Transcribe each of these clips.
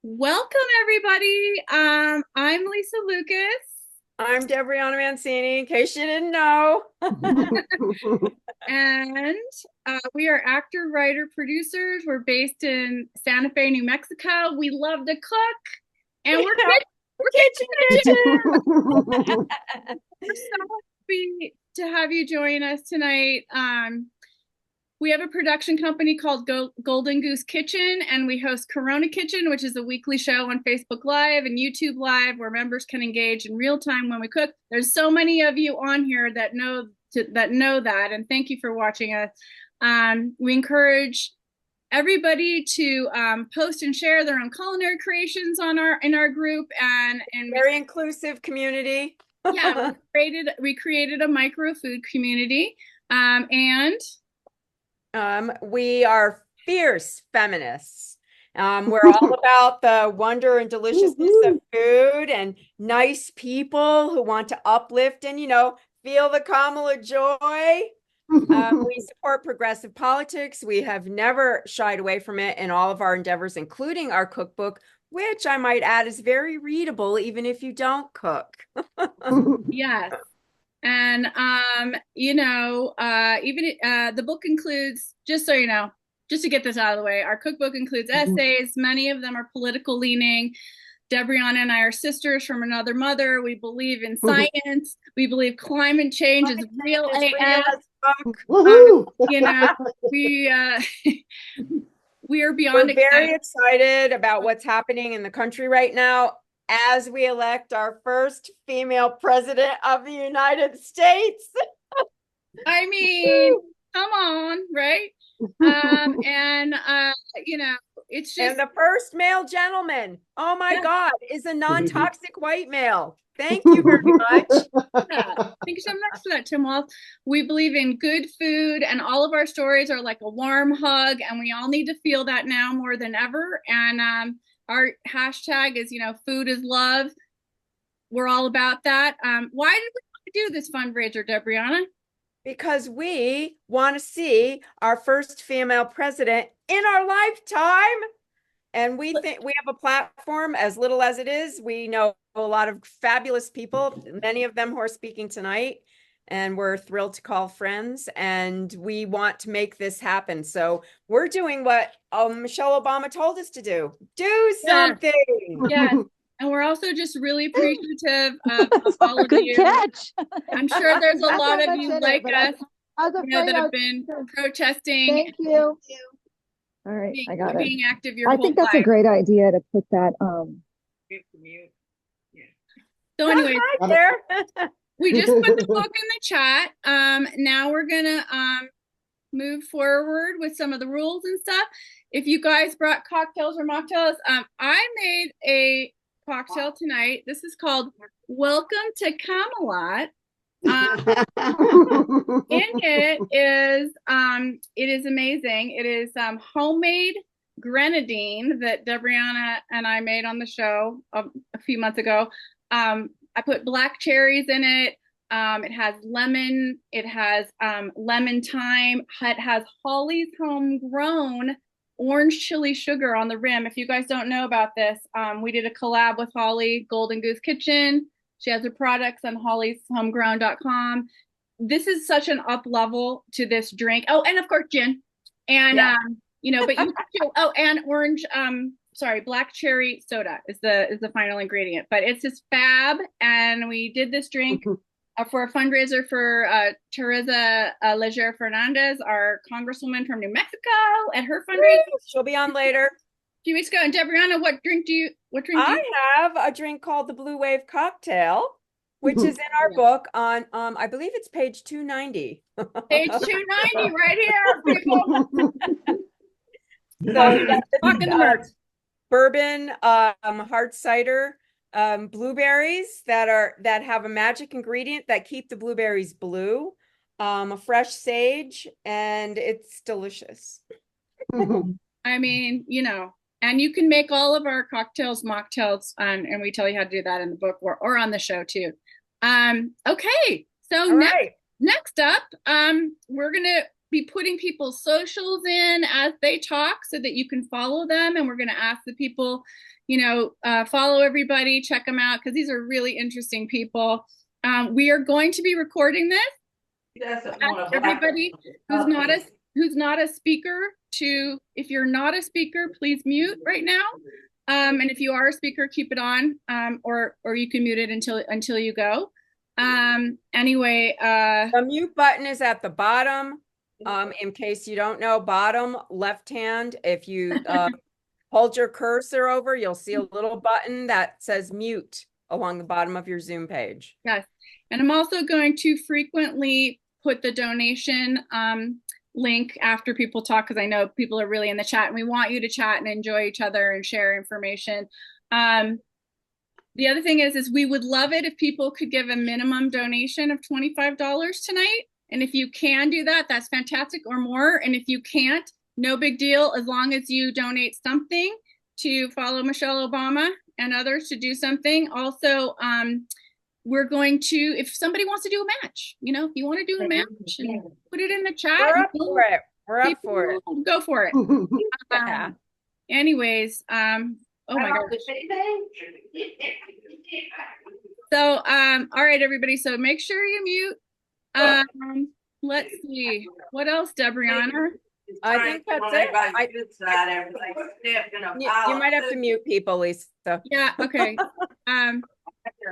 Welcome, everybody. I'm Lisa Lucas. I'm Debriana Mancini, in case you didn't know. And we are actor, writer, producers. We're based in Santa Fe, New Mexico. We love to cook, and we're Kitchen. we're so happy to have you join us tonight. We have a production company called Golden Goose Kitchen, and we host Corona Kitchen, which is a weekly show on Facebook Live and YouTube Live where members can engage in real time when we cook. There's so many of you on here that know that, and thank you for watching us. We encourage everybody to post and share their own culinary creations in our group, and Very inclusive community. yeah, we created a micro food community, and we are fierce feminists. We're all about the wonder and deliciousness of food and nice people who want to uplift and, feel the Kamala joy. We support progressive politics. We have never shied away from it in all of our endeavors, including our cookbook, which I might add is very readable, even if you don't cook. yes. And even the book includes, just so you know, just to get this out of the way, our cookbook includes essays. Many of them are political leaning. Debriana and I are sisters from another mother. We believe in science. We believe climate change is real AF. We are beyond We're very excited about what's happening in the country right now as we elect our first female president of the United States. I mean, come on, right? It's just, and the first male gentleman, oh my God, is a non-toxic white male. Thank you very much. Thank you so much for that, Tim Walsh. We believe in good food, and all of our stories are like a warm hug, and we all need to feel that now more than ever. And our hashtag is, food is love. We're all about that. Why did we do this fundraiser, Debriana? Because we want to see our first female president in our lifetime. And we think we have a platform, as little as it is. We know a lot of fabulous people, many of them who are speaking tonight, and we're thrilled to call friends, and we want to make this happen. So we're doing what Michelle Obama told us to do. Do something. Yes. And we're also just really appreciative of all of you. Catch. I'm sure there's a lot of you like us that have been protesting. Thank you. All right, I got it. Being active your I whole think that's life. a great idea to put that. So anyway, we just put the book in the chat. Now we're gonna move forward with some of the rules and stuff. If you guys brought cocktails or mocktails, I made a cocktail tonight. This is called Welcome to Camelot. In it is amazing. It is homemade grenadine that Debriana and I made on the show a few months ago. I put black cherries in it. It has lemon. It has lemon thyme. It has Holly's homegrown orange chili sugar on the rim. If you guys don't know about this, we did a collab with Holly, Golden Goose Kitchen. She has her products on hollyshomegrown.com. This is such an up level to this drink. Oh, and of course gin. And but and orange black cherry soda is the final ingredient. But it's just fab, and we did this drink for a fundraiser for Teresa Leger Fernandez, our congresswoman from New Mexico, at her fundraiser. She'll be on later. A few weeks ago. And Debriana, what drink do you I have a drink called the Blue Wave Cocktail, which is in our book on I believe it's page 290. Page 290 right here, people. So bourbon, hard cider, blueberries that have a magic ingredient that keep the blueberries blue, a fresh sage, and it's delicious. I mean, and you can make all of our cocktails, mocktails, and we tell you how to do that in the book or on the show too. Okay, so next up, we're gonna be putting people's socials in as they talk so that you can follow them. And we're going to ask the people, follow everybody, check them out, because these are really interesting people. We are going to be recording this. Everybody who's not a speaker if you're not a speaker, please mute right now. And if you are a speaker, keep it on, or you can mute it until you go. Anyway, the mute button is at the bottom. In case you don't know, bottom left hand. If you hold your cursor over, you'll see a little button that says mute along the bottom of your Zoom page. Yes, and I'm also going to frequently put the donation link after people talk, because I know people are really in the chat and we want you to chat and enjoy each other and share information. The other thing is we would love it if people could give a minimum donation of $25 tonight. And if you can do that, that's fantastic, or more. And if you can't, no big deal, as long as you donate something to follow Michelle Obama and others to do something. Also, we're going to, if somebody wants to do a match, if you want to do a match, and put it in the chat. We're up for it. We're up for it. Go for it. Yeah. Anyways, oh my gosh. So, all right, everybody. So make sure you mute. Let's see. What else, Debriana? I think that's it. You might have to mute people, Lisa. Yeah, okay.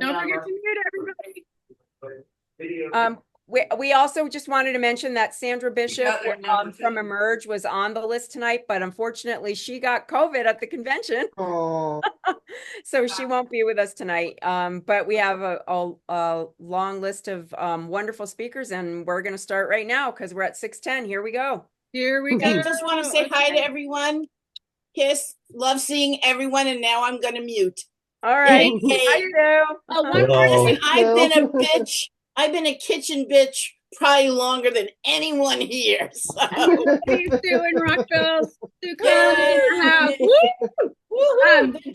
Don't forget to mute everybody. We also just wanted to mention that Sandra Bishop from Emerge was on the list tonight, but unfortunately she got COVID at the convention. Oh. So she won't be with us tonight. But we have a long list of wonderful speakers, and we're going to start right now because we're at 6:10. Here we go. Here we go. I just want to say hi to everyone. Kiss. Love seeing everyone. And now I'm going to mute. All right. Hey, How you do? Oh, one listen, person. I've been a bitch. I've been a kitchen bitch probably longer than anyone here. So. Hey, Sue in Rockville. Sue Collins.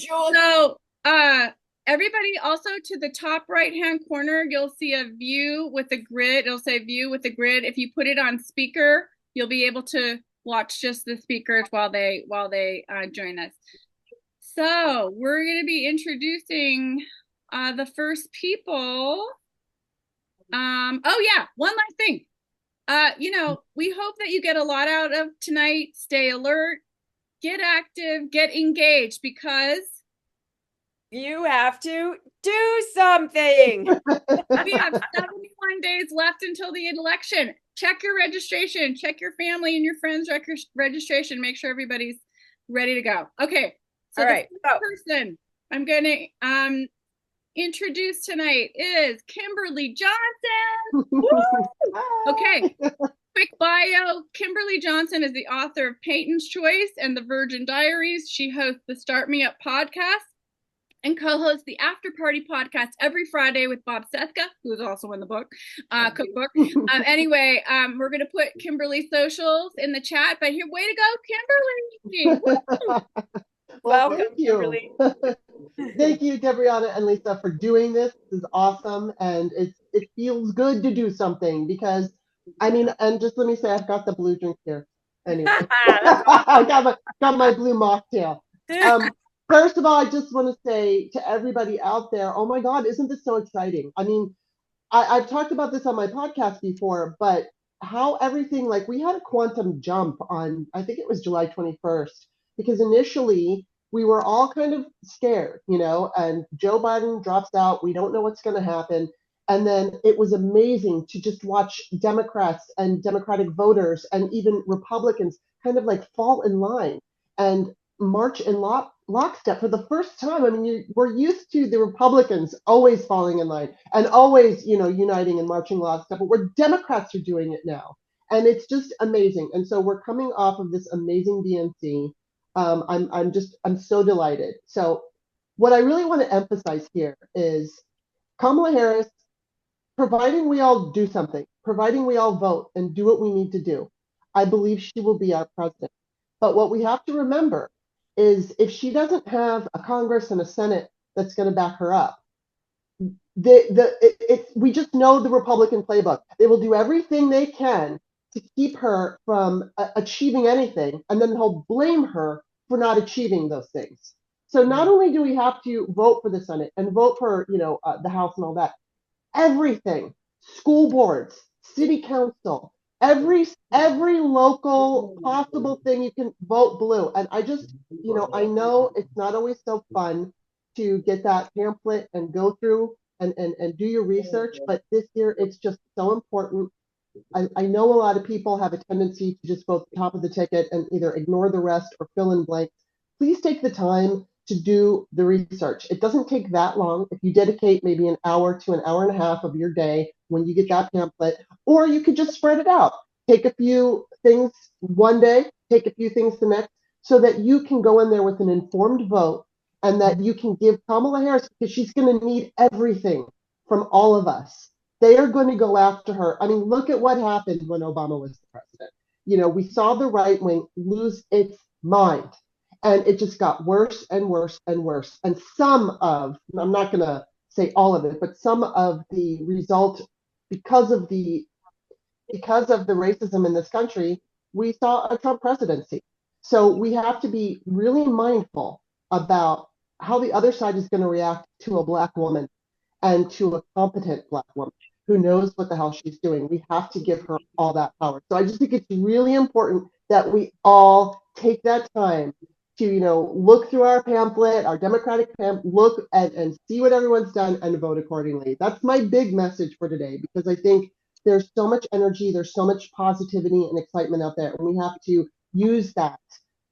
So, everybody, also to the top right-hand corner, you'll see a view with a grid. It'll say view with a grid. If you put it on speaker, you'll be able to watch just the speakers while they join us. So we're going to be introducing the first people. Oh yeah, one last thing. We hope that you get a lot out of tonight. Stay alert, get active, get engaged, because you have to do something. We have 71 days left until the election. Check your registration, check your family and your friends' registration. Make sure everybody's ready to go. Okay. So all right. The first person I'm going to introduce tonight is Kimberley Johnson. Okay. Quick bio. Kimberley Johnson is the author of Peyton's Choice and The Virgin Diaries. She hosts the Start Me Up podcast and co-hosts the After Party podcast every Friday with Bob Cesca, who is also in the book, cookbook. Anyway, we're going to put Kimberly's socials in the chat, but here, way to go, Kimberly. Welcome, thank you. Kimberly. Thank you, Debriana and Lisa, for doing this. This is awesome, and it feels good to do something because, and just let me say, I've got the blue drink here. Anyway, I got my blue mocktail. First of all, I just want to say to everybody out there, oh my God, isn't this so exciting? I've talked about this on my podcast before, but how everything, like we had a quantum jump on, I think it was July 21st, because initially we were all kind of scared, and Joe Biden drops out. We don't know what's going to happen. And then it was amazing to just watch Democrats and Democratic voters and even Republicans kind of like fall in line and march in lockstep for the first time. We're used to the Republicans always falling in line and always, uniting and marching lockstep, but we're Democrats are doing it now. And it's just amazing. And so we're coming off of this amazing DNC. I'm so delighted. So what I really want to emphasize here is Kamala Harris, providing we all do something, providing we all vote and do what we need to do, I believe she will be our president. But what we have to remember is if she doesn't have a Congress and a Senate that's going to back her up, we just know the Republican playbook. They will do everything they can to keep her from achieving anything, and then he'll blame her for not achieving those things. So not only do we have to vote for the Senate and vote for, the House and all that, everything, school boards, city council, every local possible thing you can vote blue. And I just, I know it's not always so fun to get that pamphlet and go through and do your research, but this year it's just so important. I know a lot of people have a tendency to just vote the top of the ticket and either ignore the rest or fill in blanks. Please take the time to do the research. It doesn't take that long if you dedicate maybe an hour to an hour and a half of your day when you get that pamphlet, or you could just spread it out. Take a few things one day, take a few things the next, so that you can go in there with an informed vote and that you can give Kamala Harris, because she's going to need everything from all of us. They are going to go after her. I mean, look at what happened when Obama was the president. We saw the right wing lose its mind, and it just got worse and worse and worse. And I'm not going to say all of it, but some of the result, because of the racism in this country, we saw a Trump presidency. So we have to be really mindful about how the other side is going to react to a Black woman and to a competent Black woman who knows what the hell she's doing. We have to give her all that power. So I just think it's really important that we all take that time to, look through our pamphlet, our Democratic pamphlet, look and see what everyone's done and vote accordingly. That's my big message for today, because I think there's so much energy, there's so much positivity and excitement out there, and we have to use that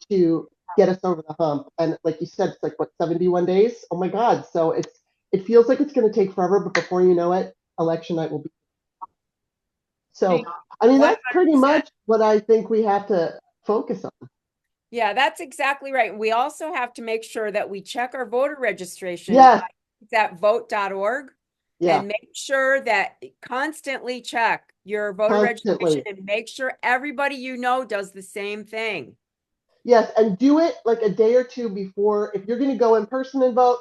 to get us over the hump. And like you said, it's like, what, 71 days? Oh my God. So it feels like it's going to take forever, but before you know it, election night will be. So, I mean, that's pretty much what I think we have to focus on. Yeah, that's exactly right. We also have to make sure that we check our voter registration at vote.org and make sure that constantly check your voter registration and make sure everybody does the same thing. Yes, and do it like a day or two before. If you're going to go in person and vote,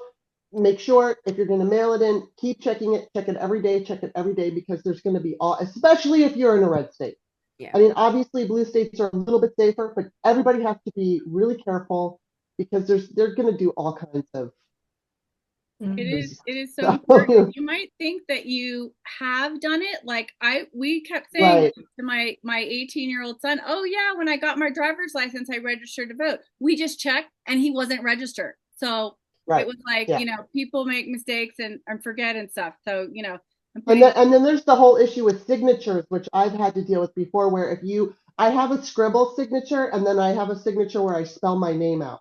make sure if you're going to mail it in, keep checking it, check it every day, because there's going to be especially if you're in a red state. Yeah. I mean, obviously blue states are a little bit safer, but everybody has to be really careful because they're going to do all kinds of. It is so important. You might think that you have done it. Like we kept saying to my 18-year-old son, oh yeah, when I got my driver's license, I registered to vote. We just checked and he wasn't registered. So it was like, people make mistakes and forget and stuff. So, and then there's the whole issue with signatures, which I've had to deal with before, where I have a scribble signature and then I have a signature where I spell my name out.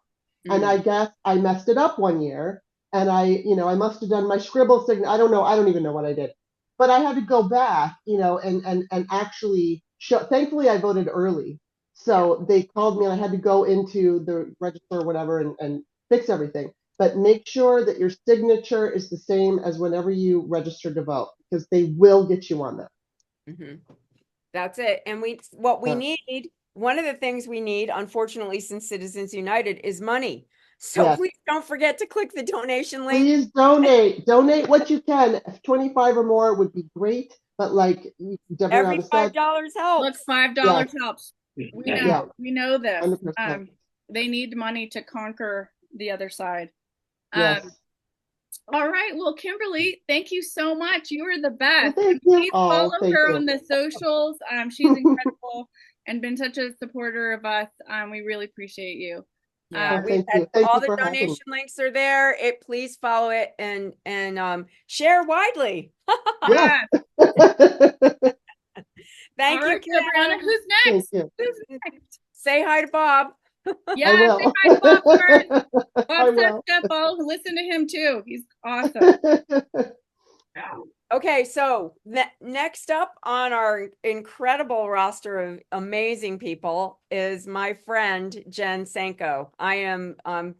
And I guess I messed it up one year. And I must have done my scribble signature. I don't know. I don't even know what I did, but I had to go back, and actually show. Thankfully, I voted early, so they called me, and I had to go into the register or whatever and fix everything. But make sure that your signature is the same as whenever you register to vote, because they will get you on that. Mm-hmm. That's it. And what we need, one of the things we need, unfortunately, since Citizens United, is money. So please don't forget to click the donation link. Please donate what you can. 25 or more would be great, but like every $5 helps. Look, $5 helps. We know this. They need money to conquer the other side. Yes. All right. Well, Kimberly, thank you so much. You are the best. Well, thank you. Please follow her on the socials. She's incredible and been such a supporter of us. We really appreciate you. Yeah, all the donation links are there. Please follow it and share widely. Yeah. Thank you, Brianna. Who's next? Who's next? Say hi to Bob. Yeah, say hi to Bob first. Bob Cesca, follow, listen to him too. He's awesome. Okay, so next up on our incredible roster of amazing people is my friend, Jen Senko. I am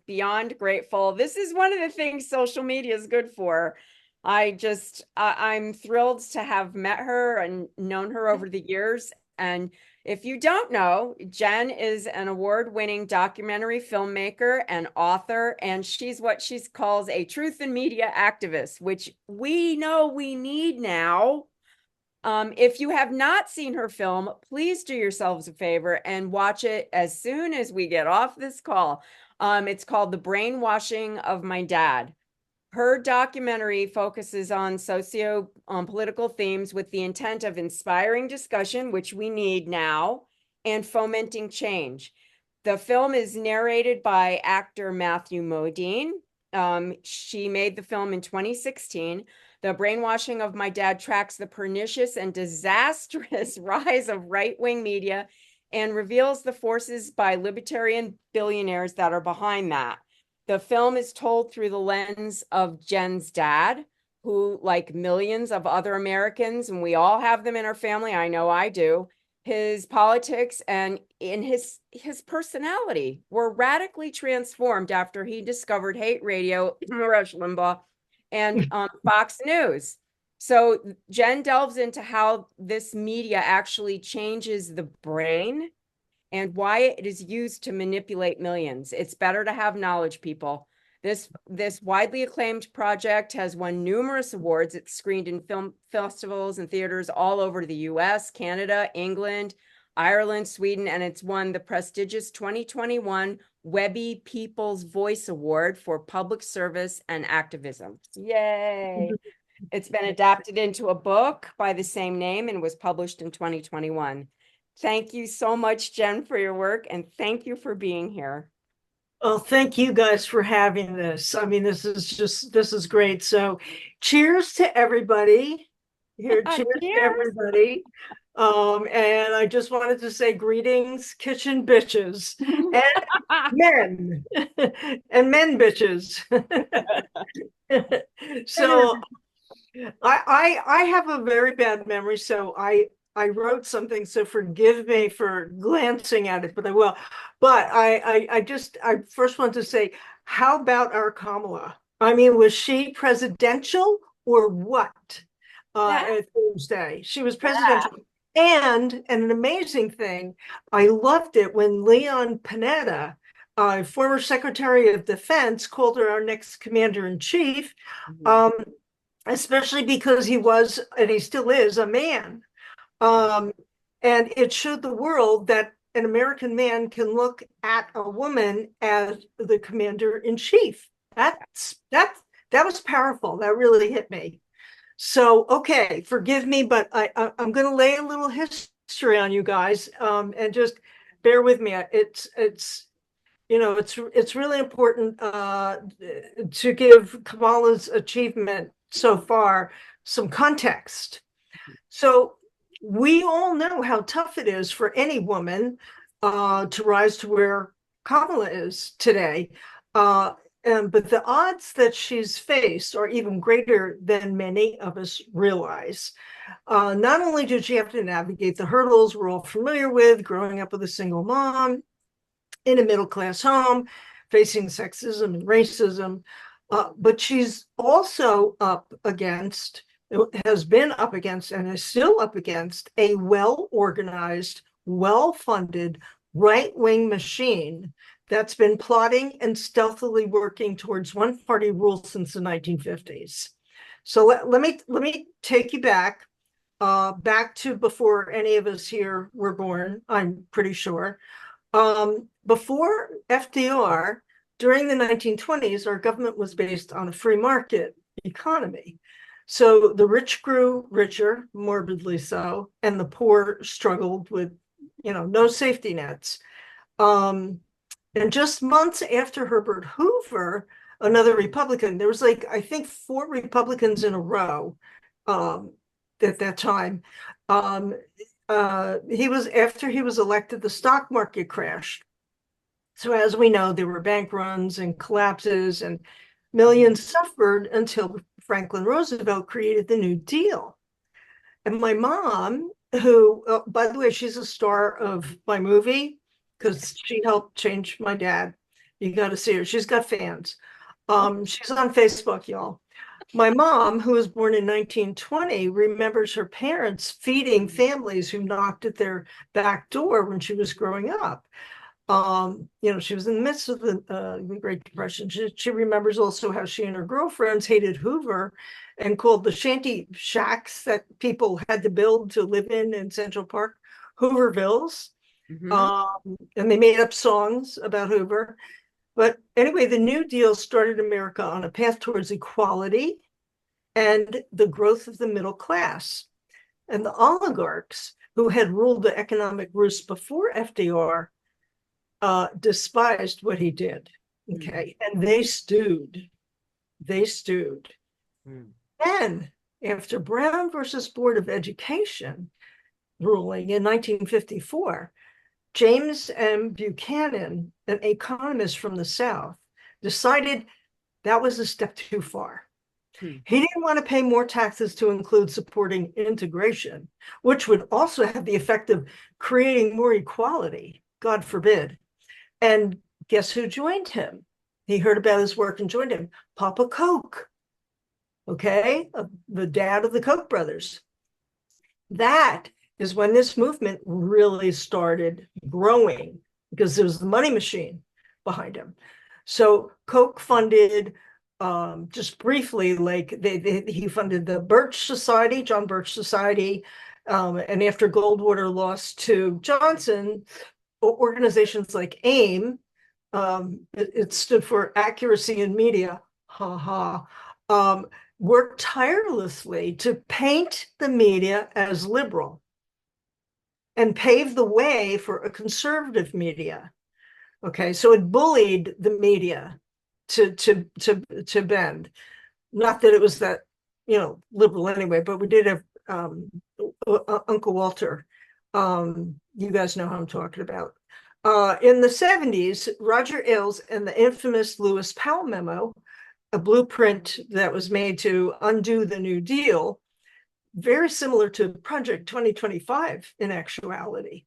beyond grateful. This is one of the things social media is good for. I'm thrilled to have met her and known her over the years. And if you don't know, Jen is an award-winning documentary filmmaker and author, and she's what she calls a truth and media activist, which we know we need now If you have not seen her film, please do yourselves a favor and watch it as soon as we get off this call. It's called The Brainwashing of My Dad. Her documentary focuses on socio-political themes with the intent of inspiring discussion, which we need now, and fomenting change. The film is narrated by actor Matthew Modine. She made the film in 2016. The Brainwashing of My Dad tracks the pernicious and disastrous rise of right-wing media and reveals the forces by libertarian billionaires that are behind that. The film is told through the lens of Jen's dad, who, like millions of other Americans, and we all have them in our family, I know I do, his politics and in his personality were radically transformed after he discovered hate radio, Rush Limbaugh, and Fox News. So Jen delves into how this media actually changes the brain and why it is used to manipulate millions. It's better to have knowledge, people. This widely acclaimed project has won numerous awards. It's screened in film festivals and theaters all over the US, Canada, England, Ireland, Sweden, and it's won the prestigious 2021 Webby People's Voice Award for Public Service and Activism. Yay! It's been adapted into a book by the same name and was published in 2021. Thank you so much, Jen, for your work, and thank you for being here. Well, thank you guys for having this. I mean, this is great. So cheers to everybody here. Cheers to everybody. And I just wanted to say greetings, kitchen bitches and men and men bitches. So I have a very bad memory, so I wrote something, so forgive me for glancing at it, but I will. But I first want to say, how about our Kamala? I mean, was she presidential or what? At Thursday, she was presidential. And an amazing thing, I loved it when Leon Panetta, former Secretary of Defense, called her our next commander-in-chief, especially because he was, and he still is, a man. And it showed the world that an American man can look at a woman as the commander-in-chief. That was powerful. That really hit me. So, okay, forgive me, but I'm going to lay a little history on you guys, and just bear with me. It's really important to give Kamala's achievement so far some context. So we all know how tough it is for any woman to rise to where Kamala is today. But the odds that she's faced are even greater than many of us realize. Not only did she have to navigate the hurdles we're all familiar with, growing up with a single mom in a middle-class home, facing sexism and racism, but she's also has been up against, and is still up against, a well-organized, well-funded right-wing machine that's been plotting and stealthily working towards one-party rule since the 1950s. So let me take you back to before any of us here were born, I'm pretty sure. Before FDR, during the 1920s, our government was based on a free market economy. So the rich grew richer, morbidly so, and the poor struggled with, no safety nets. And just months after Herbert Hoover, another Republican, there was I think 4 Republicans in a row at that time. After he was elected, the stock market crashed. So as we know, there were bank runs and collapses, and millions suffered until Franklin Roosevelt created the New Deal. And my mom, who, by the way, she's a star of my movie, because she helped change my dad. You got to see her. She's got fans. She's on Facebook, y'all. My mom, who was born in 1920, remembers her parents feeding families who knocked at their back door when she was growing up. She was in the midst of the Great Depression. She remembers also how she and her girlfriends hated Hoover and called the shanty shacks that people had to build to live in Central Park Hoovervilles. And they made up songs about Hoover. But anyway, the New Deal started America on a path towards equality and the growth of the middle class. And the oligarchs who had ruled the economic roost before FDR despised what he did. Okay. And they stewed. Then, after Brown versus Board of Education ruling in 1954, James M. Buchanan, an economist from the South, decided that was a step too far. He didn't want to pay more taxes to include supporting integration, which would also have the effect of creating more equality, God forbid. And guess who joined him? He heard about his work and joined him, Papa Coke, okay, the dad of the Koch brothers. That is when this movement really started growing, because there was the money machine behind him. So Koch funded, just briefly, like he funded the Birch Society, John Birch Society, and after Goldwater lost to Johnson, organizations like AIM, it stood for Accuracy in Media, worked tirelessly to paint the media as liberal and pave the way for a conservative media. Okay, so it bullied the media to bend. Not that it was that, liberal anyway, but we did have Uncle Walter. You guys know how I'm talking about. In the 70s, Roger Ailes and the infamous Lewis Powell memo, a blueprint that was made to undo the New Deal, very similar to Project 2025 in actuality.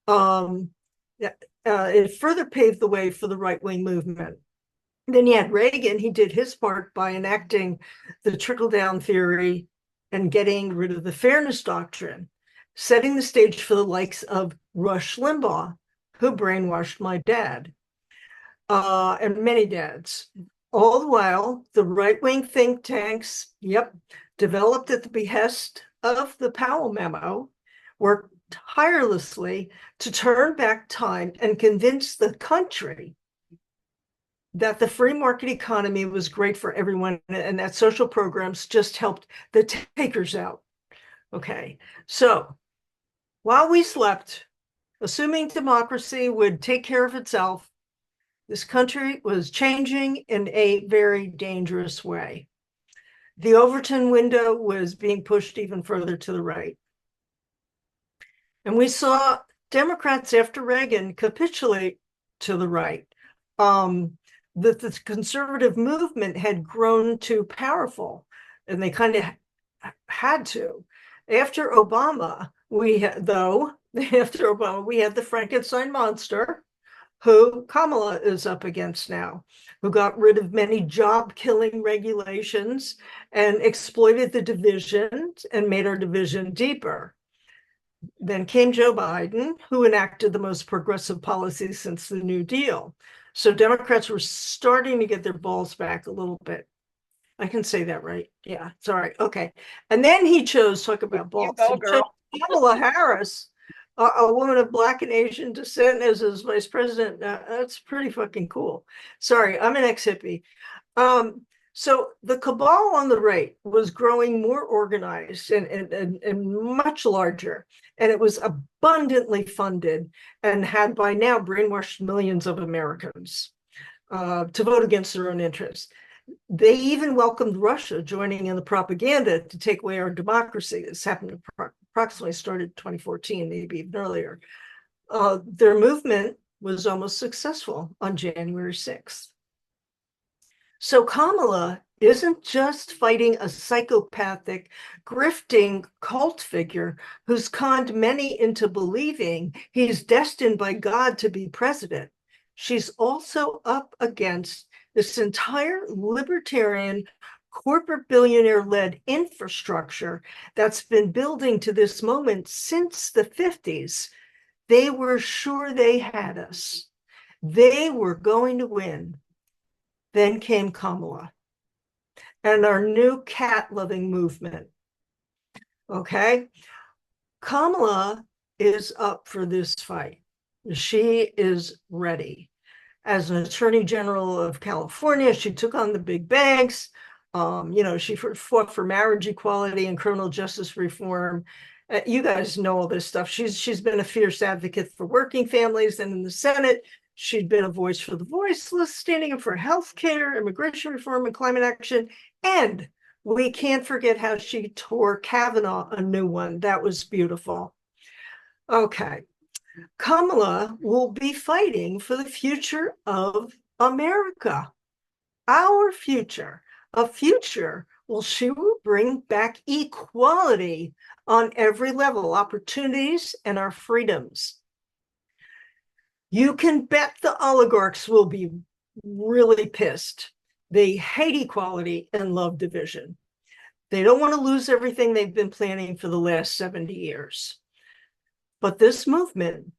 It further paved the way for the right-wing movement. Then you had Reagan. He did his part by enacting the trickle-down theory and getting rid of the fairness doctrine, setting the stage for the likes of Rush Limbaugh, who brainwashed my dad, and many dads. All the while, the right-wing think tanks, developed at the behest of the Powell memo, worked tirelessly to turn back time and convince the country that the free market economy was great for everyone and that social programs just helped the takers out. Okay, so while we slept, assuming democracy would take care of itself, this country was changing in a very dangerous way. The Overton window was being pushed even further to the right. And we saw Democrats after Reagan capitulate to the right. That the conservative movement had grown too powerful, and they kind of had to. After Obama, we had the Frankenstein monster, who Kamala is up against now, who got rid of many job-killing regulations and exploited the division and made our division deeper. Then came Joe Biden, who enacted the most progressive policies since the New Deal. So Democrats were starting to get their balls back a little bit. I can say that, right? Yeah, it's all right. Okay. And then he chose, talk about balls, Kamala Harris, a woman of Black and Asian descent, as his vice president. That's pretty fucking cool. Sorry, I'm an ex-hippie. So the cabal on the right was growing more organized and much larger, and it was abundantly funded and had by now brainwashed millions of Americans to vote against their own interests. They even welcomed Russia joining in the propaganda to take away our democracy. This happened approximately started 2014, maybe even earlier. Their movement was almost successful on January 6th. So Kamala isn't just fighting a psychopathic, grifting cult figure who's conned many into believing he's destined by God to be president. She's also up against this entire libertarian, corporate billionaire-led infrastructure that's been building to this moment since the 50s. They were sure they had us. They were going to win. Then came Kamala and our new cat-loving movement. Okay? Kamala is up for this fight. She is ready. As an attorney general of California, she took on the big banks. She fought for marriage equality and criminal justice reform. You guys know all this stuff. She's been a fierce advocate for working families, and in the Senate, she'd been a voice for the voiceless, standing up for health care, immigration reform, and climate action. And we can't forget how she tore Kavanaugh a new one. That was beautiful. Okay. Kamala will be fighting for the future of America, our future, a future. Well, she will bring back equality on every level, opportunities and our freedoms. You can bet the oligarchs will be really pissed. They hate equality and love division. They don't want to lose everything they've been planning for the last 70 years. But this movement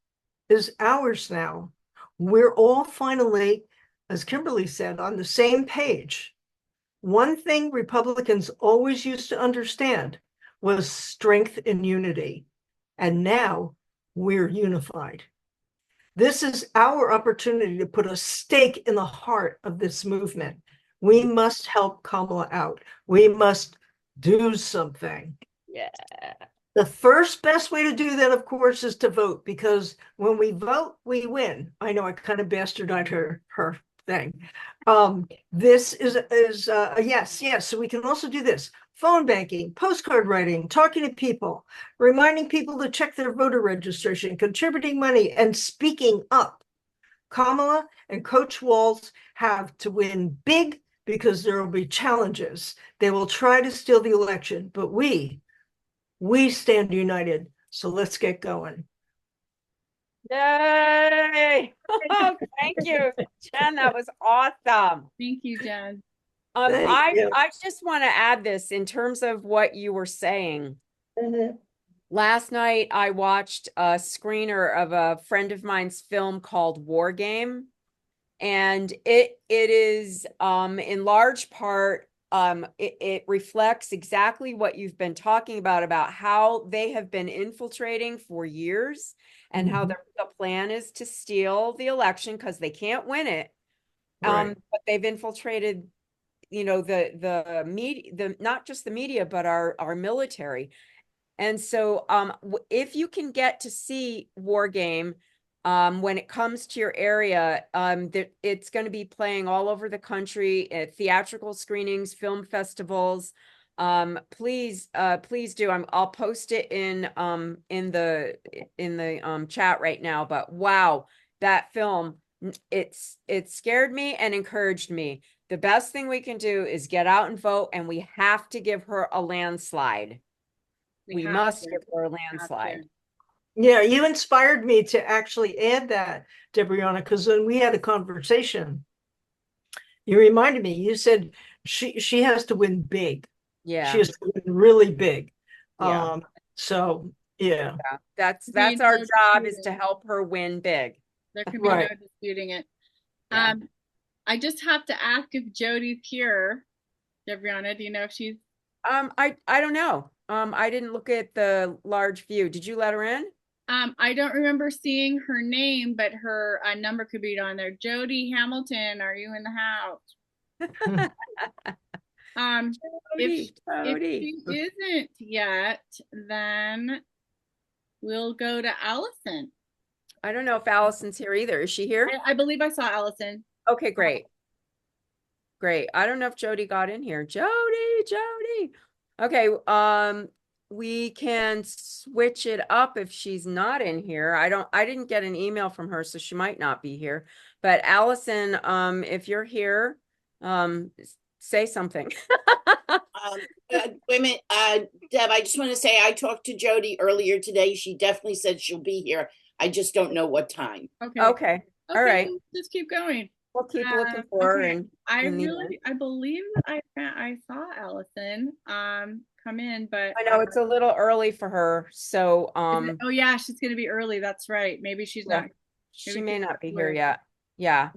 is ours now. We're all finally, as Kimberley said, on the same page. One thing Republicans always used to understand was strength in unity. And now we're unified. This is our opportunity to put a stake in the heart of this movement. We must help Kamala out. We must do something. Yeah. The first best way to do that, of course, is to vote, because when we vote, we win. I know I kind of bastardized her thing. This is yes. So we can also do this: phone banking, postcard writing, talking to people, reminding people to check their voter registration, contributing money, and speaking up. Kamala and Coach Walz have to win big, because there will be challenges. They will try to steal the election, but we stand united. So let's get going. Yay! Oh, thank you, Jen. That was awesome. Thank you, Jen. Thank you. I just want to add this in terms of what you were saying. Last night, I watched a screener of a friend of mine's film called War Game. And it is in large part, it reflects exactly what you've been talking about how they have been infiltrating for years, and how the plan is to steal the election because they can't win it. Right. But they've infiltrated, the media, not just the media, but our military. And so if you can get to see War Game, when it comes to your area, it's going to be playing all over the country at theatrical screenings, film festivals. Please do. I'll post it in the chat right now. But wow, that film, it scared me and encouraged me. The best thing we can do is get out and vote, and we have to give her a landslide. We must give her a landslide. Yeah, you inspired me to actually add that, Debriana, because when we had a conversation, you reminded me, you said she has to win big. Yeah. She has to win really big. Yeah. So yeah. That's our job, is to help her win big. There can be no disputing it. Yeah. I just have to ask if Jody's here. Debriana, do you know if she's I don't know. I didn't look at the large view. Did you let her in? I don't remember seeing her name, but her number could be on there. Jody Hamilton, are you in the house? If she isn't yet, then we'll go to Allison. I don't know if Allison's here either. Is she here? I believe I saw Allison. Okay, great. Great. I don't know if Jody got in here. Jody. Okay, we can switch it up if she's not in here. I didn't get an email from her, so she might not be here. But Allison, if you're here, say something. Wait a minute, Deb, I just want to say I talked to Jody earlier today. She definitely said she'll be here. I just don't know what time. Okay. All right. Just keep going. We'll keep looking for her. And I believe I saw Allison come in, but I know it's a little early for her. So oh yeah, she's gonna be early. That's right. Maybe she's not. She may not be here yet. Yeah.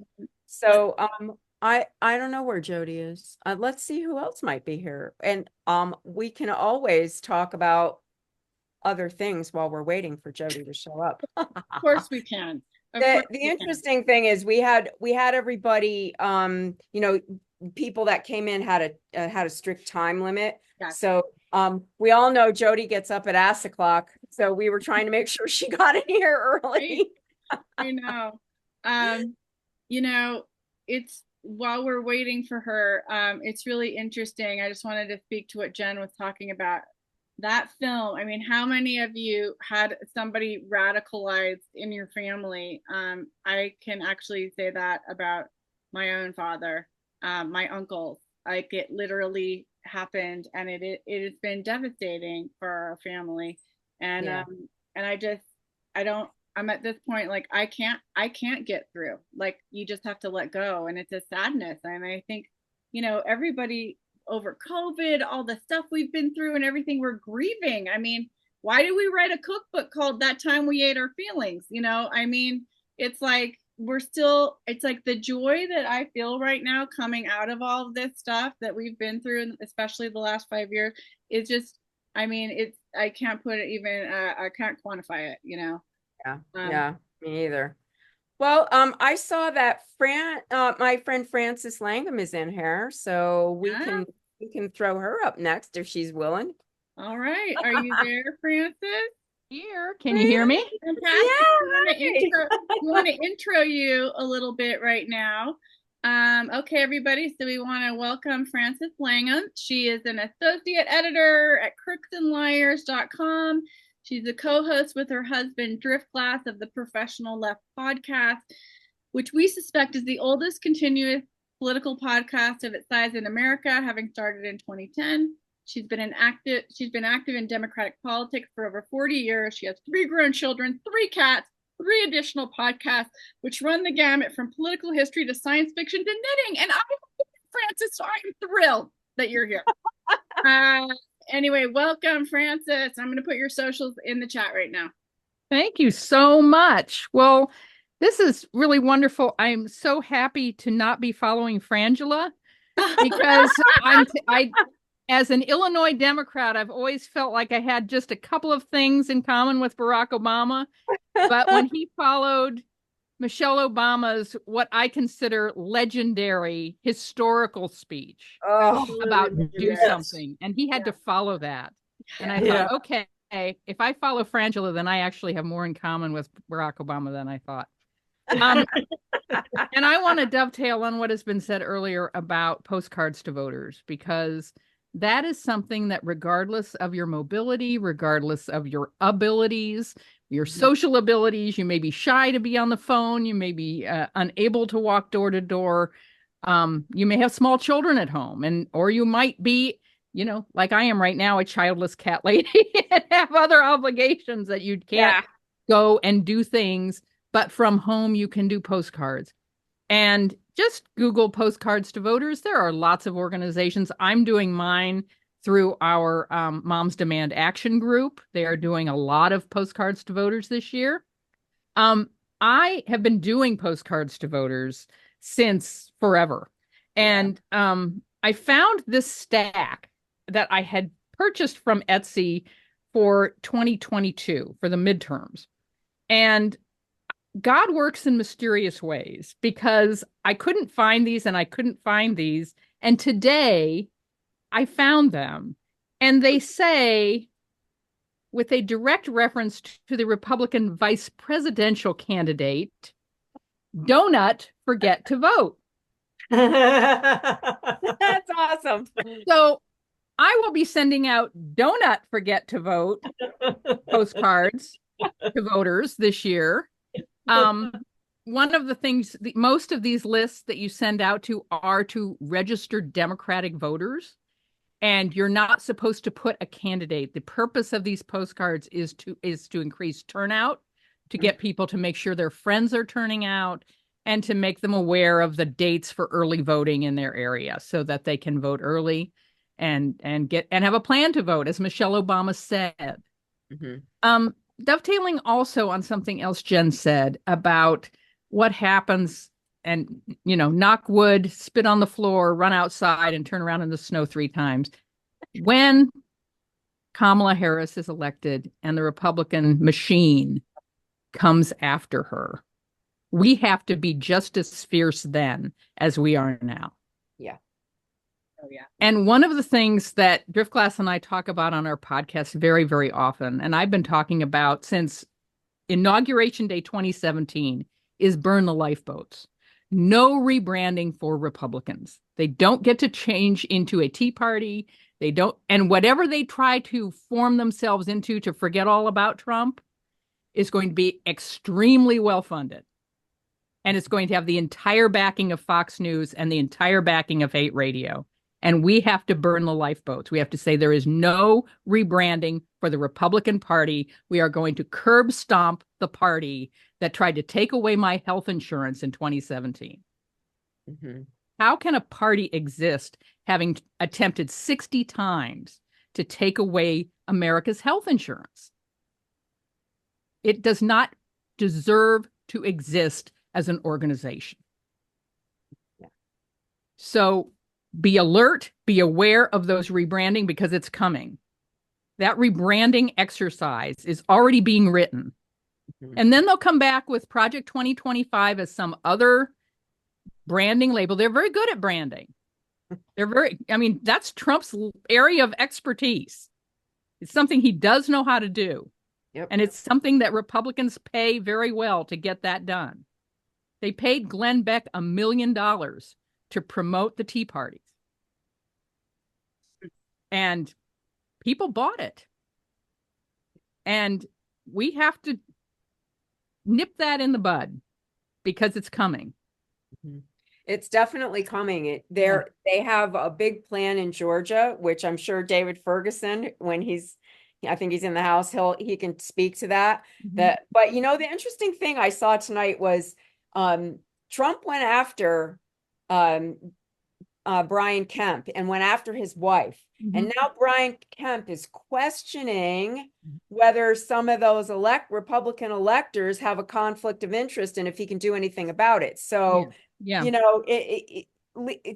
So I don't know where Jody is. Let's see who else might be here. And we can always talk about other things while we're waiting for Jody to show up. Of course we can. Of course The we can. interesting thing is we had everybody, you know, people that came in had a strict time limit. Yes. So we all know Jody gets up at ass o'clock. So we were trying to make sure she got in here early. I know. You know, it's while we're waiting for her, it's really interesting. I just wanted to speak to what Jen was talking about. That film, I mean, how many of you had somebody radicalized in your family? I can actually say that about my own father, my uncles. Like it literally happened, and it has been devastating for our family. And Yeah. And I'm at this point, like I can't get through. Like you just have to let go, and it's a sadness. And I think, you know, everybody over COVID, all the stuff we've been through and everything, we're grieving. I mean, why did we write a cookbook called That Time We Ate Our Feelings? You know, I mean, it's like it's like the joy that I feel right now coming out of all of this stuff that we've been through, and especially the last 5 years, is just, I mean, I can't put it even, I can't quantify it, you know? Yeah, yeah, me either. Well, I saw that my friend Frances Langum is in here, so we can throw her up next if she's willing. All right, are you there, Frances? Here, can you hear me? Fantastic. Yeah. We want to intro you a little bit right now. Okay, everybody. So we want to welcome Frances Langum. She is an associate editor at crooksandliars.com. She's a co-host with her husband, Driftglass, of the Professional Left podcast, which we suspect is the oldest continuous political podcast of its size in America, having started in 2010. She's been active in Democratic politics for over 40 years. She has 3 grown children, 3 cats, 3 additional podcasts, which run the gamut from political history to science fiction to knitting. And Frances, I'm thrilled that you're here. Anyway, welcome, Frances. I'm going to put your socials in the chat right now. Thank you so much. Well, this is really wonderful. I'm so happy to not be following Frangela because as an Illinois Democrat, I've always felt like I had just a couple of things in common with Barack Obama. But when he followed Michelle Obama's what I consider legendary historical speech about do something, and he had to follow that. And I thought, okay, if I follow Frangela, then I actually have more in common with Barack Obama than I thought. And I want to dovetail on what has been said earlier about postcards to voters, because that is something that regardless of your mobility, regardless of your abilities, your social abilities, you may be shy to be on the phone, you may be unable to walk door to door, you may have small children at home, or you might be, you know, like I am right now, a childless cat lady and have other obligations that you can't go and do things, but from home you can do postcards. And just Google postcards to voters. There are lots of organizations. I'm doing mine through our Moms Demand Action group. They are doing a lot of postcards to voters this year. I have been doing postcards to voters since forever. And I found this stack that I had purchased from Etsy for 2022 for the midterms. And God works in mysterious ways, because I couldn't find these and I couldn't find these. And today I found them, and they say, with a direct reference to the Republican vice presidential candidate, donut, forget to vote. That's awesome. So I will be sending out donut, forget to vote postcards to voters this year. One of the things, most of these lists that you send out to are to registered Democratic voters, and you're not supposed to put a candidate. The purpose of these postcards is to increase turnout, to get people to make sure their friends are turning out, and to make them aware of the dates for early voting in their area so that they can vote early and have a plan to vote, as Michelle Obama said. Dovetailing also on something else Jen said about what happens knock wood, spit on the floor, run outside, and turn around in the snow 3 times. When Kamala Harris is elected and the Republican machine comes after her, we have to be just as fierce then as we are now. Yeah. Oh, yeah. And one of the things that Driftglass and I talk about on our podcast very, very often, and I've been talking about since Inauguration Day 2017, is burn the lifeboats. No rebranding for Republicans. They don't get to change into a Tea Party. They don't, and whatever they try to form themselves into to forget all about Trump is going to be extremely well funded. And it's going to have the entire backing of Fox News and the entire backing of Hate Radio. And we have to burn the lifeboats. We have to say there is no rebranding for the Republican Party. We are going to curb stomp the party that tried to take away my health insurance in 2017. Mm-hmm. How can a party exist having attempted 60 times to take away America's health insurance? It does not deserve to exist as an organization. Yeah. So be alert, be aware of those rebranding because it's coming. That rebranding exercise is already being written. Mm-hmm. And then they'll come back with Project 2025 as some other branding label. They're very good at branding. That's Trump's area of expertise. It's something he does know how to do. Yep. And it's something that Republicans pay very well to get that done. They paid Glenn Beck $1 million to promote the Tea Parties. And people bought it. And we have to nip that in the bud because it's coming. It's definitely coming. They have a big plan in Georgia, which I'm sure David Ferguson, I think he's in the House, he can speak to that. But the interesting thing I saw tonight was Trump went after Brian Kemp and went after his wife. Mm-hmm. And now Brian Kemp is questioning whether some of those Republican electors have a conflict of interest and if he can do anything about it. So,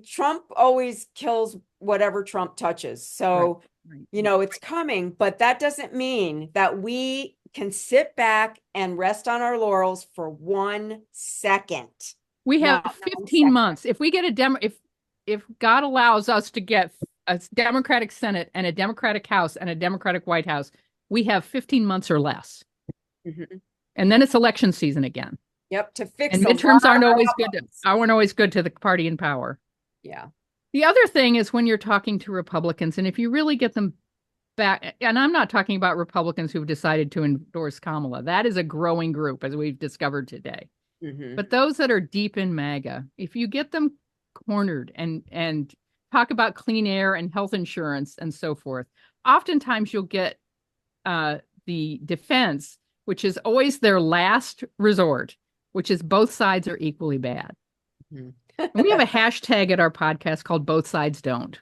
Trump always kills whatever Trump touches. So, it's coming, but that doesn't mean that we can sit back and rest on our laurels for 1 second. We have 15 months. If we get if God allows us to get a Democratic Senate and a Democratic House and a Democratic White House, we have 15 months or less. Mm-hmm. And then it's election season again. Yep. To fix and midterms aren't always good to the party in power. Yeah. The other thing is when you're talking to Republicans, and if you really get them back, and I'm not talking about Republicans who've decided to endorse Kamala. That is a growing group, as we've discovered today. Mm-hmm. But those that are deep in MAGA, if you get them cornered and talk about clean air and health insurance and so forth, oftentimes you'll get the defense, which is always their last resort, which is both sides are equally bad. Mm-hmm. We have a hashtag at our podcast called Both Sides Don't.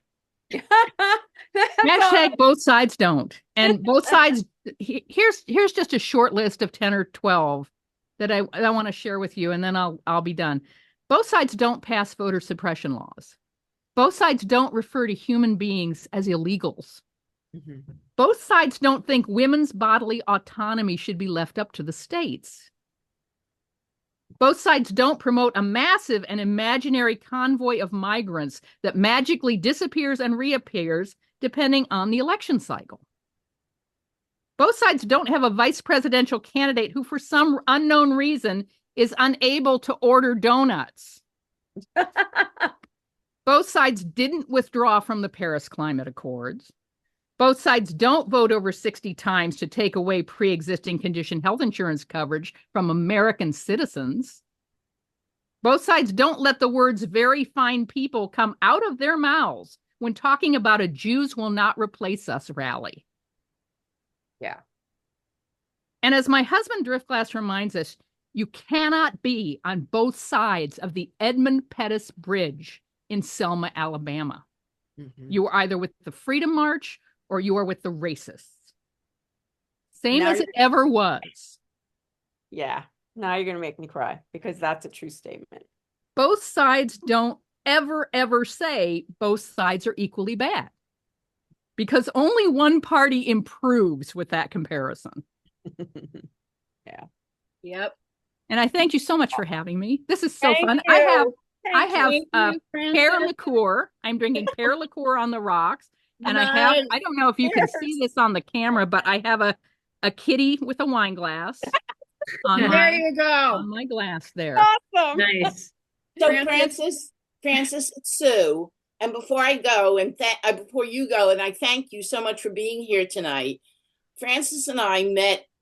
Hashtag Both Sides Don't. And both sides, here's just a short list of 10 or 12 that I want to share with you, and then I'll be done. Both sides don't pass voter suppression laws. Both sides don't refer to human beings as illegals. Mm-hmm. Both sides don't think women's bodily autonomy should be left up to the states. Both sides don't promote a massive and imaginary convoy of migrants that magically disappears and reappears depending on the election cycle. Both sides don't have a vice presidential candidate who, for some unknown reason, is unable to order donuts. Both sides didn't withdraw from the Paris Climate Accords. Both sides don't vote over 60 times to take away pre-existing condition health insurance coverage from American citizens. Both sides don't let the words "very fine people" come out of their mouths when talking about a Jews will not replace us rally. Yeah. And as my husband Driftglass reminds us, you cannot be on both sides of the Edmund Pettus Bridge in Selma, Alabama. Mm-hmm. You are either with the Freedom March or you are with the racists. Same as it ever was. Yeah. Now you're going to make me cry because that's a true statement. both sides don't ever say both sides are equally bad, because only one party improves with that comparison. Yeah. Yep. And I thank you so much for having me. This is so Thank fun. you. I have Thank you, Frances. pear liqueur. I'm drinking pear liqueur on the rocks. And Nice. I don't know if you can see this on the camera, but I have a kitty with a wine glass on There you go. my glass there. Awesome. Nice. So Frances. Frances, it's Sue. And before I go and before you go, and I thank you so much for being here tonight. Frances and I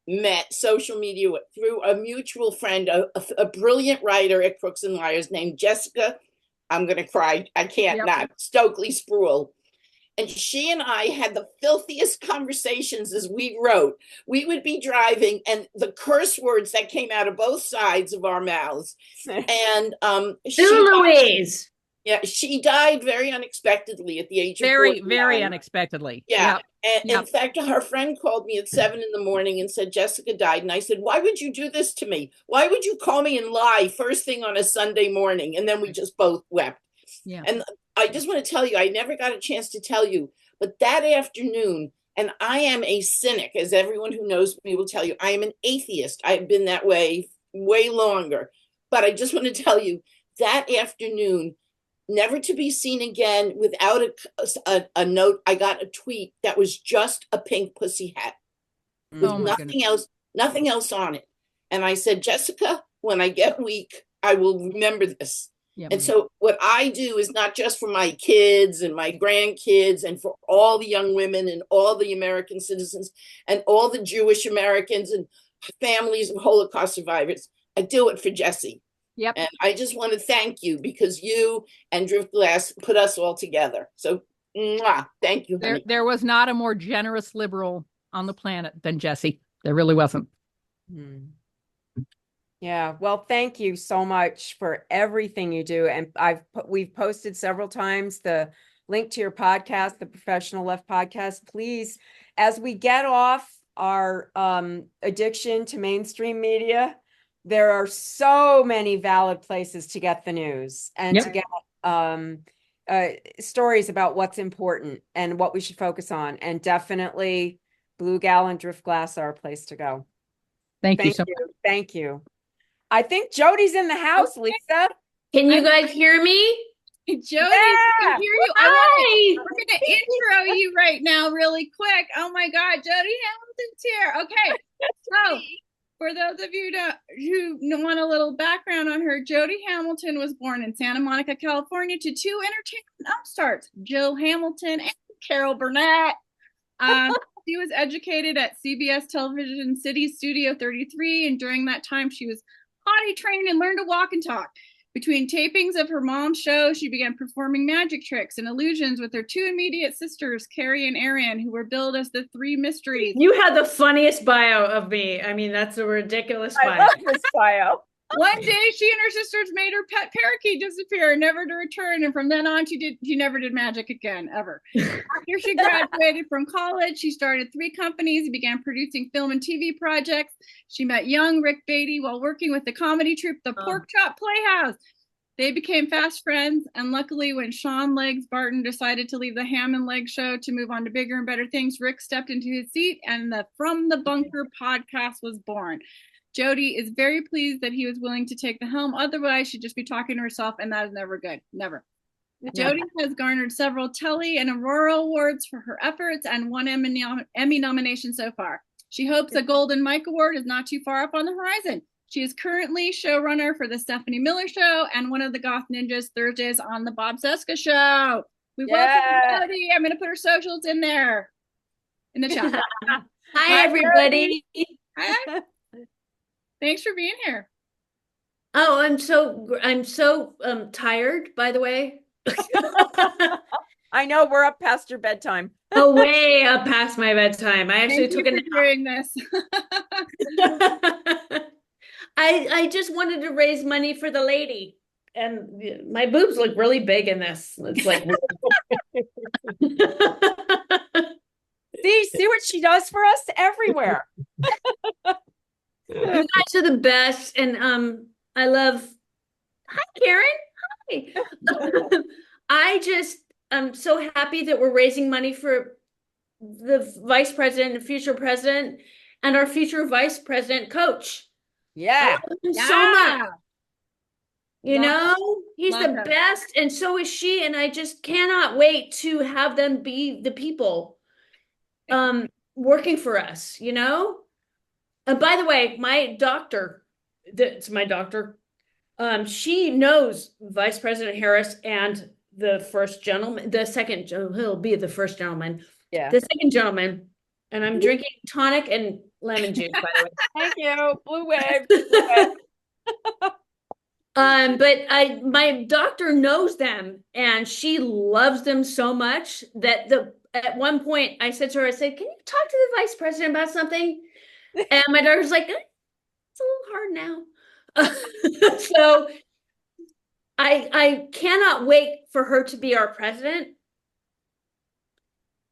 met social media through a mutual friend, a brilliant writer at Crooks and Liars named Cesca. I'm gonna cry. I can't not. Stokely Spruill. And she and I had the filthiest conversations as we wrote. We would be driving, and the curse words that came out of both sides of our mouths. And Louise. she died very unexpectedly at the age of very 49. unexpectedly. Yeah. Yep. And in fact, her friend called me at 7 a.m. and said, Jessica died. And I said, why would you do this to me? Why would you call me and lie first thing on a Sunday morning? And then we just both wept. Yeah. And I just want to tell you, I never got a chance to tell you, but that afternoon, and I am a cynic, as everyone who knows me will tell you, I am an atheist. I've been that way longer. But I just want to tell you, that afternoon, never to be seen again, without a note, I got a tweet that was just a pink pussy hat with nothing else on it. And I said, Jessica, when I get weak, I will remember this. Yep. And so what I do is not just for my kids and my grandkids and for all the young women and all the American citizens and all the Jewish Americans and families of Holocaust survivors. I do it for Jessie. Yep. And I just want to thank you, because you and Driftglass put us all together. So thank you, honey. There was not a more generous liberal on the planet than Jessie. There really wasn't. Yeah, well, thank you so much for everything you do. And we've posted several times the link to your podcast, the Professional Left podcast. Please, as we get off our addiction to mainstream media, there are so many valid places to get the news and to get stories about what's important and what we should focus on. And definitely Blue Gal and Driftglass are a place to go. Thank you so much. Thank you. I think Jody's in the house, Lisa. Can you guys hear me? Jody, I can hear you. Hi. We're going to intro you right now really quick. Oh my God, Jody Hamilton's here. Okay, so for those of you who want a little background on her, Jody Hamilton was born in Santa Monica, California to two entertainment upstarts, Jill Hamilton and Carol Burnett. She was educated at CBS Television City Studio 33, and during that time she was potty trained and learned to walk and talk. Between tapings of her mom's show, she began performing magic tricks and illusions with her two immediate sisters, Carrie and Erin, who were billed as the Three Mysteries. You had the funniest bio of me. I mean, that's a ridiculous bio. I love this bio. One day, she and her sisters made her pet parakeet disappear, never to return. And from then on, she never did magic again, ever. After she graduated from college, she started 3 companies and began producing film and TV projects. She met young Rick Beatty while working with the comedy troupe, the Pork Chop Playhouse. They became fast friends. And luckily, when Sean Legs Barton decided to leave the Ham and Leg show to move on to bigger and better things, Rick stepped into his seat and the From the Bunker podcast was born. Jody is very pleased that he was willing to take the helm. Otherwise, she'd just be talking to herself, and that is never good. Never. Jody has garnered several Telly and Aurora Awards for her efforts and 1 Emmy nomination so far. She hopes a Golden Mike Award is not too far up on the horizon. She is currently showrunner for the Stephanie Miller Show and one of the Goth Ninjas Thursdays on the Bob Cesca Show. We welcome Jody. I'm going to put her socials in there in the chat. Hi, everybody. Hi. Thanks for being here. Oh, I'm so tired, by the way. I know we're up past your bedtime. Oh, way up past my bedtime. I actually took a nap during this. I just wanted to raise money for the lady, and my boobs look really big in this. It's like see what she does for us everywhere. You guys are the best, and I love Hi, Karen. Hi. I'm so happy that we're raising money for the vice president and future president and our future vice president coach. I Yeah. love him so much. You Love know, he's Love the him. best, and so is she. And I just cannot wait to have them be the people working for us, you know? And by the way, my doctor, that's my doctor, she knows Vice President Harris and the first gentleman, the second, he'll be the first gentleman, Yeah. the second gentleman, and I'm drinking tonic and lemon juice, by the way. Thank you. Blue wave. Blue wave. But my doctor knows them and she loves them so much that at one point I said to her, I said, can you talk to the vice president about something? And my daughter's like, it's a little hard now. So I cannot wait for her to be our president.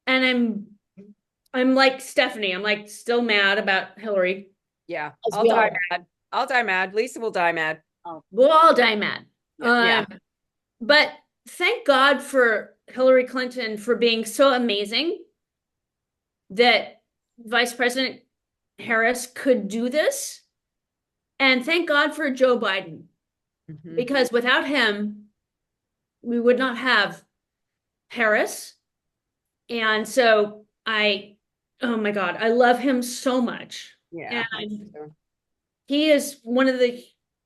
And I'm like Stephanie, I'm like still mad about Hillary. Yeah. As I'll we die all- mad. I'll die mad. Lisa will die mad. We'll all die mad. Yeah. But thank God for Hillary Clinton for being so amazing that Vice President Harris could do this. And thank God for Joe Biden, Mhm. because without him, we would not have Harris. And so oh my God, I love him so much. Yeah. And he is one of the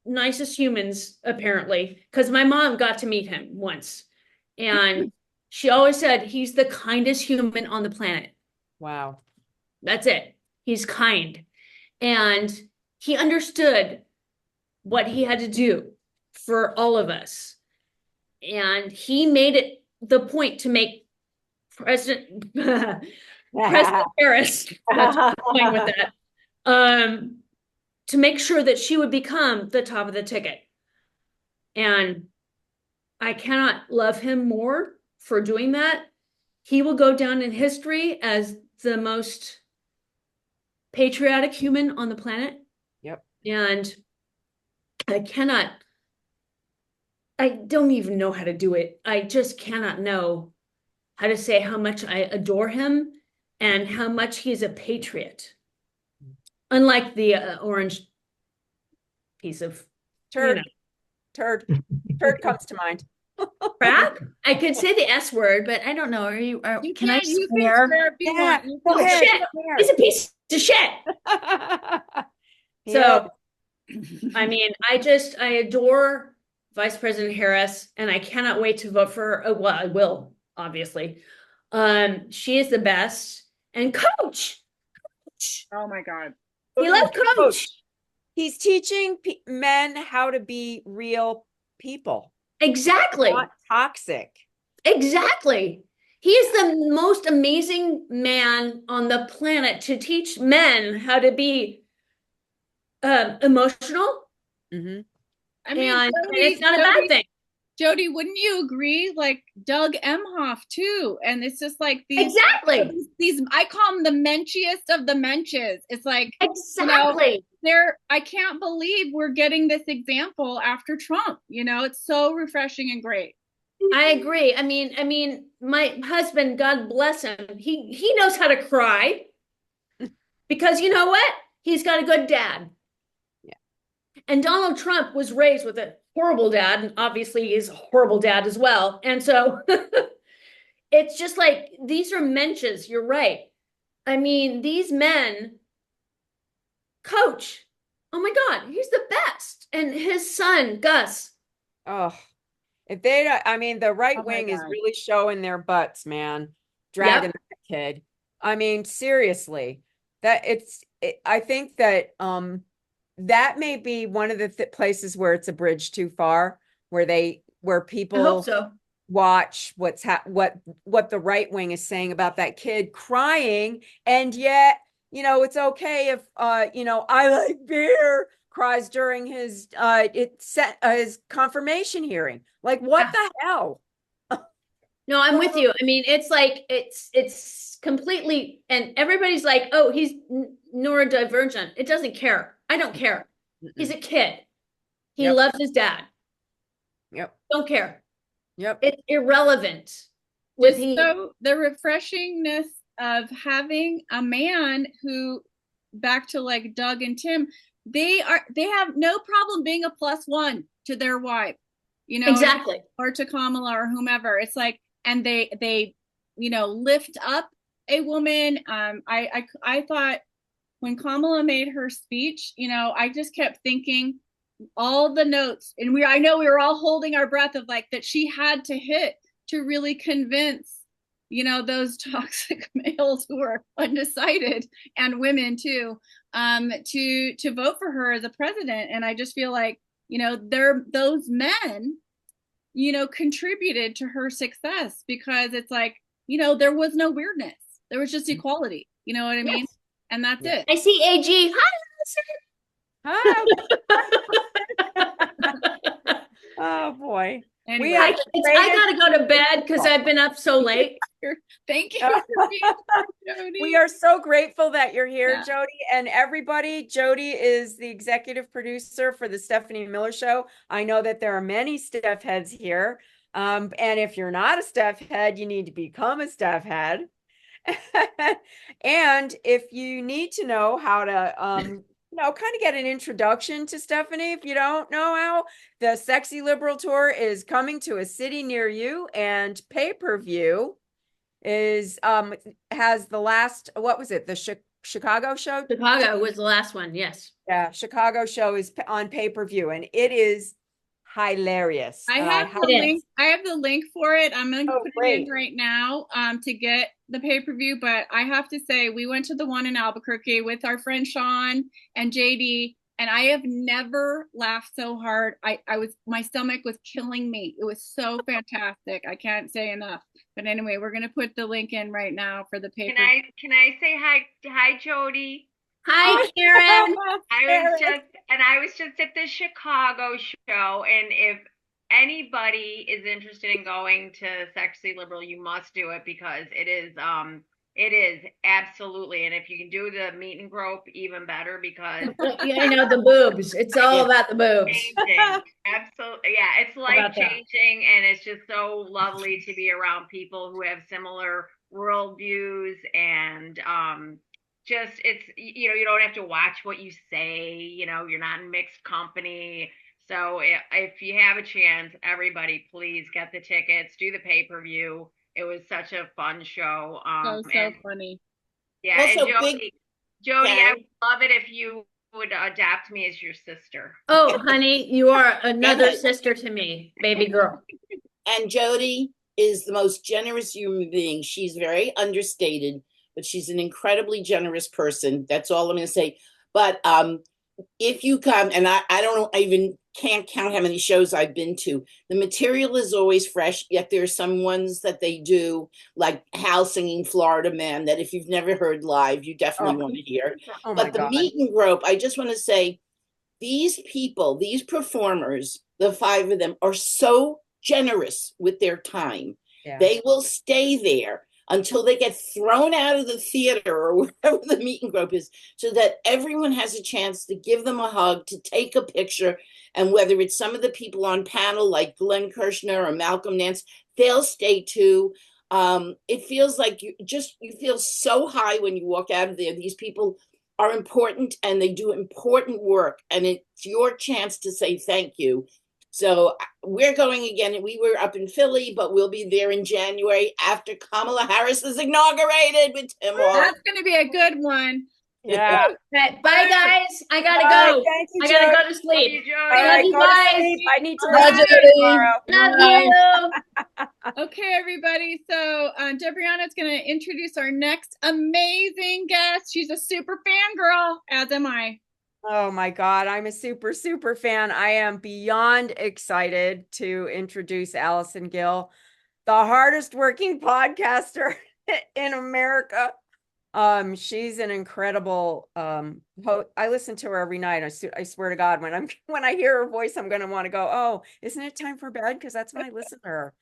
nicest humans, apparently, because my mom got to meet him once. And she always said he's the kindest human on the planet. Wow. That's it. He's kind. And he understood what he had to do for all of us. And he made it the point to make President Harris, that's where I'm going with that, to make sure that she would become the top of the ticket. And I cannot love him more for doing that. He will go down in history as the most patriotic human on the planet. Yep. And I don't even know how to do it. I just cannot know how to say how much I adore him and how much he's a patriot. Unlike the orange piece of Turd. Turd. Turd comes to mind. crap. I could say the S word, but I don't know. You Can I can't, you can swear? swear if you Yeah, want. You go can. ahead. Shit. He's a piece of shit. So, I mean, I adore Vice President Harris, and I cannot wait to vote for her. Oh, well, I will, obviously. She is the best. And Coach. Oh my God. We love Coach. He's teaching men how to be real people. Exactly. Not toxic. Exactly. He is the most amazing man on the planet to teach men how to be emotional. Mm-hmm. I mean, And Jody, it's not a bad thing. Jody, wouldn't you agree? Like Doug Emhoff too. And it's just like Exactly. these I call them the menchiest of the menches. It's like, Exactly. I can't believe we're getting this example after Trump. It's so refreshing and great. I agree. I mean, my husband, God bless him, he knows how to cry because you know what? He's got a good dad. Yeah. And Donald Trump was raised with a horrible dad, and obviously he's a horrible dad as well. And so it's just like these are mentions. You're right. I mean, these men, Coach, oh my God, he's the best. And his son, Gus. Oh, if they don't, I mean, the right Oh my wing is God. really showing their butts, man. Dragging that kid. I mean, seriously, I think that that may be one of the places where it's a bridge too far, where I people hope so. watch what the right wing is saying about that kid crying, and yet it's okay if I like beer cries during his confirmation hearing. Like, what the hell? No, I'm with you. I mean, it's like it's completely, and everybody's like, oh, he's neurodivergent. It doesn't care. I don't care. He's a kid. He Yep. loves his dad. Yep. Don't care. Yep. It's irrelevant. With he, So the refreshingness of having a man who, back to like Doug and Tim, they have no problem being a +1 to their wife, you know, exactly. or to Kamala or whomever. It's like, and they lift up a woman. I thought when Kamala made her speech, I just kept thinking all the notes, and I know we were all holding our breath of like that she had to hit to really convince, those toxic males who are undecided, and women too, to vote for her as a president. And I just feel like, those men, contributed to her success, because it's like, there was no weirdness. There was just equality. You know what I mean? Yes. And that's it. I see AG. Hi, Hi. Oh boy. Anyway, We are I gotta go to bed because I've been up so late. thank you for being here, Jody. We are so grateful that you're here, Yeah. Jody, and everybody. Jody is the executive producer for the Stephanie Miller Show. I know that there are many Steph heads here. And if you're not a Steph head, you need to become a Steph head. And if you need to know how to, kind of get an introduction to Stephanie, if you don't know how, the Sexy Liberal Tour is coming to a city near you, and pay-per-view is has the last, what was it, the Chicago show? Chicago was the last one. Yes. Yeah, Chicago show is on pay-per-view, and it is hilarious. I And have the link. I have the link for it. I'm going to put it in right now to get the pay-per-view. But I have to say, we went to the one in Albuquerque with our friend Sean and JD, and I have never laughed so hard. My stomach was killing me. It was so fantastic. I can't say enough. But anyway, we're going to put the link in right now for the pay-per-view. Can I say hi, Jody? Hi, Karen. I was just at the Chicago show, and if anybody is interested in going to Sexy Liberal, you must do it, because it is absolutely, and if you can do the meet and grope, even better, because the boobs. It's all about the boobs. Absolutely, yeah, it's life changing, and it's just so lovely to be around people who have similar worldviews, and just it's you don't have to watch what you say, you're not in mixed company. So if you have a chance, everybody please get the tickets, do the pay-per-view. It was such a fun show. So funny. Yeah, Also, and Jody, I would love it if you would adopt me as your sister. Oh, honey, you are another sister to me, baby girl. And Jody is the most generous human being. She's very understated, but she's an incredibly generous person. That's all I'm going to say. But if you come, and I don't know, I even can't count how many shows I've been to. The material is always fresh, yet there are some ones that they do, like Hal singing Florida Man, that if you've never heard live, you definitely want to hear. But the meet and grope, I just want to say, these people, these performers, the 5 of them, are so generous with their time. Yeah. They will stay there until they get thrown out of the theater or wherever the meet and grope is, so that everyone has a chance to give them a hug, to take a picture. And whether it's some of the people on panel like Glenn Kirshner or Malcolm Nance, they'll stay too. It feels like you feel so high when you walk out of there. These people are important, and they do important work, and it's your chance to say thank you. So we're going again. We were up in Philly, but we'll be there in January after Kamala Harris is inaugurated with Tim. That's going to be a good one. Yeah. Bye, guys. I gotta go. Thank you, I gotta go to sleep. Love you guys. I need to listen tomorrow. Love you. Okay, everybody. So Debriana's going to introduce our next amazing guest. She's a super fangirl, as am I. Oh my God, I'm a super, super fan. I am beyond excited to introduce Allison Gill, the hardest working podcaster in America. She's an incredible I listen to her every night. I swear to God, when I hear her voice, I'm gonna want to go, oh, isn't it time for bed? Because that's when I listen to her.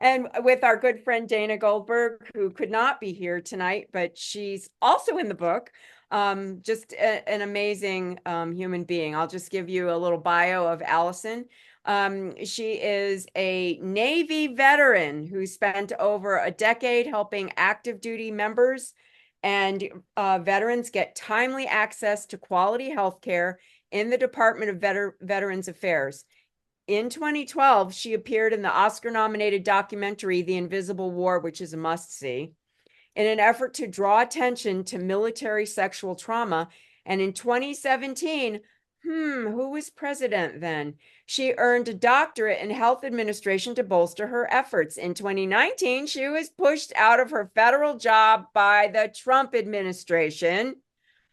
And with our good friend Dana Goldberg, who could not be here tonight, but she's also in the book. Just an amazing human being. I'll just give you a little bio of Allison. She is a Navy veteran who spent over a decade helping active duty members and veterans get timely access to quality health care in the Department of Veterans Affairs. In 2012, she appeared in the Oscar-nominated documentary The Invisible War, which is a must-see, in an effort to draw attention to military sexual trauma. And in 2017, who was president then? She earned a doctorate in health administration to bolster her efforts. In 2019, she was pushed out of her federal job by the Trump administration,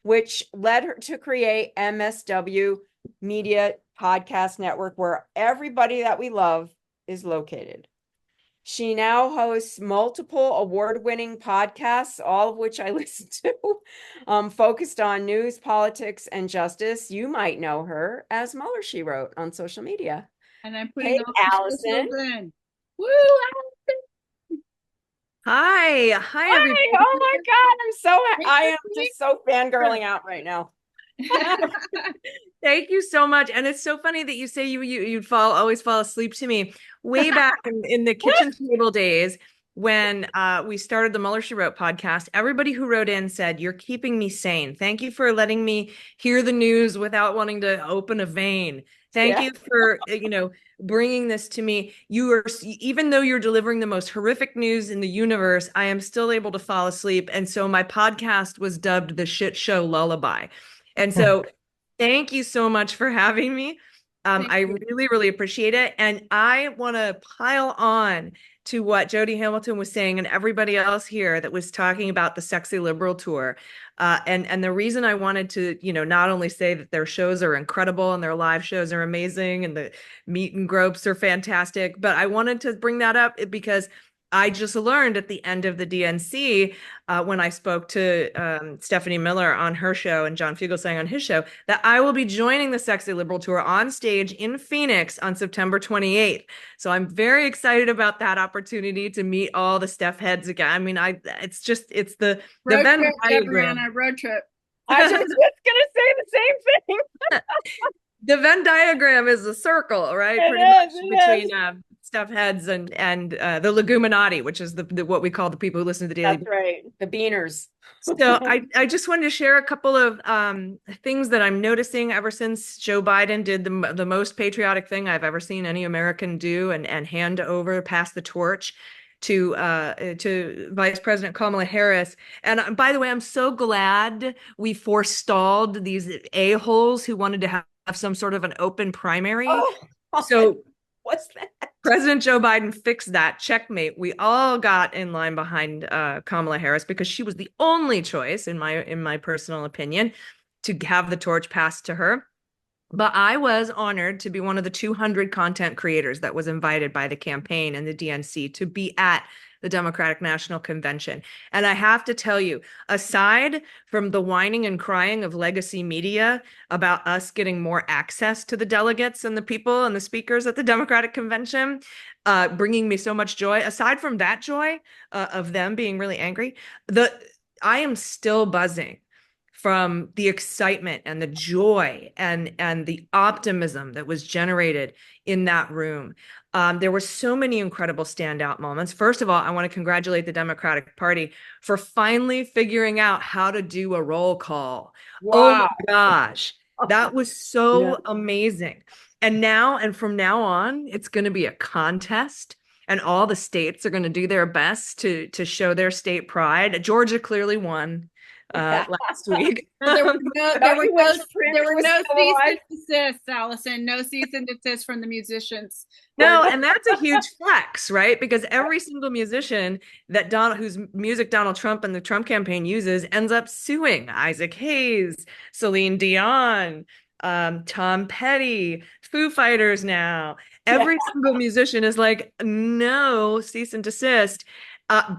which led her to create MSW Media Podcast Network, where everybody that we love is located. She now hosts multiple award-winning podcasts, all of which I listen to, focused on news, politics, and justice. You might know her as Mueller, She Wrote on social media. And I'm putting all Allison. in. Woo, Hi, everybody. Oh my God, I am just so fangirling out right now. Thank you so much. And it's so funny that you say you'd always fall asleep to me. Way back in the kitchen table days, when we started the Mueller, She Wrote podcast, everybody who wrote in said, "You're keeping me sane. Thank you for letting me hear the news without wanting to open a vein. Thank you for, bringing this to me. Even though you're delivering the most horrific news in the universe, I am still able to fall asleep." And so my podcast was dubbed the Shit Show Lullaby. And so thank you so much for having me. I really, really appreciate it. And I want to pile on to what Jody Hamilton was saying and everybody else here that was talking about the Sexy Liberal Tour. And the reason I wanted to, not only say that their shows are incredible and their live shows are amazing and the meet and gropes are fantastic, but I wanted to bring that up because I just learned at the end of the DNC, when I spoke to Stephanie Miller on her show and John Fugelsang on his show, that I will be joining the Sexy Liberal Tour on stage in Phoenix on September 28th. So I'm very excited about that opportunity to meet all the Steph heads again. I mean, it's the Venn diagram. Road trip. I was just gonna say the same thing. The Venn diagram is a circle, right? Pretty much between Steph heads and the Leguminati, which is the what we call the people who listen to the Daily. That's right, the Beaners. So I just wanted to share a couple of things that I'm noticing ever since Joe Biden did the most patriotic thing I've ever seen any American do and pass the torch to Vice President Kamala Harris. And by the way, I'm so glad we forestalled these a-holes who wanted to have some sort of an open primary. So what's that? President Joe Biden fixed that. Checkmate. We all got in line behind Kamala Harris because she was the only choice, in my personal opinion, to have the torch passed to her. But I was honored to be one of the 200 content creators that was invited by the campaign and the DNC to be at the Democratic National Convention. And I have to tell you, aside from the whining and crying of legacy media about us getting more access to the delegates and the people and the speakers at the Democratic Convention, bringing me so much joy, aside from that joy of them being really angry, I am still buzzing from the excitement and the joy and the optimism that was generated in that room. There were so many incredible standout moments. First of all, I want to congratulate the Democratic Party for finally figuring out how to do a roll call. Wow. Oh my gosh, that was so amazing. And from now on, it's going to be a contest. And all the states are going to do their best to show their state pride. Georgia clearly won last week. There were no cease and desist, Allison. No cease and desist from the musicians. No, and that's a huge flex, right? Because every single musician whose music Donald Trump and the Trump campaign uses ends up suing. Isaac Hayes, Celine Dion, Tom Petty, Foo Fighters now. Every single musician is like, no, cease and desist.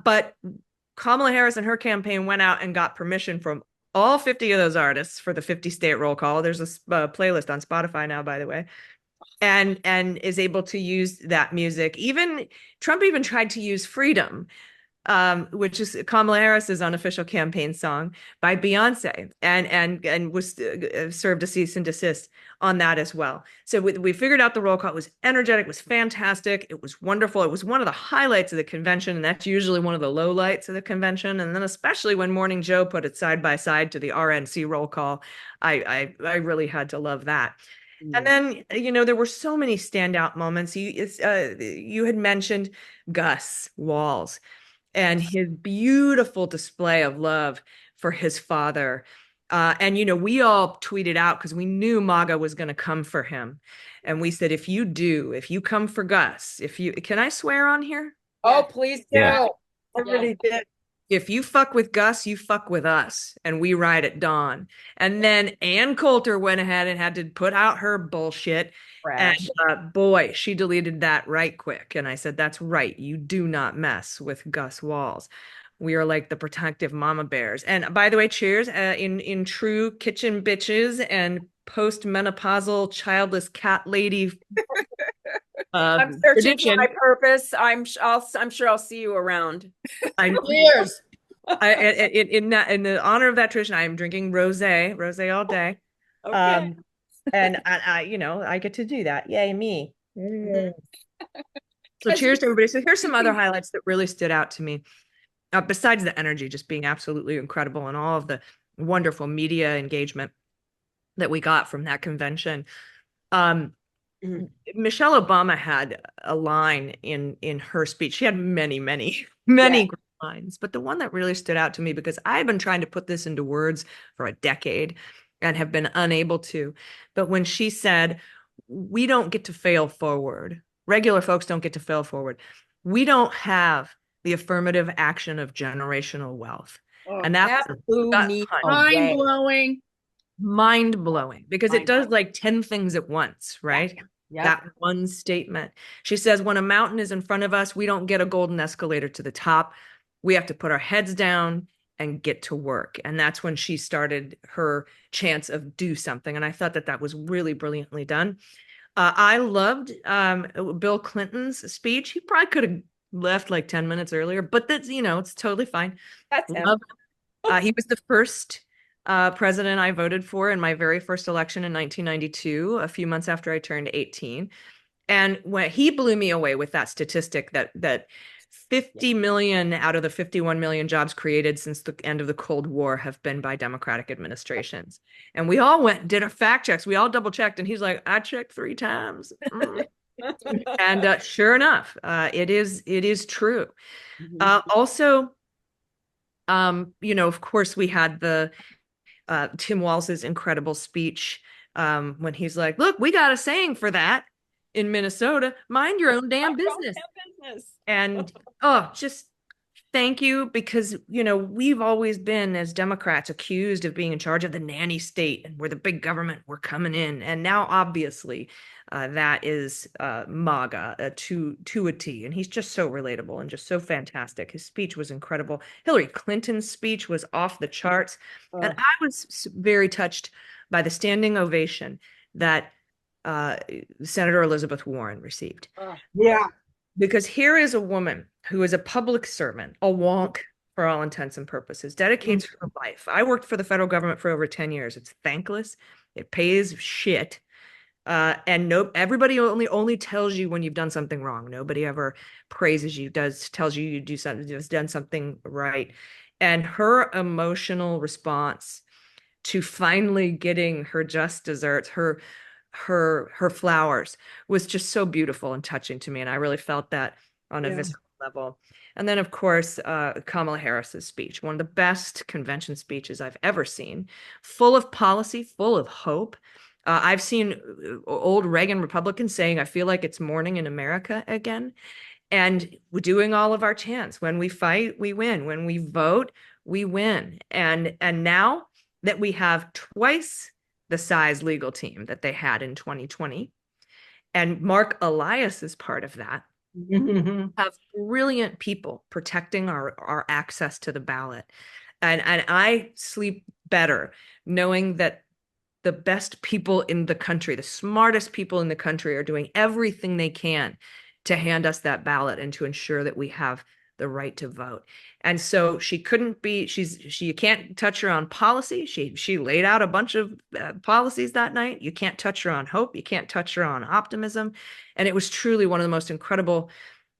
But Kamala Harris and her campaign went out and got permission from all 50 of those artists for the 50-state roll call. There's a playlist on Spotify now, by the way, and is able to use that music. Trump even tried to use Freedom, which is Kamala Harris's unofficial campaign song by Beyonce, and was served a cease and desist on that as well. So we figured out the roll call. It was energetic, it was fantastic, it was wonderful. It was one of the highlights of the convention, and that's usually one of the lowlights of the convention. And then especially when Morning Joe put it side by side to the RNC roll call, I really had to love that. And then, there were so many standout moments. You had mentioned Gus Walls and his beautiful display of love for his father. And we all tweeted out because we knew MAGA was going to come for him. And we said, if you come for Gus, can I swear on here? Oh, please do. Yeah. Everybody did. If you fuck with Gus, you fuck with us, and we ride at dawn. And then Ann Coulter went ahead and had to put out her bullshit. Trash. And boy, she deleted that right quick. And I said, that's right. You do not mess with Gus Walls. We are like the protective mama bears. And by the way, cheers in true kitchen bitches and post-menopausal childless cat lady. I'm searching prediction. for my purpose. I'm sure I'll see you around. Cheers. In the honor of that tradition, I am drinking rosé all day. Okay. And I get to do that. Yay, me. So cheers to everybody. So here's some other highlights that really stood out to me. Besides the energy just being absolutely incredible and all of the wonderful media engagement that we got from that convention. Michelle Obama had a line in her speech. She had many great lines, but the one that really stood out to me, because I've been trying to put this into words for a decade and have been unable to, but when she said, we don't get to fail forward, regular folks don't get to fail forward, we don't have the affirmative action of generational wealth. And that blew me away. mind-blowing because it does like 10 things at once, right? Yeah. That one statement. She says, when a mountain is in front of us, we don't get a golden escalator to the top. We have to put our heads down and get to work. And that's when she started her chance of do something. And I thought that was really brilliantly done. I loved Bill Clinton's speech. He probably could have left like 10 minutes earlier, but that's, it's totally fine. That's him. He was the first president I voted for in my very first election in 1992, a few months after I turned 18. And when he blew me away with that statistic that 50 million out of the 51 million jobs created since the end of the Cold War have been by Democratic administrations. And we all went, did a fact checks. We all double checked. And he's like, I checked 3 times. And sure enough, it is true. Also, of course, we had the Tim Walz's incredible speech when he's like, look, we got a saying for that in Minnesota, mind your own damn business. And just thank you, because we've always been, as Democrats, accused of being in charge of the nanny state and we're the big government, we're coming in. And now obviously that is MAGA to a T. And he's just so relatable and just so fantastic. His speech was incredible. Hillary Clinton's speech was off the charts. And I was very touched by the standing ovation that Senator Elizabeth Warren received. Yeah. Because here is a woman who is a public servant, a wonk for all intents and purposes, dedicates her life. I worked for the federal government for over 10 years. It's thankless. It pays shit. And everybody only tells you when you've done something wrong. Nobody ever praises you, tells you do something, you've done something right. And her emotional response to finally getting her just desserts, her flowers, was just so beautiful and touching to me. And I really felt that on a visceral level. And then, of course, Kamala Harris's speech, one of the best convention speeches I've ever seen, full of policy, full of hope. I've seen old Reagan Republicans saying, I feel like it's morning in America again. And we're doing all of our chants. When we fight, we win. When we vote, we win. And now that we have twice the size legal team that they had in 2020, and Mark Elias is part of that, have brilliant people protecting our access to the ballot. And I sleep better knowing that the best people in the country, the smartest people in the country, are doing everything they can to hand us that ballot and to ensure that we have the right to vote. And so she couldn't be, you can't touch her on policy. She laid out a bunch of policies that night. You can't touch her on hope. You can't touch her on optimism. And it was truly one of the most incredible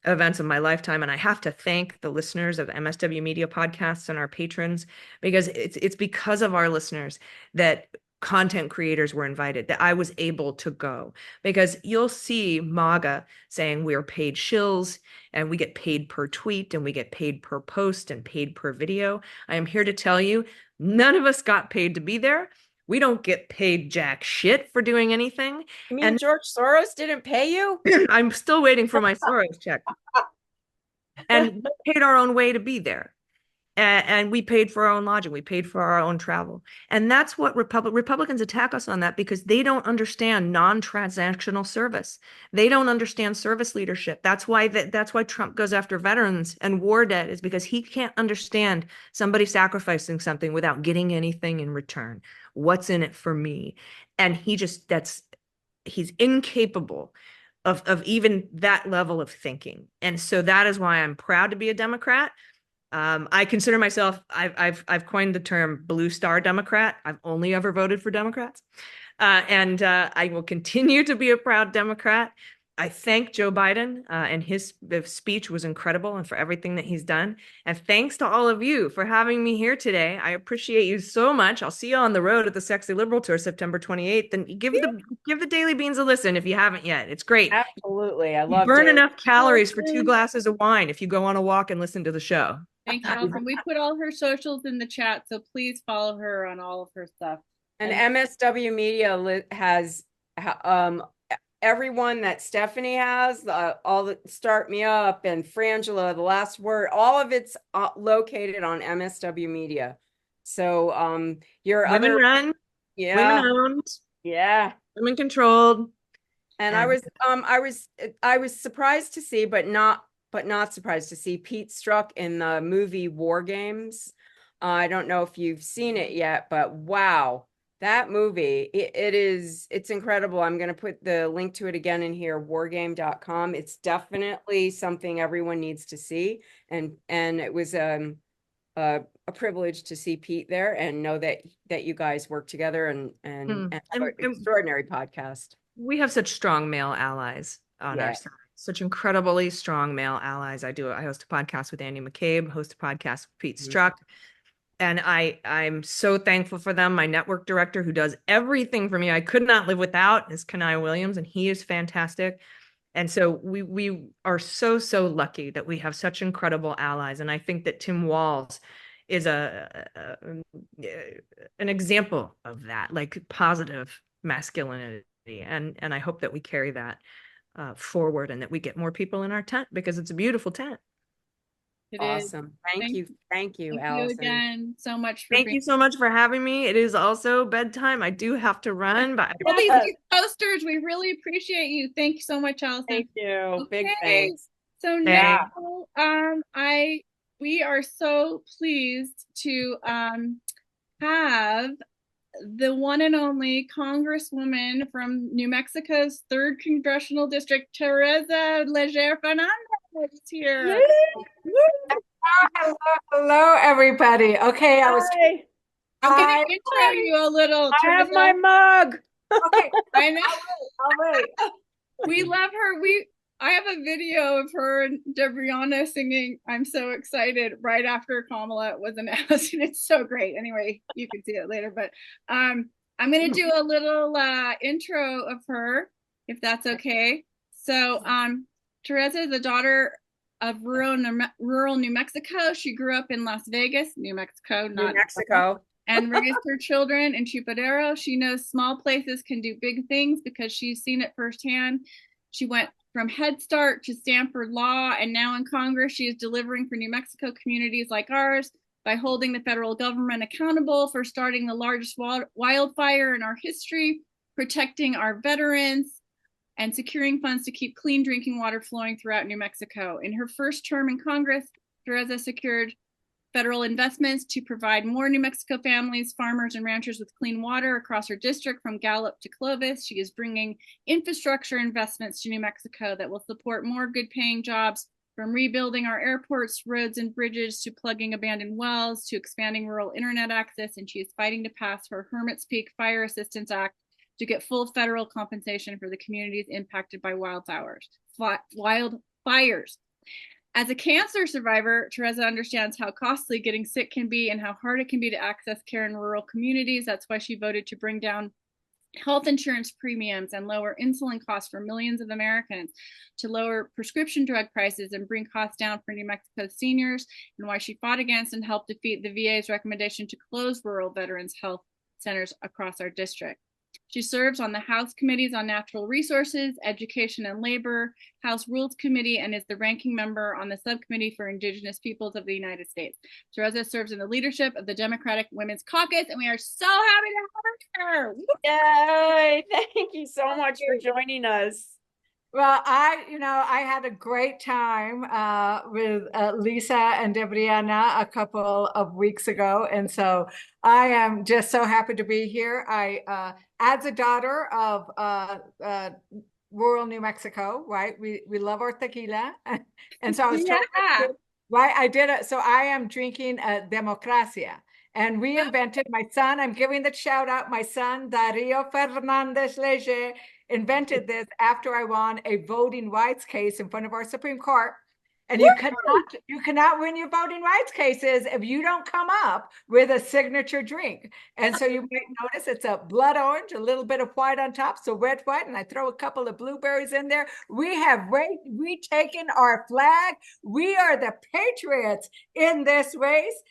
events of my lifetime. And I have to thank the listeners of MSW Media Podcasts and our patrons, because it's because of our listeners that content creators were invited, that I was able to go, because you'll see MAGA saying we're paid shills and we get paid per tweet and we get paid per post and paid per video. I am here to tell you, none of us got paid to be there. We don't get paid jack shit for doing anything. You mean George Soros didn't pay you? I'm still waiting for my Soros check. And we paid our own way to be there. And we paid for our own lodging. We paid for our own travel. And that's what Republicans attack us on, that because they don't understand non-transactional service. They don't understand service leadership. That's why Trump goes after veterans and war debt, is because he can't understand somebody sacrificing something without getting anything in return. What's in it for me? And he's incapable of even that level of thinking. And so that is why I'm proud to be a Democrat. I consider myself, I've coined the term blue star Democrat. I've only ever voted for Democrats. And I will continue to be a proud Democrat. I thank Joe Biden, and his speech was incredible, and for everything that he's done. And thanks to all of you for having me here today. I appreciate you so much. I'll see you on the road at the Sexy Liberal Tour, September 28th. And give the Daily Beans a listen if you haven't yet. It's great. Absolutely. I love it. Burn enough calories for 2 glasses of wine if you go on a walk and listen to the show. Thank you, Allison. We put all her socials in the chat, so please follow her on all of her stuff. And MSW Media has everyone that Stephanie has, all the Start Me Up and Frangela, The Last Word, all of it's located on MSW Media. So your women other run, women owned, women controlled. And I was surprised to see, but not surprised to see Pete Strzok in the movie War Games. I don't know if you've seen it yet, but wow. That movie, it's incredible. I'm going to put the link to it again in here, wargame.com. It's definitely something everyone needs to see. And it was a privilege to see Pete there and know that you guys work together and have an extraordinary podcast. We have such strong male allies on our side. Such incredibly strong male allies. I host a podcast with Andy McCabe, host a podcast with Pete Strzok. And I'm so thankful for them. My network director, who does everything for me, I could not live without, is Kanai Williams, and he is fantastic. And so we are so lucky that we have such incredible allies. And I think that Tim Walz is an example of that, like positive masculinity. And I hope that we carry that forward and that we get more people in our tent, because it's a beautiful tent. Awesome. Thank you, Allison. You again so much. Thank you so much for having me. It is also bedtime. I do have to run, but all these posters, we really appreciate you. Thank you so much, Allison. Thank you. Okay. Big thanks. So now, we are so pleased to have the one and only Congresswoman from New Mexico's 3rd Congressional District, Teresa Leger Fernandez, here. Hello, everybody. Okay, I'm going to intro you a little. I have my mug. Okay, I know. I'll wait. We love her. I have a video of her and Debrianna singing "I'm So Excited" right after Kamala was announced, and it's so great. Anyway, you can see it later, but I'm going to do a little intro of her, if that's okay. So Teresa is the daughter of rural New Mexico. She grew up in Las Vegas, New Mexico, not New Mexico, and raised her children in Chupadero. She knows small places can do big things because she's seen it firsthand. She went from Head Start to Stanford Law, and now in Congress, she is delivering for New Mexico communities like ours by holding the federal government accountable for starting the largest wildfire in our history, protecting our veterans, and securing funds to keep clean drinking water flowing throughout New Mexico. In her first term in Congress, Teresa secured federal investments to provide more New Mexico families, farmers, and ranchers with clean water across her district from Gallup to Clovis. She is bringing infrastructure investments to New Mexico that will support more good-paying jobs From rebuilding our airports, roads, and bridges to plugging abandoned wells to expanding rural internet access, and she is fighting to pass her Hermit's Peak Fire Assistance Act to get full federal compensation for the communities impacted by wildfires. As a cancer survivor, Teresa understands how costly getting sick can be and how hard it can be to access care in rural communities. That's why she voted to bring down health insurance premiums and lower insulin costs for millions of Americans, to lower prescription drug prices and bring costs down for New Mexico seniors, and why she fought against and helped defeat the VA's recommendation to close rural veterans health centers across our district. She serves on the House Committees on Natural Resources, Education and Labor, House Rules Committee, and is the ranking member on the Subcommittee for Indigenous Peoples of the United States. Teresa serves in the leadership of the Democratic Women's Caucus, and we are so happy to have her. Yay! Thank you so much for joining us. Well, I had a great time with Lisa and Debriana a couple of weeks ago. And so I am just so happy to be here. As a daughter of rural New Mexico, right? We love our tequila. And so I was right? I did it. So I am drinking Democracia. And we invented, my son, I'm giving the shout out, my son, Dario Fernandez Leger, invented this after I won a voting rights case in front of our Supreme Court. And you cannot win your voting rights cases if you don't come up with a signature drink. And so you might notice it's a blood orange, a little bit of white on top, so red, white, and I throw a couple of blueberries in there. We have retaken our flag. We are the patriots in this race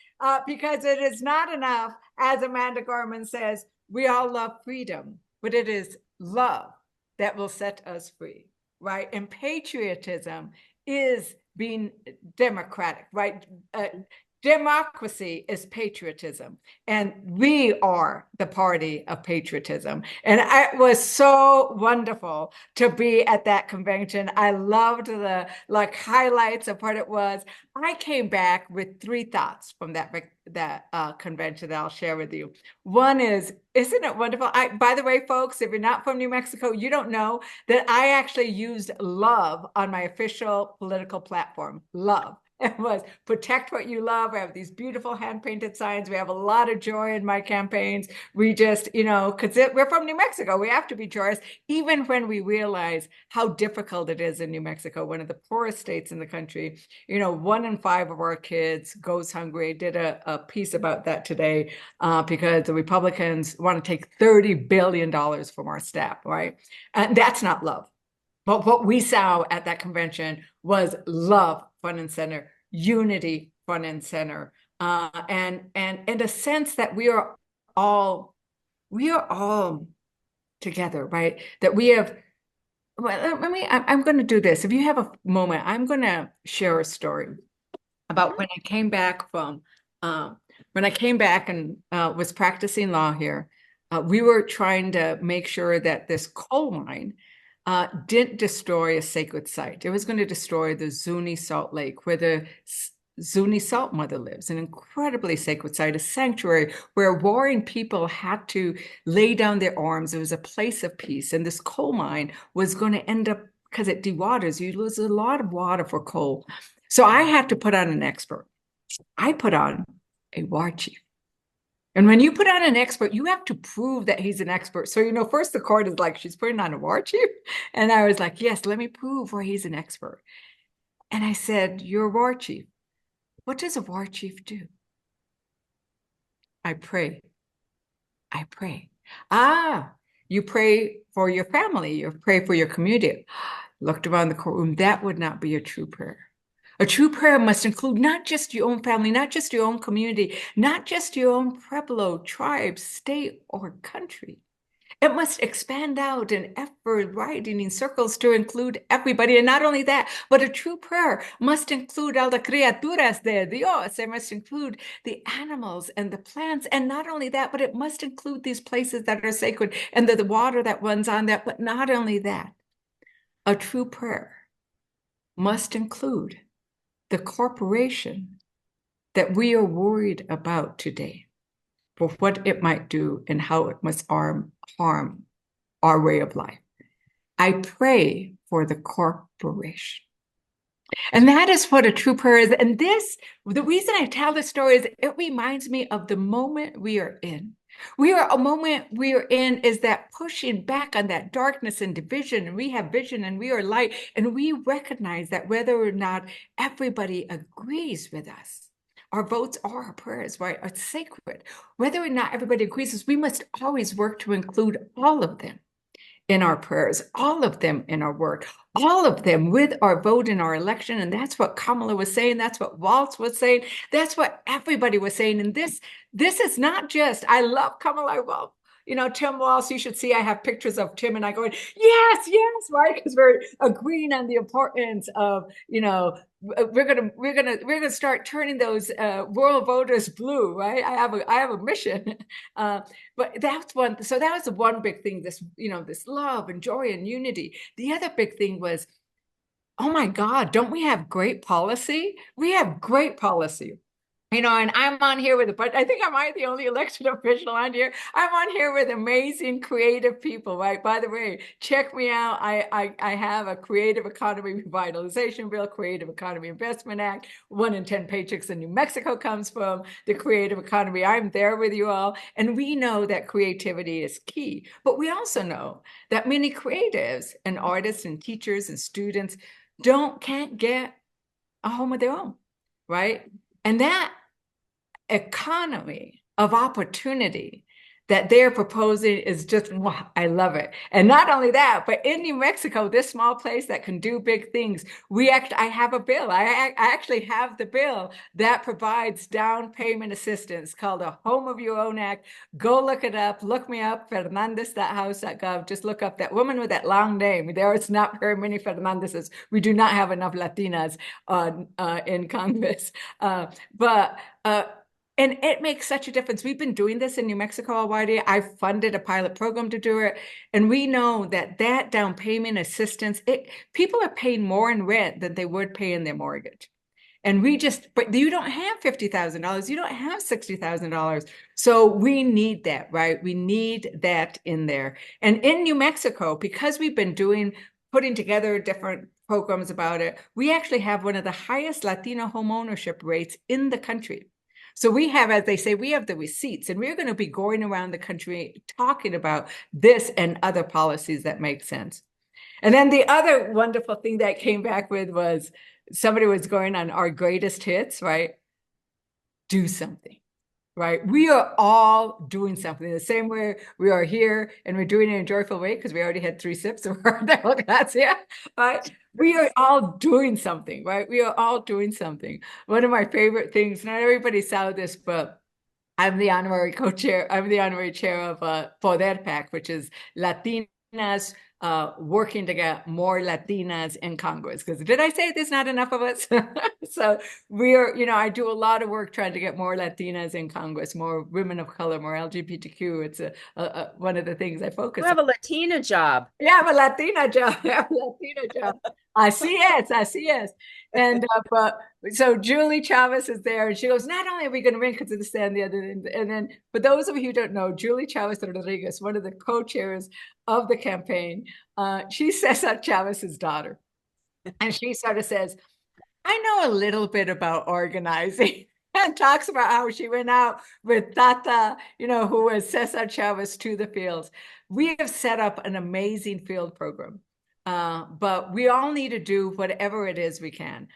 because it is not enough, as Amanda Gorman says, we all love freedom, but it is love that will set us free, right? And patriotism is being democratic, right? Democracy is patriotism, and we are the party of patriotism. And it was so wonderful to be at that convention. I loved the highlights of what it was. I came back with 3 thoughts from that convention that I'll share with you. One is, isn't it wonderful? By the way, folks, if you're not from New Mexico, you don't know that I actually used love on my official political platform. Love. It was protect what you love. We have these beautiful hand-painted signs. We have a lot of joy in my campaigns. We just, because we're from New Mexico, we have to be joyous, even when we realize how difficult it is in New Mexico, one of the poorest states in the country. 1 in 5 of our kids goes hungry. I did a piece about that today because the Republicans want to take $30 billion from our staff, right? And that's not love. But what we saw at that convention was love front and center, unity front and center, and a sense that we are all together, right? That we have. Well, I'm going to do this. If you have a moment, I'm going to share a story about when I came back and was practicing law here. We were trying to make sure that this coal mine didn't destroy a sacred site. It was going to destroy the Zuni Salt Lake, where the Zuni Salt Mother lives, an incredibly sacred site, a sanctuary where warring people had to lay down their arms. It was a place of peace. And this coal mine was going to end up, because it dewaters, you lose a lot of water for coal. So I had to put on an expert. I put on a war chief. And when you put on an expert, you have to prove that he's an expert. So, first the court is like, she's putting on a war chief. And I was like, yes, let me prove where he's an expert. And I said, you're a war chief. What does a war chief do? I pray. I pray. You pray for your family. You pray for your community. Looked around the courtroom. That would not be a true prayer. A true prayer must include not just your own family, not just your own community, not just your own pueblo, tribe, state, or country. It must expand out in effort, writing in circles to include everybody. And not only that, but a true prayer must include all the criaturas de Dios. It must include the animals and the plants. And not only that, but it must include these places that are sacred and the water that runs on that. But not only that, a true prayer must include the corporation that we are worried about today, for what it might do and how it must harm our way of life. I pray for the corporation. And that is what a true prayer is. And the reason I tell this story is it reminds me of the moment we are in. A moment we are in is that pushing back on that darkness and division, and we have vision and we are light, and we recognize that whether or not everybody agrees with us, our votes are our prayers, right? Are sacred. Whether or not everybody agrees with us, we must always work to include all of them in our prayers, all of them in our work, all of them with our vote in our election. And that's what Kamala was saying. That's what Waltz was saying. That's what everybody was saying. And this is not just, I love Kamala. Well, Tim Waltz, you should see, I have pictures of Tim and I going, yes, right? Because we're agreeing on the importance of, we're gonna start turning those rural voters blue, right? I have a mission, but that's one. So that was the one big thing. This love and joy and unity. The other big thing was, oh my God, don't we have great policy? We have great policy. And I'm on here with I think I'm the only elected official on here. I'm on here with amazing creative people, right? By the way, check me out. I have a creative economy revitalization bill, creative economy investment act. 1 in 10 paychecks in New Mexico comes from the creative economy. I'm there with you all. And we know that creativity is key, but we also know that many creatives and artists and teachers and students can't get a home of their own, right? And that economy of opportunity that they're proposing is just, wow, I love it. And not only that, but in New Mexico, this small place that can do big things, I have a bill. I actually have the bill that provides down payment assistance called a Home of Your Own Act. Go look it up. Look me up, Fernandez.house.gov. Just look up that woman with that long name. There is not very many Fernandezes. We do not have enough Latinas in Congress. And it makes such a difference. We've been doing this in New Mexico already. I've funded a pilot program to do it. And we know that down payment assistance, people are paying more in rent than they would pay in their mortgage. And but you don't have $50,000. You don't have $60,000. So we need that, right? We need that in there. And in New Mexico, because we've been putting together different programs about it, we actually have one of the highest Latino home ownership rates in the country. So we have, as they say, we have the receipts, and we're going to be going around the country talking about this and other policies that make sense. And then the other wonderful thing that came back with was somebody was going on our greatest hits, right? Do something, right? We are all doing something the same way we are here, and we're doing it in a joyful way because we already had 3 sips of our democracia, right? We are all doing something, right? We are all doing something. One of my favorite things, not everybody saw this, but I'm the honorary co-chair. I'm the honorary chair of Poder PAC, which is Latinas working to get more Latinas in Congress. Because did I say there's not enough of us? So we are, I do a lot of work trying to get more Latinas in Congress, more women of color, more LGBTQ. It's one of the things I focus on. You have a Latina job. Yeah, I have a Latina job. Así es. And so Julie Chavez is there, and she goes, not only are we going to win because of this and the other, and then, but those of you who don't know, Julie Chavez Rodriguez, one of the co-chairs of the campaign, she's Cesar Chavez's daughter. And she sort of says, I know a little bit about organizing, and talks about how she went out with Tata, who was Cesar Chavez, to the fields. We have set up an amazing field program. But we all need to do whatever it is we can.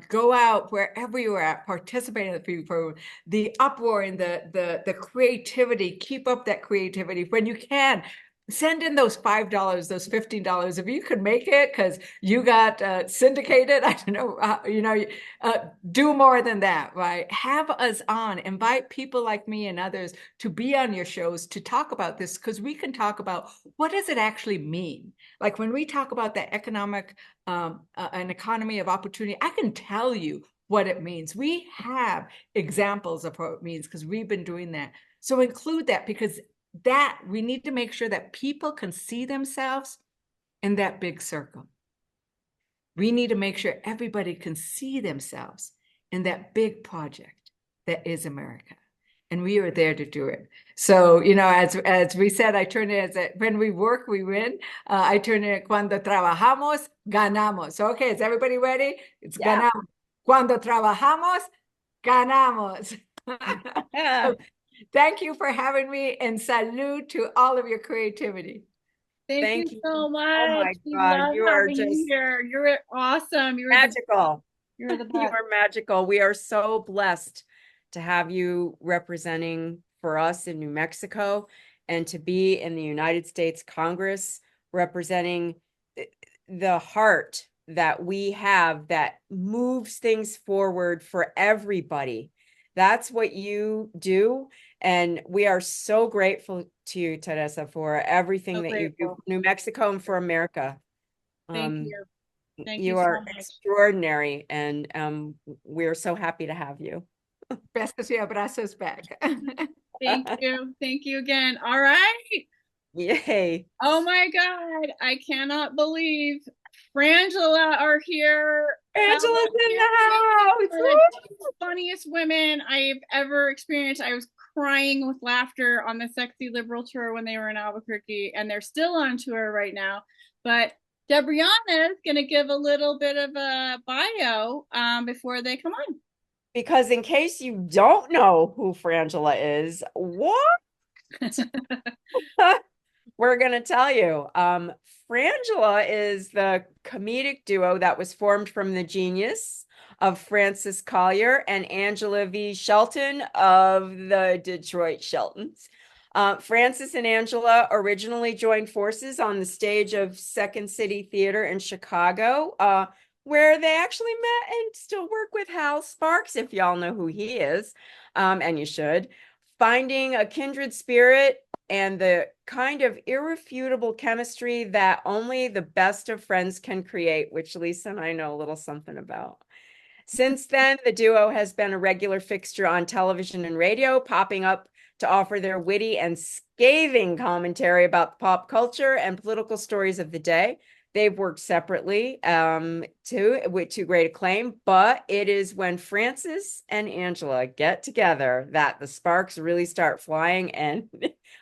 Go out wherever you're at, participate in the field program, the uproaring, the creativity, keep up that creativity when you can. Send in those $5, those $15 if you could make it, because you got syndicated. I don't know, do more than that, right? Have us on, invite people like me and others to be on your shows to talk about this, because we can talk about what does it actually mean. Like when we talk about the economic, an economy of opportunity, I can tell you what it means. We have examples of what it means because we've been doing that. So include that, because that we need to make sure that people can see themselves in that big circle. We need to make sure everybody can see themselves in that big project that is America. and we are there to do it. So, as we said, I turn it when we work, we win. I turn it cuando trabajamos, ganamos. Okay, is everybody ready? It's ganamos. Cuando trabajamos, ganamos. So, thank you for having me, and salute to all of your creativity. Thank you so much. Oh my We God, love you are having you just here. You're awesome. You're magical. You're the You best. are magical. We are so blessed to have you representing for us in New Mexico and to be in the United States Congress representing the heart that we have that moves things forward for everybody. That's what you do. And we are so grateful to you, Teresa, for everything that you do for New Mexico and for America. Thank you. Thank you you so are much. extraordinary, and we're so happy to have you. Besos y abrazos back. Thank you. Thank you again. All right. Yay. Oh my God. I cannot believe Frangela are here. Angela's in the house. The funniest women I've ever experienced. I was crying with laughter on the Sexy Liberal tour when they were in Albuquerque, and they're still on tour right now. But Debriana is going to give a little bit of a bio before they come on. Because in case you don't know who Frangela is, what? We're going to tell you. Frangela is the comedic duo that was formed from the genius of Francis Collier and Angela V. Shelton of the Detroit Sheltons. Francis and Angela originally joined forces on the stage of Second City Theater in Chicago, where they actually met and still work with Hal Sparks, if y'all know who he is, and you should. Finding a kindred spirit and the kind of irrefutable chemistry that only the best of friends can create, which Lisa and I know a little something about. Since then, the duo has been a regular fixture on television and radio, popping up to offer their witty and scathing commentary about pop culture and political stories of the day. They've worked separately too, with to great acclaim, but it is when Francis and Angela get together that the sparks really start flying and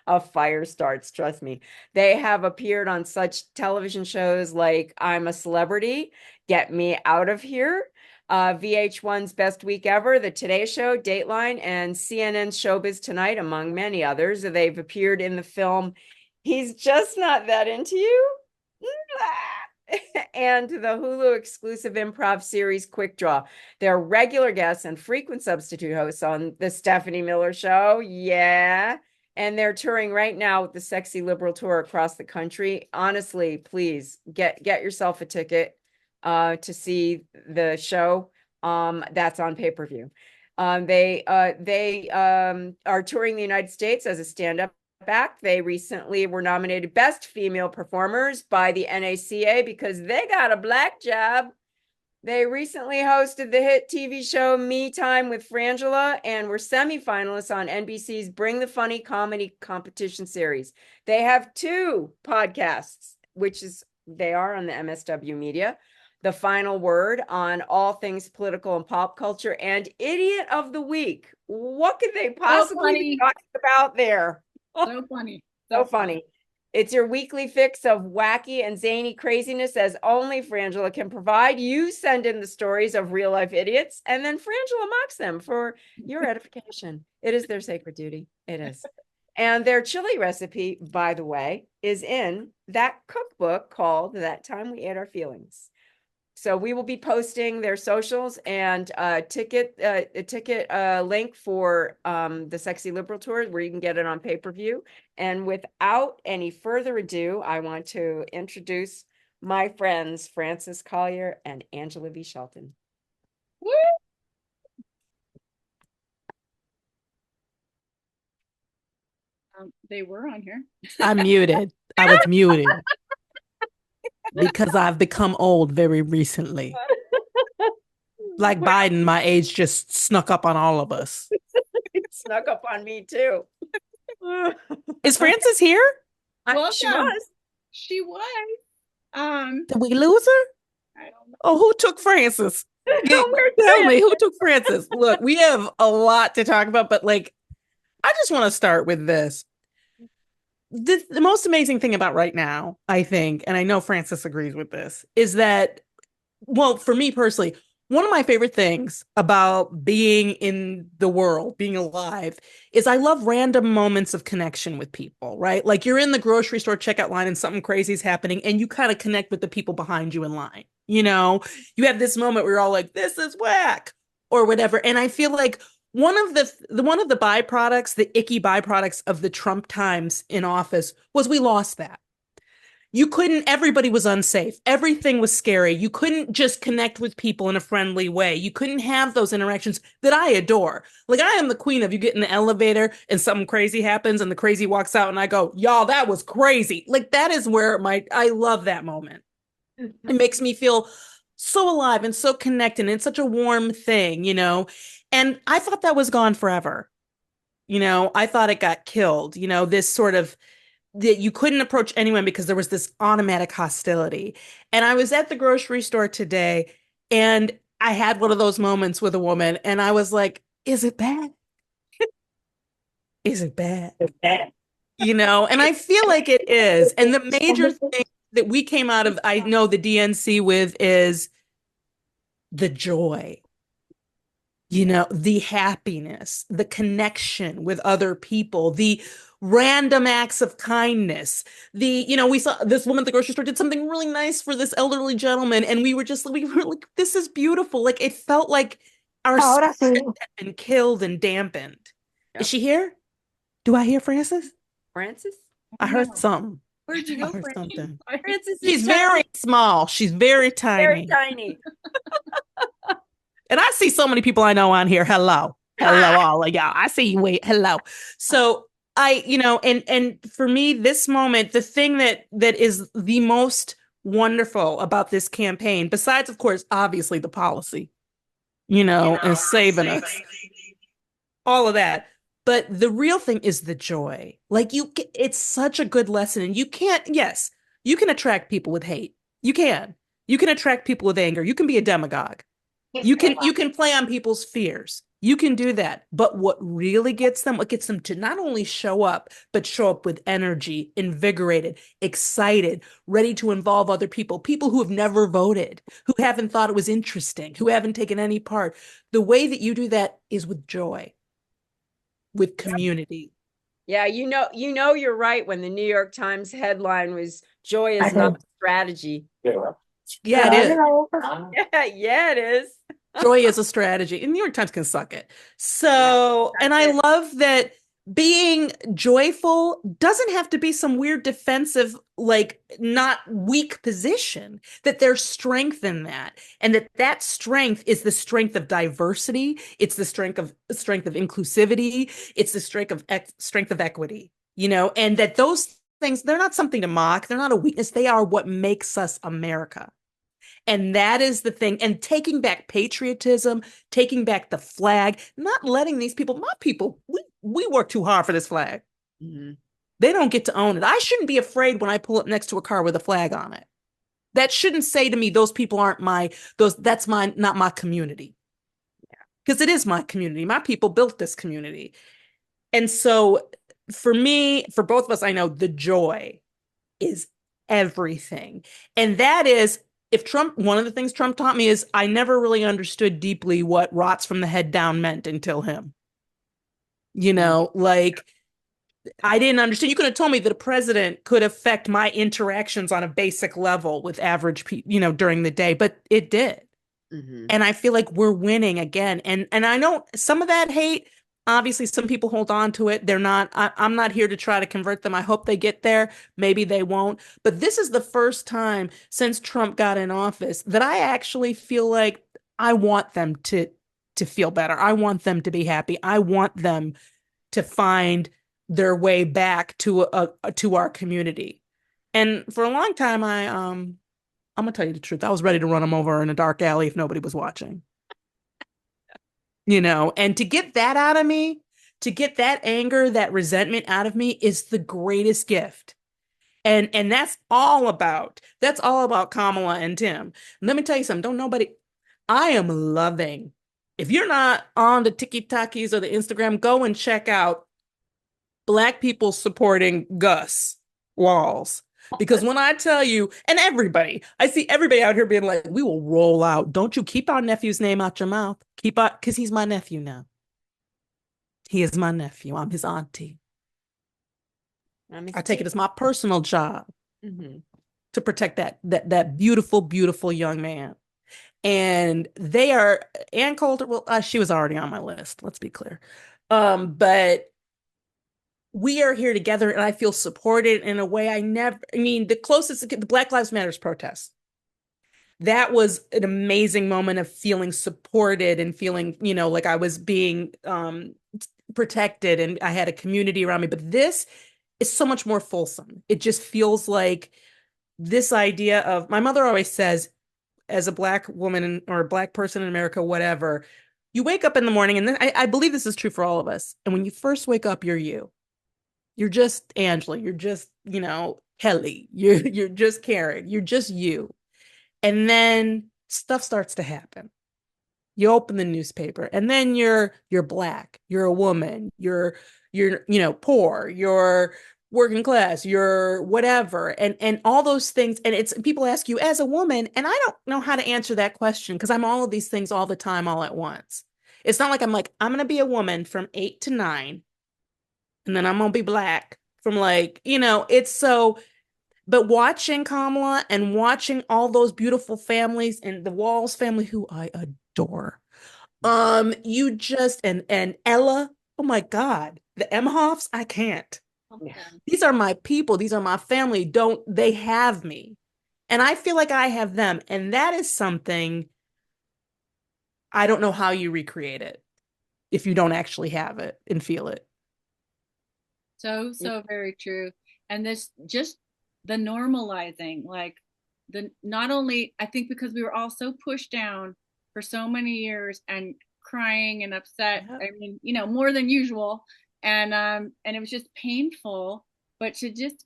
a fire starts, trust me. They have appeared on such television shows like I'm a Celebrity, Get Me Out of Here, VH1's Best Week Ever, The Today Show, Dateline, and CNN's Showbiz Tonight, among many others. They've appeared in the film He's Just Not That Into You, and the Hulu exclusive improv series Quick Draw. They're regular guests and frequent substitute hosts on the Stephanie Miller Show. Yeah. And they're touring right now with the Sexy Liberal tour across the country. Honestly, please get yourself a ticket to see the show that's on pay-per-view. They are touring the United States as a stand-up act. They recently were nominated Best Female Performers by the NACA because they got a black job. They recently hosted the hit TV show Me Time with Frangela and were semifinalists on NBC's Bring the Funny Comedy Competition series. They have 2 podcasts, they are on the MSW Media. The Final Word on all things political and pop culture, and Idiot of the Week. What could they possibly be talking about there? So funny. So funny. It's your weekly fix of wacky and zany craziness as only Frangela can provide. You send in the stories of real life idiots, and then Frangela mocks them for your edification. It is their sacred duty. It is. And their chili recipe, by the way, is in that cookbook called That Time We Ate Our Feelings. So we will be posting their socials and a ticket link for the Sexy Liberal tour where you can get it on pay-per-view. And without any further ado, I want to introduce my friends, Francis Collier and Angela V. Shelton. Woo! They were on here. I'm muted. I was muted. Because I've become old very recently. Like Biden, my age just snuck up on all of us. It snuck up on me too. Is Francis here? She was. She was. Did we lose her? I don't know. Oh, who took Francis? Tell me who took Francis. Look, we have a lot to talk about, but like I just want to start with this. The most amazing thing about right now, I think, and I know Frances agrees with this, is that, well, for me personally, one of my favorite things about being in the world, being alive, is I love random moments of connection with people, right? Like you're in the grocery store checkout line and something crazy is happening and you kind of connect with the people behind you in line. You know, you have this moment where you're all like, this is whack or whatever. And I feel like one of the byproducts, the icky byproducts of the Trump times in office was we lost that. You couldn't, everybody was unsafe. Everything was scary. You couldn't just connect with people in a friendly way. You couldn't have those interactions that I adore. Like I am the queen of you get in the elevator and something crazy happens and the crazy walks out and I go, y'all, that was crazy. Like that is where I love that moment. It makes me feel so alive and so connected. And it's such a warm thing, you know? And I thought that was gone forever. You know, I thought it got killed, you know, this sort of that you couldn't approach anyone because there was this automatic hostility. And I was at the grocery store today and I had one of those moments with a woman and I was like, is it bad? Is it bad? You know, and I feel like it is. And the major thing that we came out of, I know the DNC with is the joy. You know, the happiness, the connection with other people, the random acts of kindness. You know, we saw this woman at the grocery store did something really nice for this elderly gentleman. And we were like, this is beautiful. Like it felt like our spirit had been killed and dampened. Yep. Is she here? Do I hear Frances? Frances? I heard something. Where'd you go, Frances? Frances She's very small. She's very tiny. Very tiny. And I see so many people I know on here. Hello, all of y'all. I see you. Wait, hello. So you know, and for me, this moment, the thing that is the most wonderful about this campaign, besides, of course, obviously the policy, you know, and saving us, all of that. But the real thing is the joy. Like it's such a good lesson. And you can't, yes, you can attract people with hate. You can attract people with anger. You can be a demagogue. You can play on people's fears. You can do that. But what gets them to not only show up, but show up with energy, invigorated, excited, ready to involve other people who have never voted, who haven't thought it was interesting, who haven't taken any part. The way that you do that is with joy, with community. Yeah, you know you're right when the New York Times headline was "Joy is not a strategy." Yeah, it is. Yeah, it is. Joy is a strategy, and New York Times can suck it. So, and I love that being joyful doesn't have to be some weird defensive, like not weak position, that there's strength in that. And that strength is the strength of diversity. It's the strength of inclusivity. It's the strength of equity, you know, and that those things, they're not something to mock. They're not a weakness. They are what makes us America. And that is the thing. And taking back patriotism, taking back the flag, not letting these people, my people, we work too hard for this flag. Mm-hmm. They don't get to own it. I shouldn't be afraid when I pull up next to a car with a flag on it. That shouldn't say to me, those people aren't not my community. Because it is my community. My people built this community. And so for me, for both of us, I know the joy is everything. And that is, one of the things Trump taught me is I never really understood deeply what rots from the head down meant until him. You know, like I didn't understand. You could have told me that a president could affect my interactions on a basic level with average people, you know, during the day, but it did. Mm-hmm. And I feel like we're winning again. And I know some of that hate, obviously some people hold on to it. I'm not here to try to convert them. I hope they get there. Maybe they won't. But this is the first time since Trump got in office that I actually feel like I want them to feel better. I want them to be happy. I want them to find their way back to our community. And for a long time, I'm gonna tell you the truth. I was ready to run them over in a dark alley if nobody was watching. You know, and to get that out of me, to get that anger, that resentment out of me is the greatest gift. And that's all about Kamala and Tim. And let me tell you something. I am loving. If you're not on the TikTokies or the Instagram, go and check out Black people supporting Gus Walls. Because when I tell you, and everybody, I see everybody out here being like, we will roll out. Don't you keep our nephew's name out your mouth. Keep out, because he's my nephew now. He is my nephew. I'm his auntie. I take it as my personal job to protect that beautiful, beautiful young man. And they are, Ann Coulter, well, she was already on my list, let's be clear. But we are here together, and I feel supported in a way the closest, the Black Lives Matters protest. That was an amazing moment of feeling supported and feeling, like I was being protected and I had a community around me. But this is so much more fulsome. It just feels like this idea of, my mother always says, as a Black woman or a Black person in America, whatever, you wake up in the morning, and then I believe this is true for all of us. And when you first wake up, you're you. You're just Angela. You're just, Kelly. You're just Karen. You're just you. And then stuff starts to happen. You open the newspaper, and then you're Black. You're a woman. You're poor. You're working class. You're whatever. And all those things. And it's, people ask you as a woman, and I don't know how to answer that question because I'm all of these things all the time, all at once. It's not like I'm going to be a woman from 8 to 9. And then I'm going to be Black from it's so, but watching Kamala and watching all those beautiful families and the Walls family, who I adore, you just, and Ella, oh my God, the Emhoffs, I can't. These are my people. These are my family. They have me. And I feel like I have them. And that is something, I don't know how you recreate it if you don't actually have it and feel it. So very true. And this, just the normalizing, not only, I think because we were all so pushed down for so many years and crying and upset, I mean, more than usual. And it was just painful, but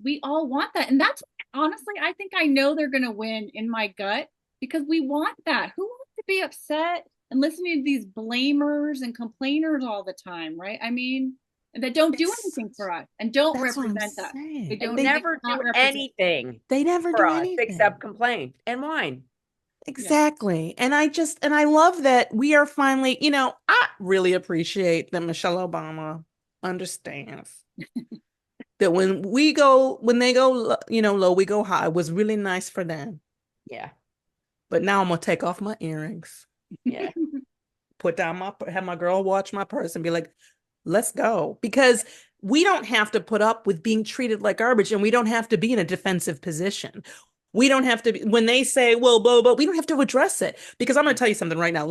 we all want that. And that's, honestly, I think I know they're going to win in my gut, because we want that. Who wants to be upset and listening to these blamers and complainers all the time, right? I mean, that don't do anything for us and don't represent us. They never do anything. They never do anything except complain and whine. Exactly. And I love that we are finally, I really appreciate that Michelle Obama understands that when they go, low, we go high, was really nice for them. Yeah. But now I'm going to take off my earrings. Yeah. Have my girl watch my purse and be like, let's go. Because we don't have to put up with being treated like garbage, and we don't have to be in a defensive position. We don't have to be, when they say, well, blah, blah, we don't have to address it. Because I'm going to tell you something right now.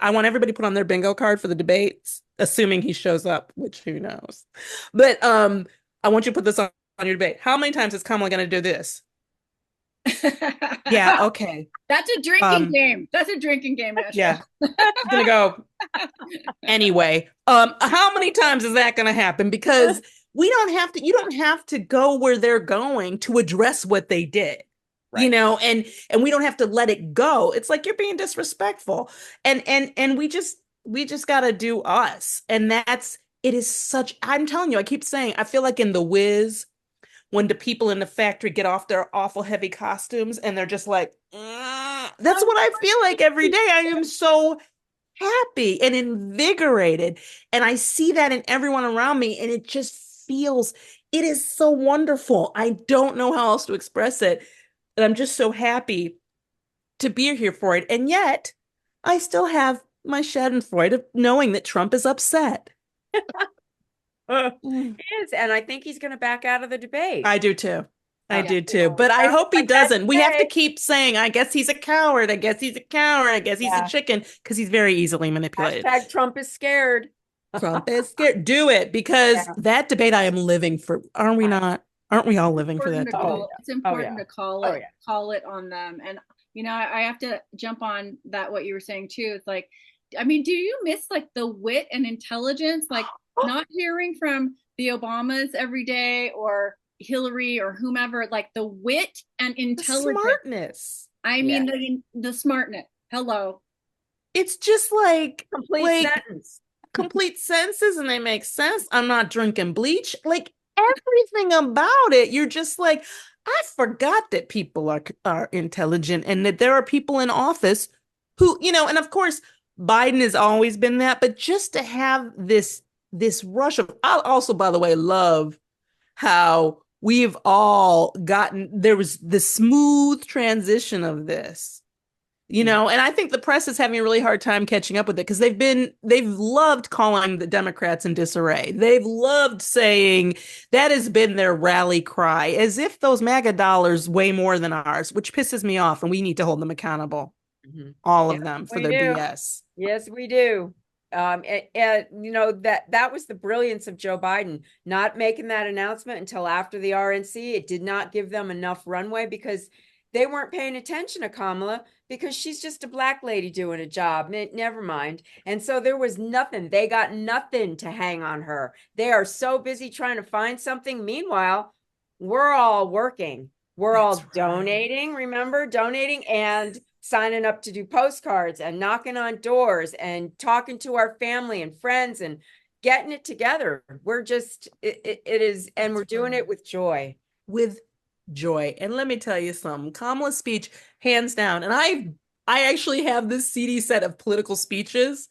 I want everybody to put on their bingo card for the debates, assuming he shows up, which who knows. But I want you to put this on your debate. How many times is Kamala going to do this? Yeah, okay. That's a drinking game. That's a drinking game. Yeah. I'm gonna go. Anyway, how many times is that gonna happen? Because you don't have to go where they're going to address what they did. Right. And we don't have to let it go. It's like, you're being disrespectful. And we just gotta do us. And I'm telling you, I keep saying, I feel like in The Wiz, when the people in the factory get off their awful heavy costumes and they're just like, that's what I feel like every day. I am so happy and invigorated. And I see that in everyone around me. And it is so wonderful. I don't know how else to express it. And I'm just so happy to be here for it. And yet I still have my schadenfreude of knowing that Trump is upset. He is, and I think he's going to back out of the debate. I do too. But I hope he doesn't. We have to keep saying, I guess he's a coward. I guess he's a coward. I guess he's a chicken, because he's very easily manipulated. Hashtag Trump is scared. Trump is scared. Do it, because that debate I am living for. Aren't we not? Aren't we all living for that debate? It's important to call it on them. And, I have to jump on that, what you were saying too. It's like, I mean, do you miss the wit and intelligence? Not hearing from the Obamas every day, or Hillary, or whomever, the wit and intelligence. The smartness. I mean, the smartness. Hello. It's just complete sentence. complete senses and they make sense. I'm not drinking bleach. Like everything about it, you're just like, I forgot that people are intelligent and that there are people in office who, and of course, Biden has always been that, but just to have this rush of, I also, by the way, love how we've all there was the smooth transition of this, and I think the press is having a really hard time catching up with it because they've loved calling the Democrats in disarray. They've loved saying that has been their rally cry, as if those MAGA dollars weigh more than ours, which pisses me off, and we need to hold them accountable. All of them for their BS. Yes, we do. And that was the brilliance of Joe Biden, not making that announcement until after the RNC. It did not give them enough runway because they weren't paying attention to Kamala because she's just a black lady doing a job. Never mind. And so there was nothing. They got nothing to hang on her. They are so busy trying to find something. Meanwhile, we're all working. We're all donating, remember? Donating and signing up to do postcards and knocking on doors and talking to our family and friends and getting it together. We're just, it is, and we're doing it with joy. With joy. And let me tell you something, Kamala's speech, hands down, and I actually have this CD set of political speeches,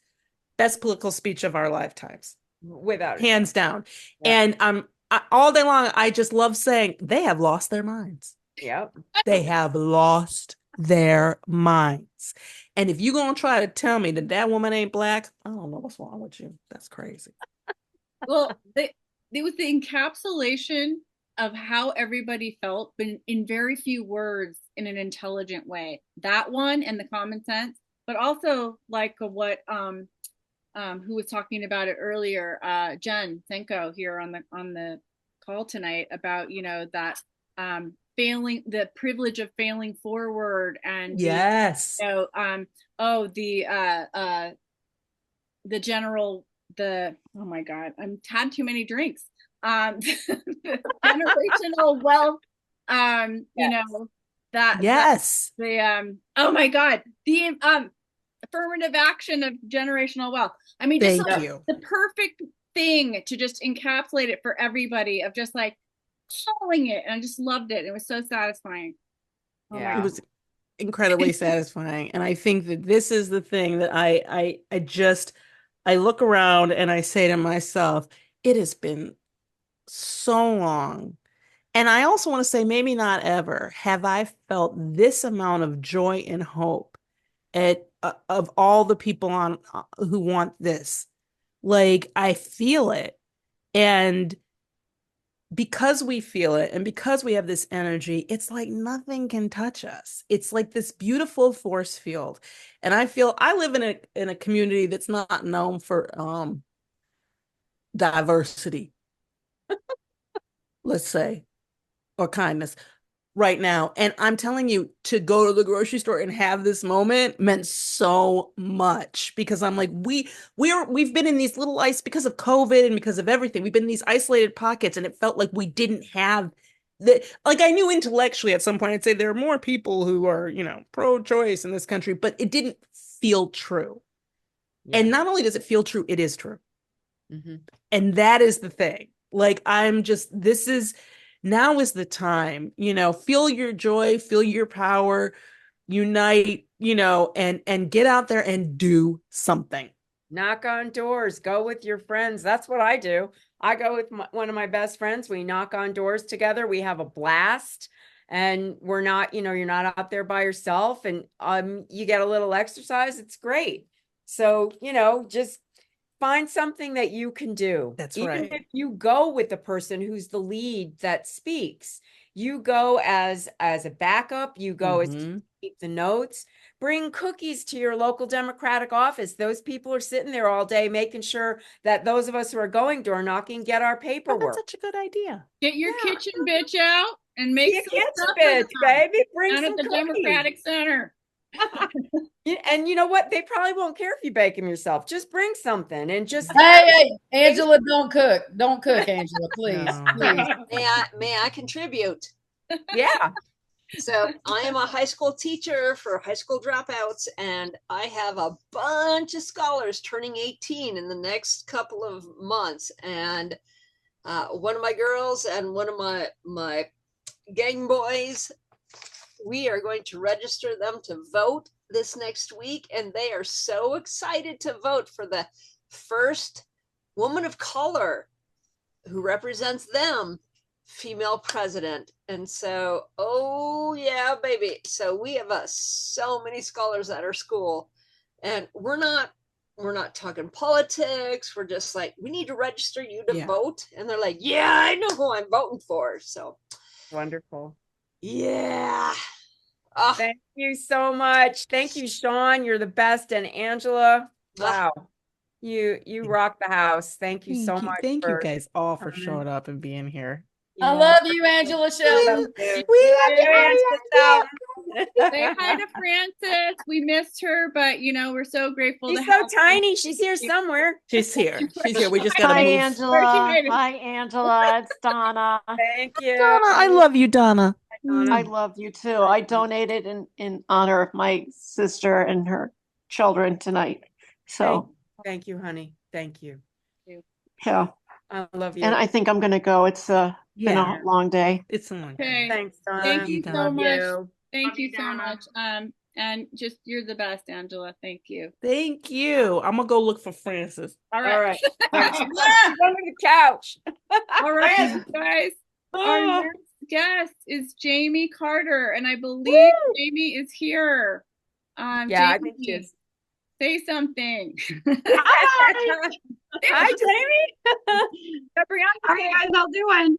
best political speech of our lifetimes. Without hands down. Yeah. And all day long, I just love saying, they have lost their minds. Yep. They have lost their minds. And if you're going to try to tell me that woman ain't black, I don't know what's wrong with you. That's crazy. Well, it was the encapsulation of how everybody felt, but in very few words, in an intelligent way. That one and the common sense, but also like what who was talking about it earlier, Jen Senko here on the call tonight about that failing, the privilege of failing forward, and yes, the general, oh my God, I've had too many drinks. Generational wealth, yes, oh my God, the affirmative action of generational wealth. I mean, just thank you. The perfect thing to just encapsulate it for everybody, of just like calling it, and I just loved it. It was so satisfying. It was incredibly satisfying. And I think that this is the thing that I look around and I say to myself, it has been so long. And I also want to say, maybe not ever have I felt this amount of joy and hope of all the people who want this. Like, I feel it. And because we feel it and because we have this energy, it's like nothing can touch us. It's like this beautiful force field. And I feel I live in a community that's not known for diversity, let's say, or kindness right now. And I'm telling you, to go to the grocery store and have this moment meant so much, because I'm like, we've been in these little because of COVID and because of everything, we've been in these isolated pockets, and it felt like we didn't have like, I knew intellectually at some point I'd say there are more people who are, pro-choice in this country, but it didn't feel true. Yeah. And not only does it feel true, it is true. Mm-hmm. And that is the thing. Like, now is the time, feel your joy, feel your power, unite, and get out there and do something. Knock on doors, go with your friends. That's what I do. I go with one of my best friends. We knock on doors together. We have a blast, and we're not, you're not out there by yourself, and you get a little exercise. It's great. So, just find something that you can do. That's Even right. if you go with the person who's the lead that speaks, you go as a backup, you go as to keep the notes, bring cookies to your local Democratic office. Those people are sitting there all day making sure that those of us who are going door knocking get our paperwork. Oh, that's such a good idea. Get your kitchen bitch out and make your some kitchen stuff bitch, baby. Bring down some at the cookies. Democratic Center. And you know what? They probably won't care if you bake them yourself. Just bring something and just. Hey, Angela, don't cook, Angela, please. No. Please. May I contribute? Yeah. So I am a high school teacher for high school dropouts, and I have a bunch of scholars turning 18 in the next couple of months. And one of my girls and one of my gang boys, we are going to register them to vote this next week, and they are so excited to vote for the first woman of color who represents them, female president. And so, oh yeah, baby. So we have so many scholars at our school, and we're not talking politics. We're just like, we need to register you to vote. And they're like, yeah, I know who I'm voting for. So Wonderful. yeah. Thank you so much. Thank you, Sean. You're the best. And Angela, wow. You rock the house. Thank you so much. Thank you guys all for showing up and being here. I love you, Angela Shelton. We love you, Say hi to Frances. We missed her, but you know, we're so grateful. She's to so have tiny. She's here somewhere. She's here. She's here. We just gotta Hi, move. Angela. Hi, Angela. It's Donna. Thank you. Donna, I love you, Donna. I love you too. I donated in honor of my sister and her children tonight. So Thank you, honey. Thank you. yeah. I love you. And I think I'm gonna go. It's been a long day. It's a long day. Okay. Thanks, Donna. Thank you so Love much. you. Thank you so much. And just you're the best, Angela. Thank you. Thank you. I'm gonna go look for Frances. All right. Under the couch. All right, guys. Our next guest is Jamie Carter, and I believe Jamie is here. Yeah, Jamie, I think she is. say something. Hi, Jamie. How are you guys all doing?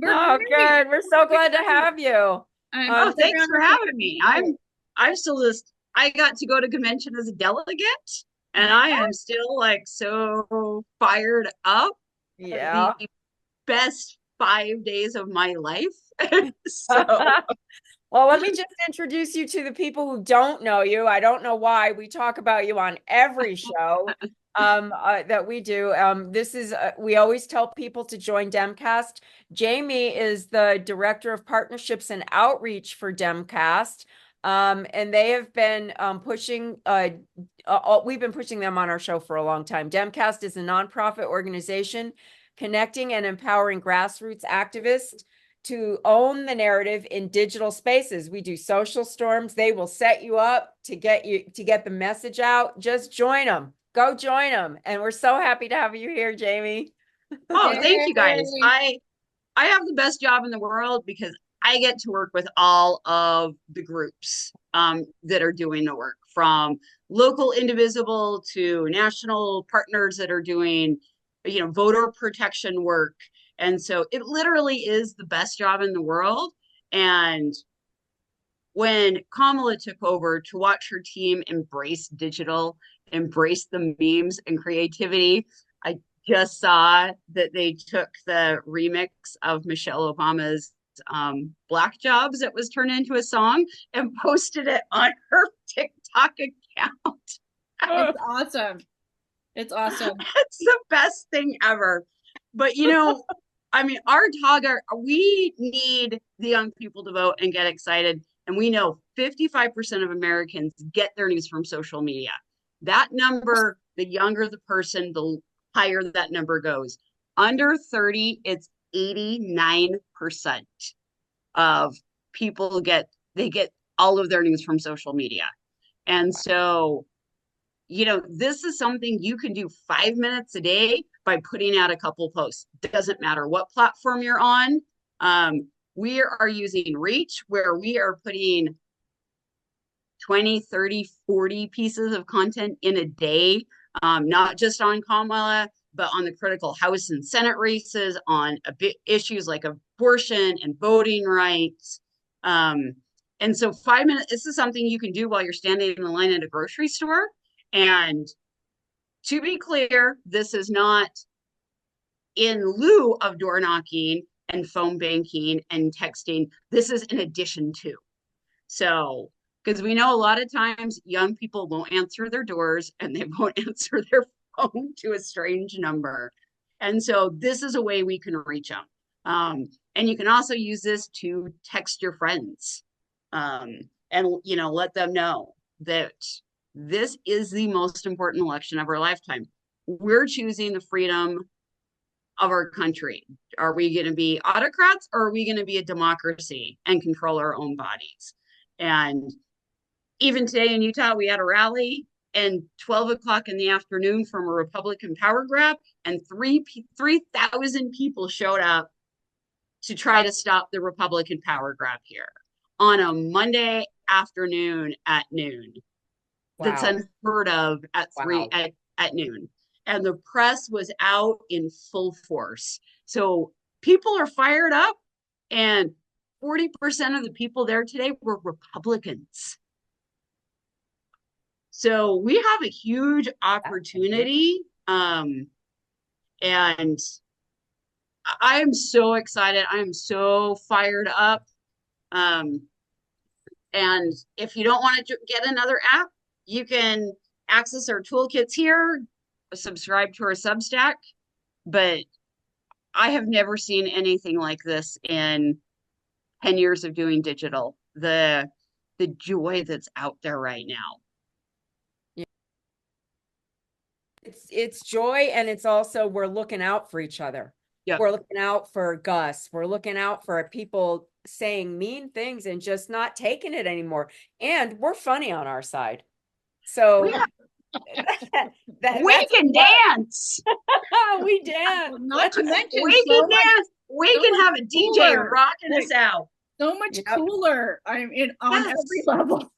Good. We're so glad to have you. Oh, thanks for having me. I'm still just, I got to go to convention as a delegate, and I am still like so fired up. Yeah. The best 5 days of my life. So well, let me just introduce you to the people who don't know you. I don't know why we talk about you on every show that we do. This is, we always tell people to join DemCast. Jamie is the Director of Partnerships and Outreach for DemCast. And they have been pushing, we've been pushing them on our show for a long time. DemCast is a nonprofit organization connecting and empowering grassroots activists to own the narrative in digital spaces. We do social storms. They will set you up to get the message out. Just join them. Go join them. And we're so happy to have you here, Jamie. oh, thank you guys. I have the best job in the world because I get to work with all of the groups that are doing the work, from local indivisible to national partners that are doing, you know, voter protection work. And so it literally is the best job in the world. And when Kamala took over, to watch her team embrace digital, embrace the memes and creativity, I just saw that they took the remix of Michelle Obama's Black Jobs that was turned into a song and posted it on her TikTok account. It's awesome. It's awesome. It's the best thing ever. But you know, I mean, we need the young people to vote and get excited. And we know 55% of Americans get their news from social media. That number, the younger the person, the higher that number goes. Under 30, it's 89% of people get all of their news from social media. And so, you know, this is something you can do 5 minutes a day by putting out a couple posts. Doesn't matter what platform you're on. We are using Reach, where we are putting 20, 30, 40 pieces of content in a day, not just on Kamala, but on the critical House and Senate races, on issues like abortion and voting rights. And so 5 minutes, this is something you can do while you're standing in the line at a grocery store. And to be clear, this is not in lieu of door knocking and phone banking and texting. This is in addition to. So, because we know a lot of times young people won't answer their doors and they won't answer their phone to a strange number. And so this is a way we can reach them. And you can also use this to text your friends. and let them know that this is the most important election of our lifetime. We're choosing the freedom of our country. Are we going to be autocrats, or are we going to be a democracy and control our own bodies? And even today in Utah, we had a rally and 12 o'clock in the afternoon from a Republican power grab, and 3,000 people showed up to try to stop the Republican power grab here on a Monday afternoon at noon. Wow. That's unheard of at at noon. And the press was out in full force. So people are fired up, and 40% of the people there today were Republicans. So we have a huge opportunity. And I am so excited. I am so fired up. And if you don't want to get another app, you can access our toolkits here, subscribe to our Substack. But I have never seen anything like this in 10 years of doing digital. The joy that's out there right now. It's joy, and it's also we're looking out for each other. Yep. We're looking out for Gus. We're looking out for people saying mean things and just not taking it anymore. And we're funny on our side. So we can dance. We dance. Not to mention we can dance. We can have a DJ rocking us out. So much cooler. I mean, on every level.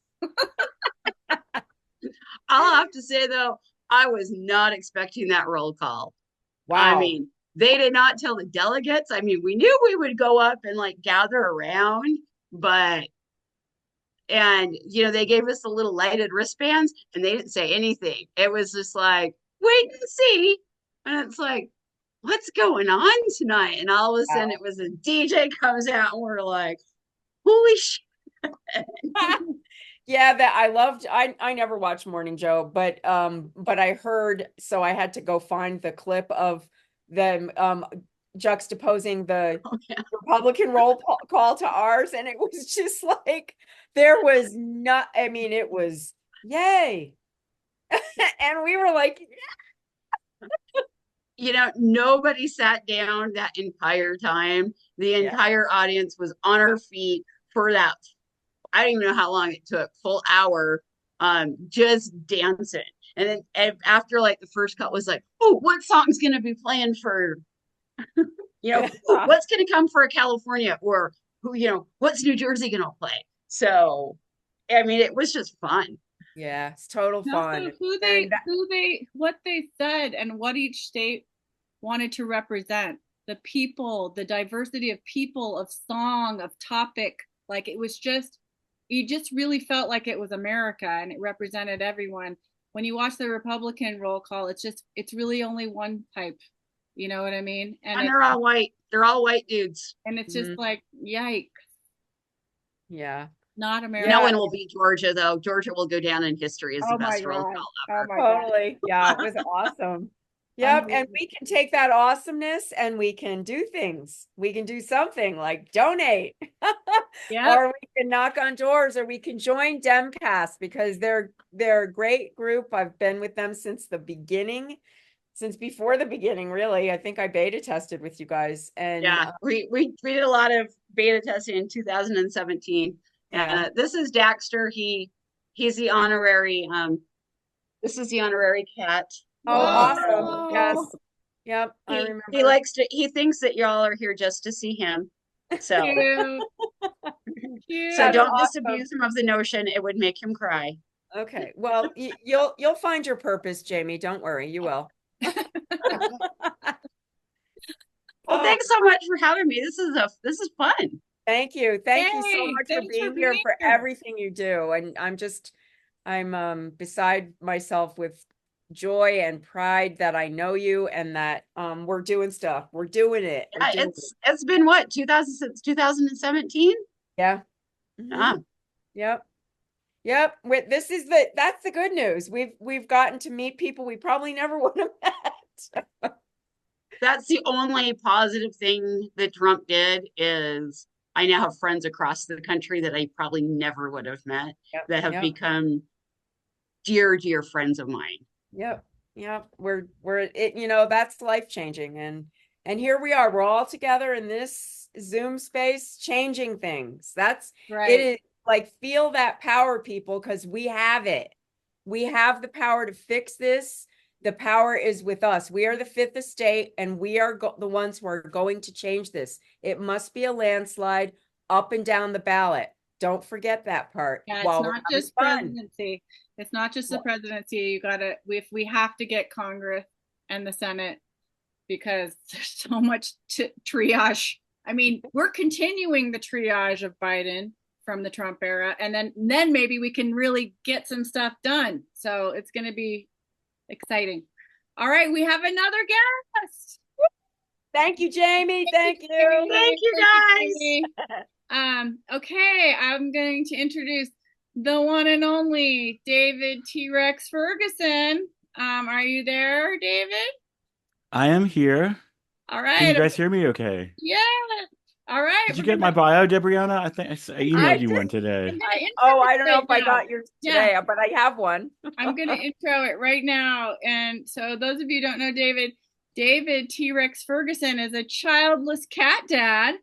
I'll have to say though, I was not expecting that roll call. Wow. I mean, they did not tell the delegates. I mean, we knew we would go up and gather around, but, and, they gave us the little lighted wristbands, and they didn't say anything. It was just wait and see. And it's what's going on tonight? And all of a sudden it was a DJ comes out, and we're like, holy shit. Yeah, that I loved. I never watched Morning Joe, but I heard, so I had to go find the clip of them juxtaposing the Republican roll call to ours, and it was just there was not. I mean, it was yay, and we were like, nobody sat down that entire time. The entire audience was on our feet for that. I don't even know how long it took, full hour, just dancing. And then after the first cut was oh, what song's going to be playing for, what's going to come for California, or who, what's New Jersey going to play? So, I mean, it was just fun. Yeah, it's total fun. What they said and what each state wanted to represent, the people, the diversity of people, of song, of topic, it was just, you just really felt like it was America, and it represented everyone. When you watch the Republican roll call, it's really only one type. You know what I mean? And they're all white. They're all white dudes. And it's just yikes. Yeah. Not America. No one will beat Georgia, though. Georgia will go down in history as the best roll call ever. Totally. Yeah, it was awesome. Yep, and we can take that awesomeness and we can do things. We can do something like donate. Or we can knock on doors, or we can join DemCast, because they're a great group. I've been with them since the beginning, since before the beginning, really. I think I beta tested with you guys. And we did a lot of beta testing in 2017. And this is Daxter. He's the honorary this is the honorary cat. Oh, awesome. Yes. Yep. I remember. He thinks that y'all are here just to see him. So, Cute. So don't disabuse him of the notion it would make him cry. Okay. Well, you'll find your purpose, Jamie. Don't worry. You will. Well, thanks so much for having me. This is fun. Thank you. Thank you so much for being here, for everything you do. And I'm beside myself with joy and pride that I know you, and that we're doing stuff. We're doing it. It's been what, since 2017? Yeah. Mm-hmm. Yep. That's the good news. We've gotten to meet people we probably never would have met. That's the only positive thing that Trump did, is I now have friends across the country that I probably never would have met that have become dear, dear friends of mine. Yep. We're it, that's life changing. And here we are. We're all together in this Zoom space changing things. That's right. It is like, feel that power, people, because we have it. We have the power to fix this. The power is with us. We are the fifth estate, and we are the ones who are going to change this. It must be a landslide up and down the ballot. Don't forget that part. Yeah, it's not just presidency. It's not just the presidency. You gotta, if we have to get Congress and the Senate, because there's so much triage. I mean, we're continuing the triage of Biden from the Trump era, and then maybe we can really get some stuff done. So it's going to be exciting. All right, we have another guest. Thank you, Jamie. Thank you. Thank you, guys. Okay, I'm going to introduce the one and only David T-Rex Ferguson. Are you there, David? I am here. All right. Can you guys hear me okay? Yeah. All right. Did you get my bio, Debrianna? I think I emailed you one today. I don't know if I got yours today, but I have one. I'm going to intro it right now. And so those of you who don't know David T-Rex Ferguson is a childless cat dad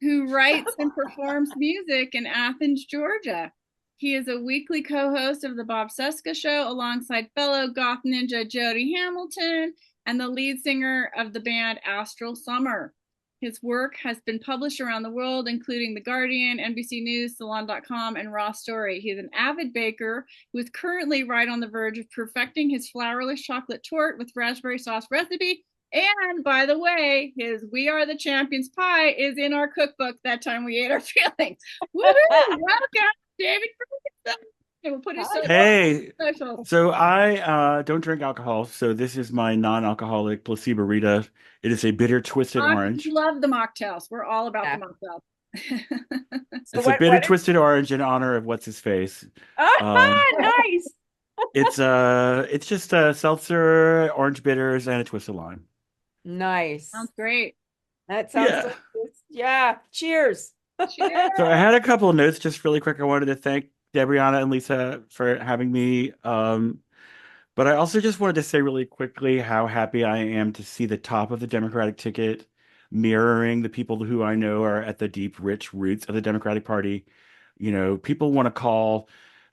who writes and performs music in Athens, Georgia. He is a weekly co-host of the Bob Cesca Show alongside fellow goth ninja Jody Hamilton and the lead singer of the band Astral Summer. His work has been published around the world, including The Guardian, NBC News, Salon.com, and Raw Story. He is an avid baker who is currently right on the verge of perfecting his flourless chocolate torte with raspberry sauce recipe. And by the way, his We Are the Champions pie is in our cookbook, That Time We Ate Our Feelings. Woo-hoo! Welcome, David Ferguson. We'll put it Hey, special. So I don't drink alcohol, so this is my non-alcoholic placebo Rita. It is a bitter twisted orange. We love the mocktails. We're all about the mocktails. It's a bitter twisted orange in honor of what's his face. Nice. It's just a seltzer, orange bitters, and a twisted lime. Nice. Sounds great. That sounds Cheers. Cheers. So I had a couple of notes just really quick. I wanted to thank Debrianna and Lisa for having me. But I also just wanted to say really quickly how happy I am to see the top of the Democratic ticket mirroring the people who I know are at the deep, rich roots of the Democratic Party. You know, people want to call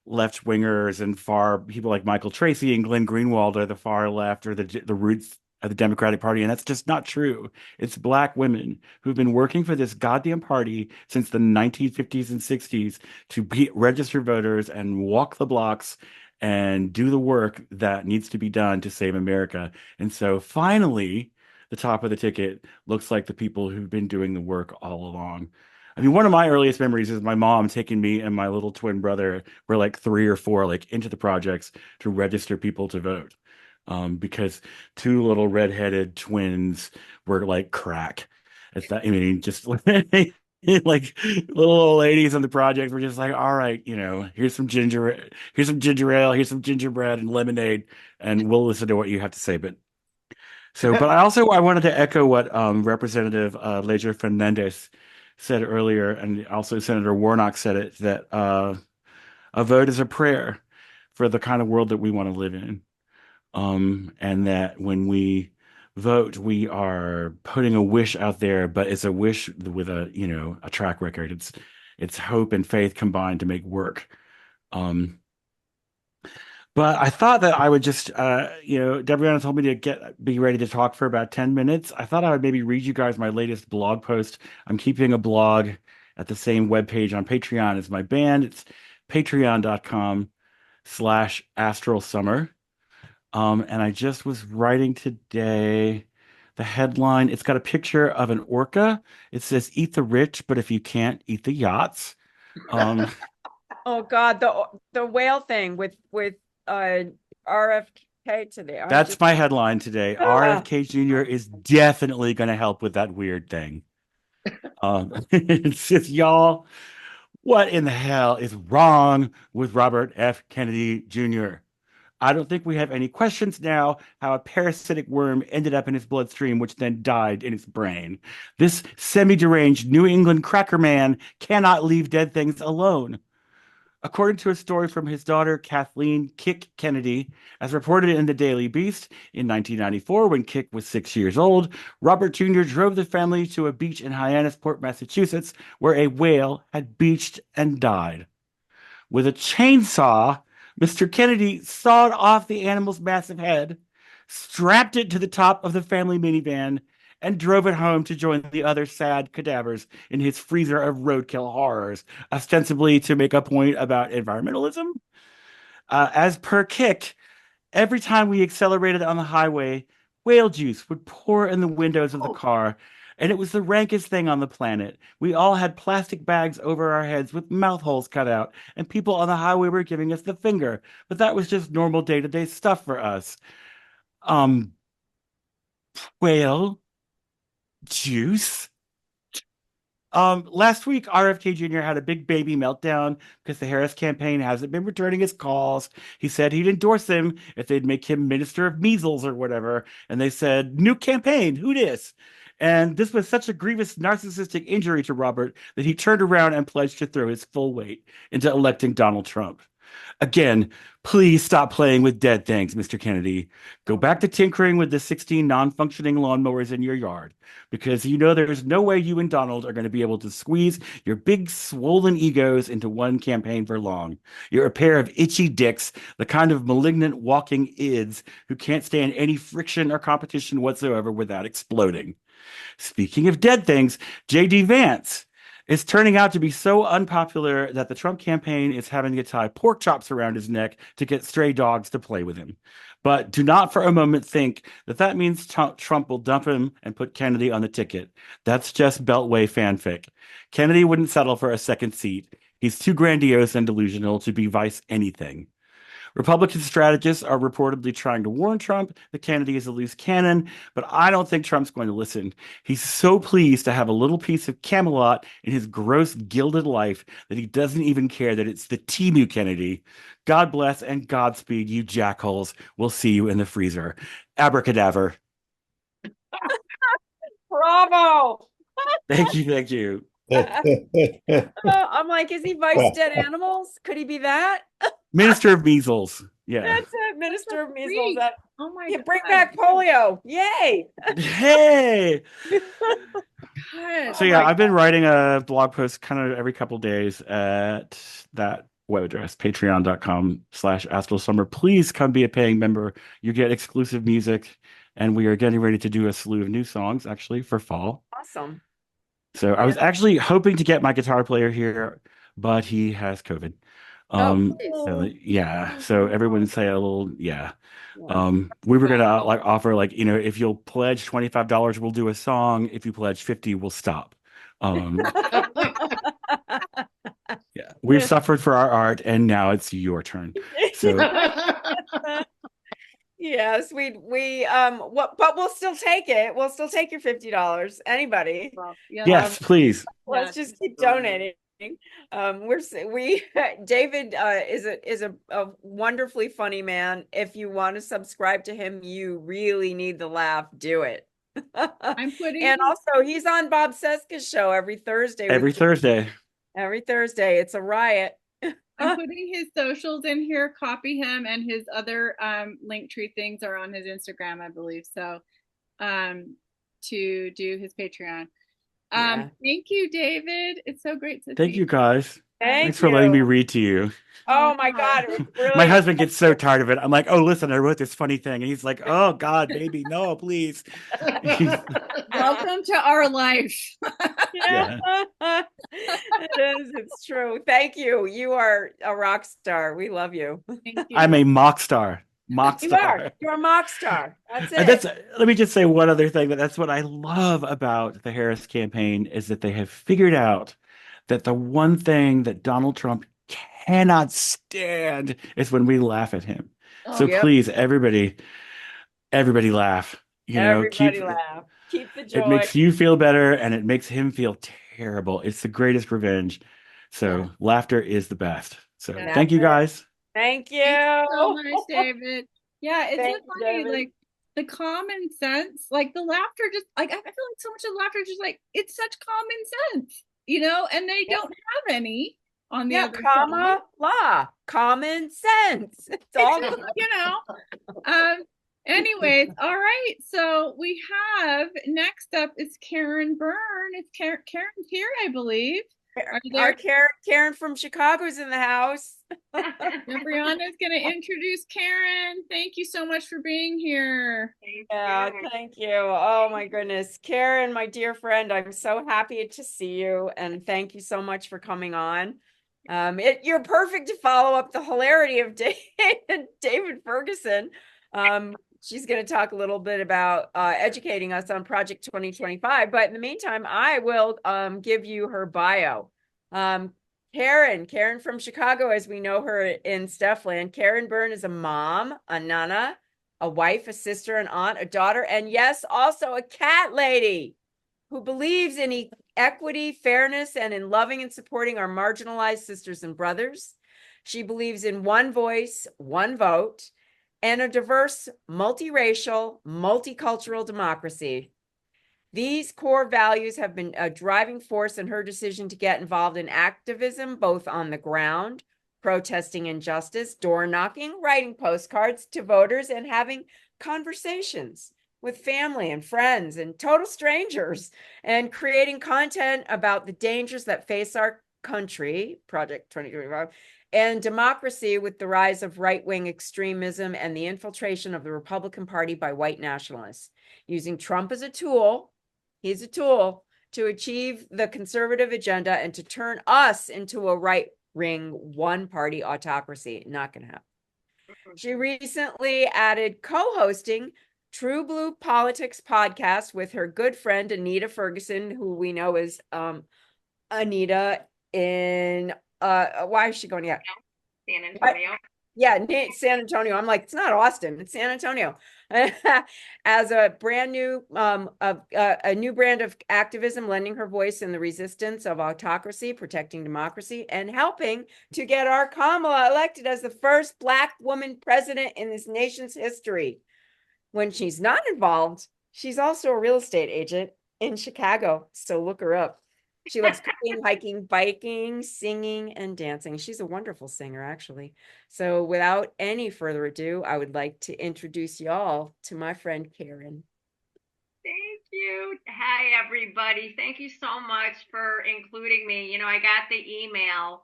left wingers and far people like Michael Tracy and Glenn Greenwald are the far left or the roots of the Democratic Party, and that's just not true. It's Black women who've been working for this goddamn party since the 1950s and 60s to register voters and walk the blocks and do the work that needs to be done to save America. And so finally, the top of the ticket looks like the people who've been doing the work all along. I mean, one of my earliest memories is my mom taking me and my little twin brother, we're like 3 or 4, like into the projects to register people to vote. Because 2 little redheaded twins were like crack. Just like little old ladies on the project were just like, all right, here's some ginger ale, here's some gingerbread and lemonade, and we'll listen to what you have to say. But I wanted to echo what Representative Leal Fernandez said earlier, and also Senator Warnock said it, that a vote is a prayer for the kind of world that we want to live in. And that when we vote, we are putting a wish out there, but it's a wish with a track record. It's hope and faith combined to make work. But I thought that I would just, Debrianna told me to be ready to talk for about 10 minutes. I thought I would maybe read you guys my latest blog post. I'm keeping a blog at the same webpage on Patreon as my band. It's patreon.com/astralsummer. And I just was writing today the headline. It's got a picture of an orca. It says, "Eat the rich, but if you can't, eat the yachts." Oh God, the whale thing with RFK today. That's my headline today. RFK Jr. is definitely going to help with that weird thing. It's just, y'all, what in the hell is wrong with Robert F. Kennedy Jr.? I don't think we have any questions now how a parasitic worm ended up in his bloodstream, which then died in his brain. This semi-deranged New England cracker man cannot leave dead things alone. According to a story from his daughter, Kathleen Kick Kennedy, as reported in the Daily Beast, in 1994, when Kick was 6 years old, Robert Jr. drove the family to a beach in Hyannisport, Massachusetts, where a whale had beached and died. With a chainsaw, Mr. Kennedy sawed off the animal's massive head, strapped it to the top of the family minivan, and drove it home to join the other sad cadavers in his freezer of roadkill horrors, ostensibly to make a point about environmentalism. As per Kick, every time we accelerated on the highway, whale juice would pour in the windows of the car, and it was the rankest thing on the planet. We all had plastic bags over our heads with mouth holes cut out, and people on the highway were giving us the finger. But that was just normal day-to-day stuff for us. Whale juice? Last week, RFK Jr. had a big baby meltdown because the Harris campaign hasn't been returning his calls. He said he'd endorse him if they'd make him Minister of Measles or whatever. And they said, new campaign, who dis? And this was such a grievous narcissistic injury to Robert that he turned around and pledged to throw his full weight into electing Donald Trump. Again, please stop playing with dead things, Mr. Kennedy. Go back to tinkering with the 16 non-functioning lawnmowers in your yard, because you know there's no way you and Donald are going to be able to squeeze your big swollen egos into one campaign for long. You're a pair of itchy dicks, the kind of malignant walking ids who can't stand any friction or competition whatsoever without exploding. Speaking of dead things, J.D. Vance is turning out to be so unpopular that the Trump campaign is having to tie pork chops around his neck to get stray dogs to play with him. But do not for a moment think that that means Trump will dump him and put Kennedy on the ticket. That's just Beltway fanfic. Kennedy wouldn't settle for a second seat. He's too grandiose and delusional to be vice anything. Republican strategists are reportedly trying to warn Trump that Kennedy is a loose cannon, but I don't think Trump's going to listen. He's so pleased to have a little piece of Camelot in his gross gilded life that he doesn't even care that it's the Timu Kennedy. God bless and Godspeed, you jackholes. We'll see you in the freezer. Abracadabra. Bravo. Thank you. Thank you. I'm like, is he vice dead animals? Could he be that? Minister of Measles. Yeah. That's it. Minister of Measles. Oh my God. Bring back polio. Yay. Hey. God. So yeah, I've been writing a blog post kind of every couple of days at that web address, patreon.com/AstroSummer. Please come be a paying member. You get exclusive music, and we are getting ready to do a slew of new songs actually for fall. Awesome. So I was actually hoping to get my guitar player here, but he has COVID. So everyone say a little, we were gonna like offer like, you know, if you'll pledge $25, we'll do a song. If you pledge 50, we'll stop. We've suffered for our art, and now it's your turn. So yes, but we'll still take it. We'll still take your $50. Anybody? Well, yes, please. Let's just keep donating. David is a wonderfully funny man. If you want to subscribe to him, you really need the laugh. Do it. And also he's on Bob Cesca's show every Thursday. Every Thursday, it's a riot. I'm putting his socials in here. Copy him, and his other Linktree things are on his Instagram, I believe. So, to do his Patreon. Thank you, David. It's so great to thank see you guys. Thanks for you. letting me read to you. Oh my God. Really... My husband gets so tired of it. I'm like, oh, listen, I wrote this funny thing. And he's like, oh God, baby, no, please. Welcome to our life. Yeah. It is. It's true. Thank you. You are a rock star. We love you. Thank you. I'm a mock star. You're a mock star. That's it. Let me just say one other thing. That's what I love about the Harris campaign is that they have figured out that the one thing that Donald Trump cannot stand is when we laugh at him. Please, everybody laugh. Laugh. Keep the joy. It makes you feel better, and it makes him feel terrible. It's the greatest revenge. So laughter is the best. So thank you guys. Thank you. Thank you so much, David. Yeah, it's Thank just you, funny, David. like the common sense, like the laughter, just like I feel like so much of laughter is just like it's such common sense, and they don't have any on the other side. Common sense. It's all It's just, anyways, all right. So we have next up is Karen Byrne. It's Karen's here, I believe. Are you there? Our Karen from Chicago's in the house. Brianna's going to introduce Karen. Thank you so much for being here. Thank you. Oh my goodness. Karen, my dear friend, I'm so happy to see you and thank you so much for coming on. You're perfect to follow up the hilarity of David Ferguson. She's going to talk a little bit about educating us on Project 2025, but in the meantime, I will give you her bio. Karen from Chicago, as we know her in Stephland. Karen Byrne is a mom, a nana, a wife, a sister, an aunt, a daughter, and yes, also a cat lady who believes in equity, fairness, and in loving and supporting our marginalized sisters and brothers. She believes in one voice, one vote, and a diverse, multiracial, multicultural democracy. These core values have been a driving force in her decision to get involved in activism, both on the ground, protesting injustice, door knocking, writing postcards to voters, and having conversations with family and friends and total strangers, and creating content about the dangers that face our country, Project 2025, and democracy with the rise of right-wing extremism and the infiltration of the Republican Party by white nationalists, using Trump as a tool. He's a tool to achieve the conservative agenda and to turn us into a right-wing one-party autocracy. Not going to happen. She recently added co-hosting TRUBLU Politics podcast with her good friend Anita Ferguson, who we know is Anita in why is she going yet? San Antonio. Yeah, San Antonio. I'm like, it's not Austin, it's San Antonio. As a brand new, a new brand of activism, lending her voice in the resistance of autocracy, protecting democracy, and helping to get our Kamala elected as the first Black woman president in this nation's history. When she's not involved, she's also a real estate agent in Chicago, so look her up. She loves cooking, hiking, biking, singing, and dancing. She's a wonderful singer, actually. So without any further ado, I would like to introduce y'all to my friend Karen. Thank you. Hi, everybody. Thank you so much for including me. I got the email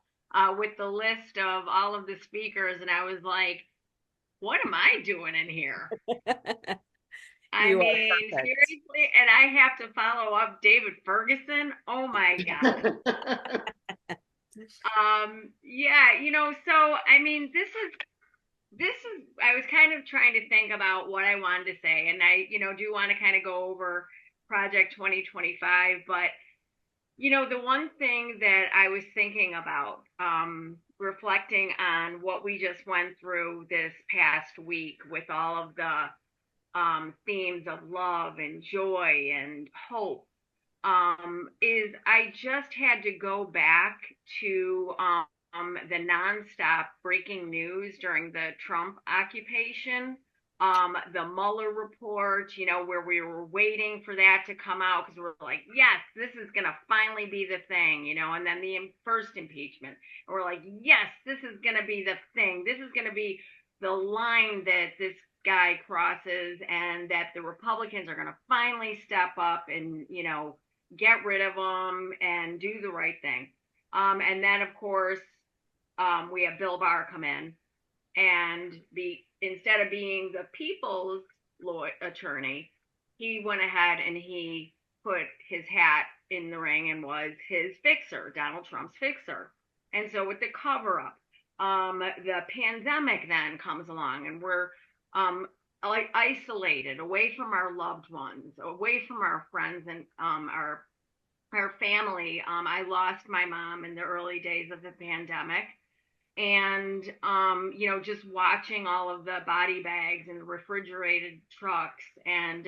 with the list of all of the speakers, and I was like, what am I doing in here? I mean, seriously, and I have to follow up David Ferguson. Oh my God. So I mean, this is I was kind of trying to think about what I wanted to say, and I, do want to kind of go over Project 2025, but the one thing that I was thinking about, reflecting on what we just went through this past week with all of the themes of love and joy and hope, is I just had to go back to the nonstop breaking news during the Trump occupation, the Mueller report, where we were waiting for that to come out because we're like, yes, this is going to finally be the thing, and then the first impeachment. And we're like, yes, this is going to be the thing. This is going to be the line that this guy crosses, and that the Republicans are going to finally step up and, get rid of him and do the right thing. And then, of course, we have Bill Barr come in, and instead of being the people's attorney, he went ahead and he put his hat in the ring and was his fixer, Donald Trump's fixer. And so with the cover up, the pandemic then comes along, and we're like isolated, away from our loved ones, away from our friends and our family. I lost my mom in the early days of the pandemic, and just watching all of the body bags and refrigerated trucks, and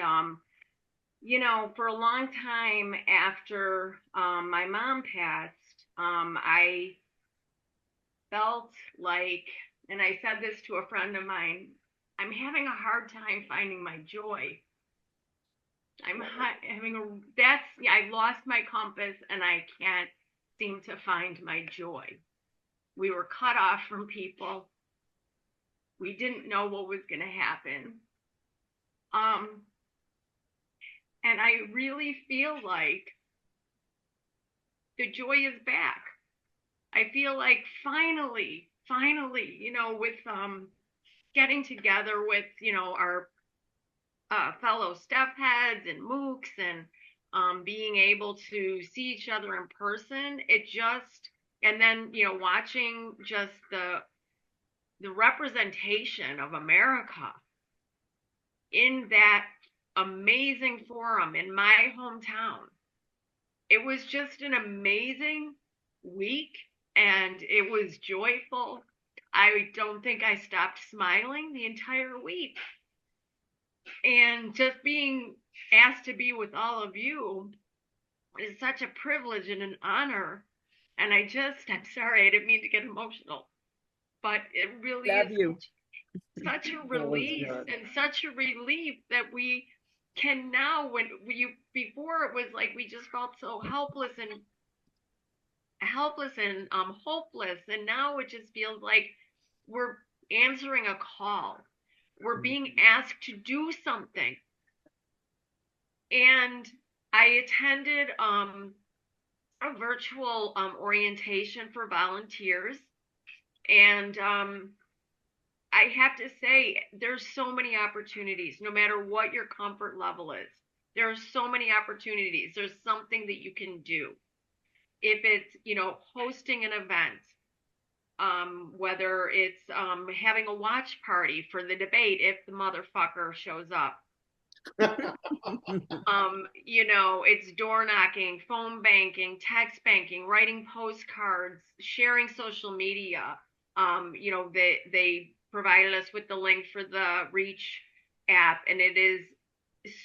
for a long time after my mom passed, I felt like, and I said this to a friend of mine, I'm having a hard time finding my joy. I've lost my compass and I can't seem to find my joy. We were cut off from people. We didn't know what was going to happen. And I really feel like the joy is back. I feel like finally, with getting together with, our fellow step heads and MOOCs and being able to see each other in person, and then, watching just the representation of America in that amazing forum in my hometown. It was just an amazing week and it was joyful. I don't think I stopped smiling the entire week. And just being asked to be with all of you is such a privilege and an honor. And I'm sorry, I didn't mean to get emotional, but it really is such a release and such a relief that we can now, before it was like we just felt so helpless and hopeless, and now it just feels like we're answering a call. We're being asked to do something. And I attended a virtual orientation for volunteers, and I have to say, there's so many opportunities, no matter what your comfort level is. There are so many opportunities. There's something that you can do. If it's, hosting an event, whether it's having a watch party for the debate if the motherfucker shows up. It's door knocking, phone banking, text banking, writing postcards, sharing social media. They provided us with the link for the Reach app, and it is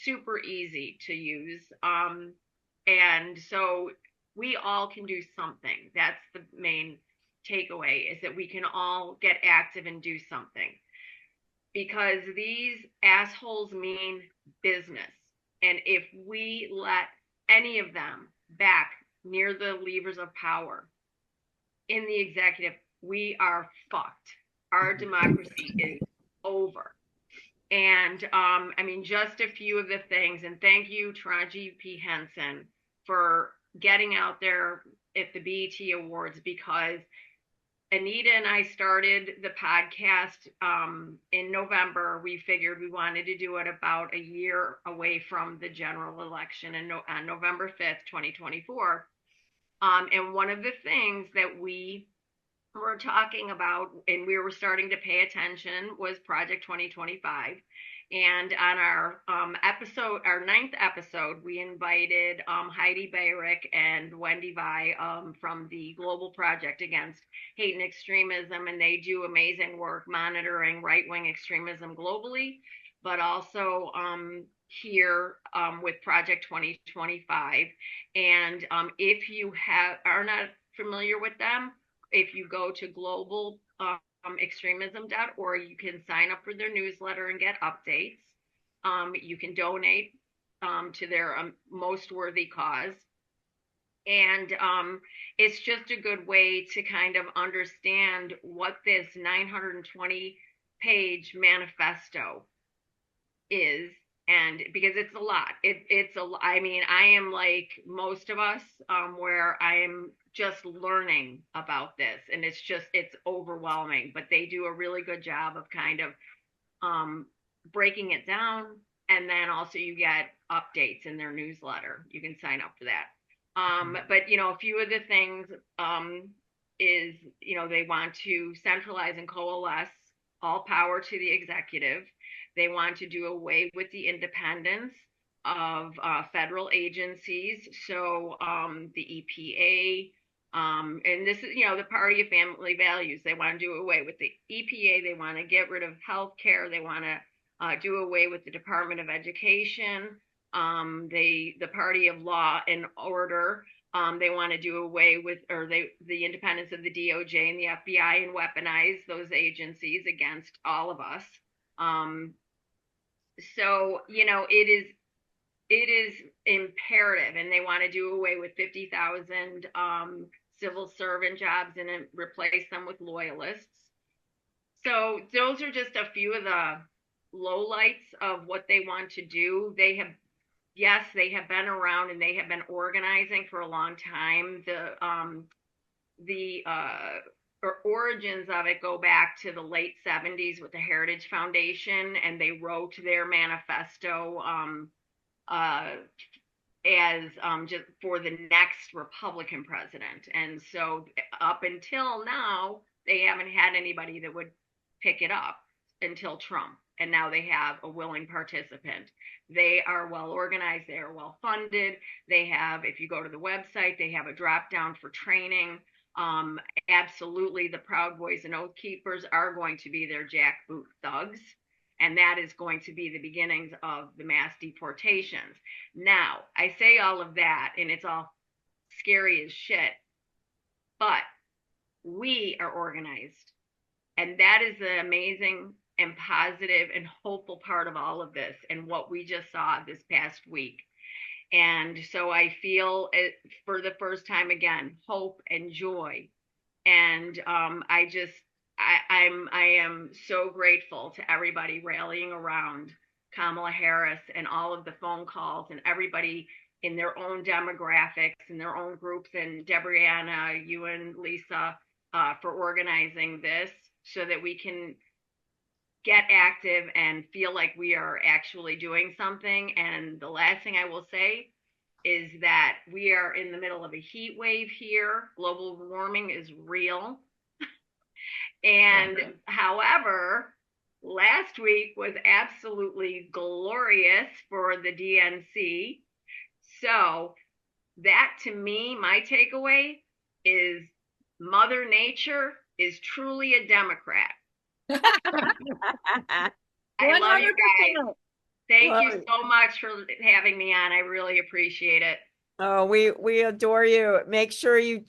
super easy to use. And so we all can do something. That's the main takeaway, is that we can all get active and do something. Because these assholes mean business. And if we let any of them back near the levers of power in the executive, we are fucked. Our democracy is over. And just a few of the things, and thank you, Taraji P. Henson, for getting out there at the BET Awards, because Anita and I started the podcast in November. We figured we wanted to do it about a year away from the general election on November 5th, 2024. And one of the things that we were talking about and we were starting to pay attention was Project 2025. And on our our 9th episode, we invited Heidi Bayrick and Wendy Vi from the Global Project Against Hate and Extremism, and they do amazing work monitoring right-wing extremism globally, but also here with Project 2025. And if you are not familiar with them, if you go to global extremism.org, you can sign up for their newsletter and get updates. You can donate to their most worthy cause. And it's just a good way to kind of understand what this 920-page manifesto is. And because it's a lot, I am like most of us, where I am just learning about this, and it's overwhelming, but they do a really good job of kind of breaking it down. And then also you get updates in their newsletter. You can sign up for that. But, a few of the things is, they want to centralize and coalesce all power to the executive. They want to do away with the independence of federal agencies. So the EPA, and this is, the party of family values. They want to do away with the EPA. They want to get rid of healthcare. They want to do away with the Department of Education. The party of law and order. They want to do away with, the independence of the DOJ and the FBI and weaponize those agencies against all of us. So, it is imperative, and they want to do away with 50,000 civil servant jobs and replace them with loyalists. So those are just a few of the lowlights of what they want to do. They have been around and they have been organizing for a long time. The origins of it go back to the late 70s with the Heritage Foundation, and they wrote their manifesto as just for the next Republican president. And so up until now, they haven't had anybody that would pick it up until Trump. And now they have a willing participant. They are well organized. They are well funded. They have, if you go to the website, they have a drop down for training. Absolutely, the Proud Boys and Oath Keepers are going to be their jackboot thugs. And that is going to be the beginnings of the mass deportations. Now, I say all of that, and it's all scary as shit, but we are organized. And that is the amazing and positive and hopeful part of all of this and what we just saw this past week. And so I feel it, for the first time again, hope and joy. And I am so grateful to everybody rallying around Kamala Harris and all of the phone calls and everybody in their own demographics and their own groups, and Debrianna, you and Lisa, for organizing this so that we can get active and feel like we are actually doing something. And the last thing I will say is that we are in the middle of a heat wave here. Global warming is real. And however, last week was absolutely glorious for the DNC. So that, to me, my takeaway is Mother Nature is truly a Democrat. I love you guys. Thank you so much for having me on. I really appreciate it. Oh, we adore you. Make sure you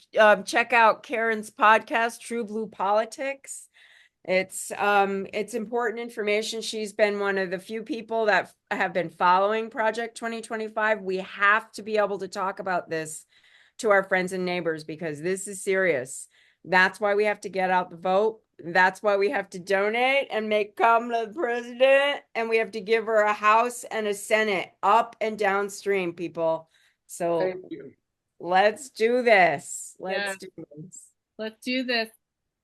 check out Karen's podcast, TRUBLU Politics. It's important information. She's been one of the few people that have been following Project 2025. We have to be able to talk about this to our friends and neighbors because this is serious. That's why we have to get out the vote. That's why we have to donate and make Kamala the president. And we have to give her a House and a Senate up and downstream, people. So let's do this. Let's do this. Let's do this.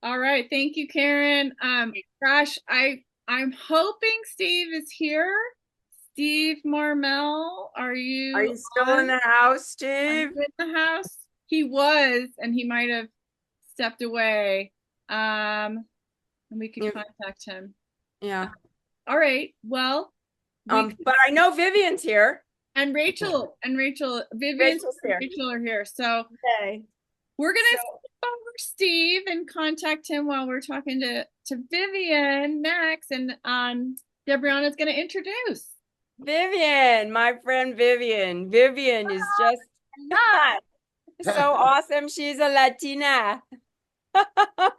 All right. Thank you, Karen. Gosh, I'm hoping Steve is here. Steve Marmel, are you still in the house, Steve? In the house? He was, and he might have stepped away. And we could contact him. Yeah. All right. Well, but I know Vivian's here. And Rachel, Vivian and Rachel are here. So we're gonna skip over Steve and contact him while we're talking to Vivian next. And Debrianna's gonna introduce Vivian, my friend Vivian. Vivian is just so awesome. She's a Latina.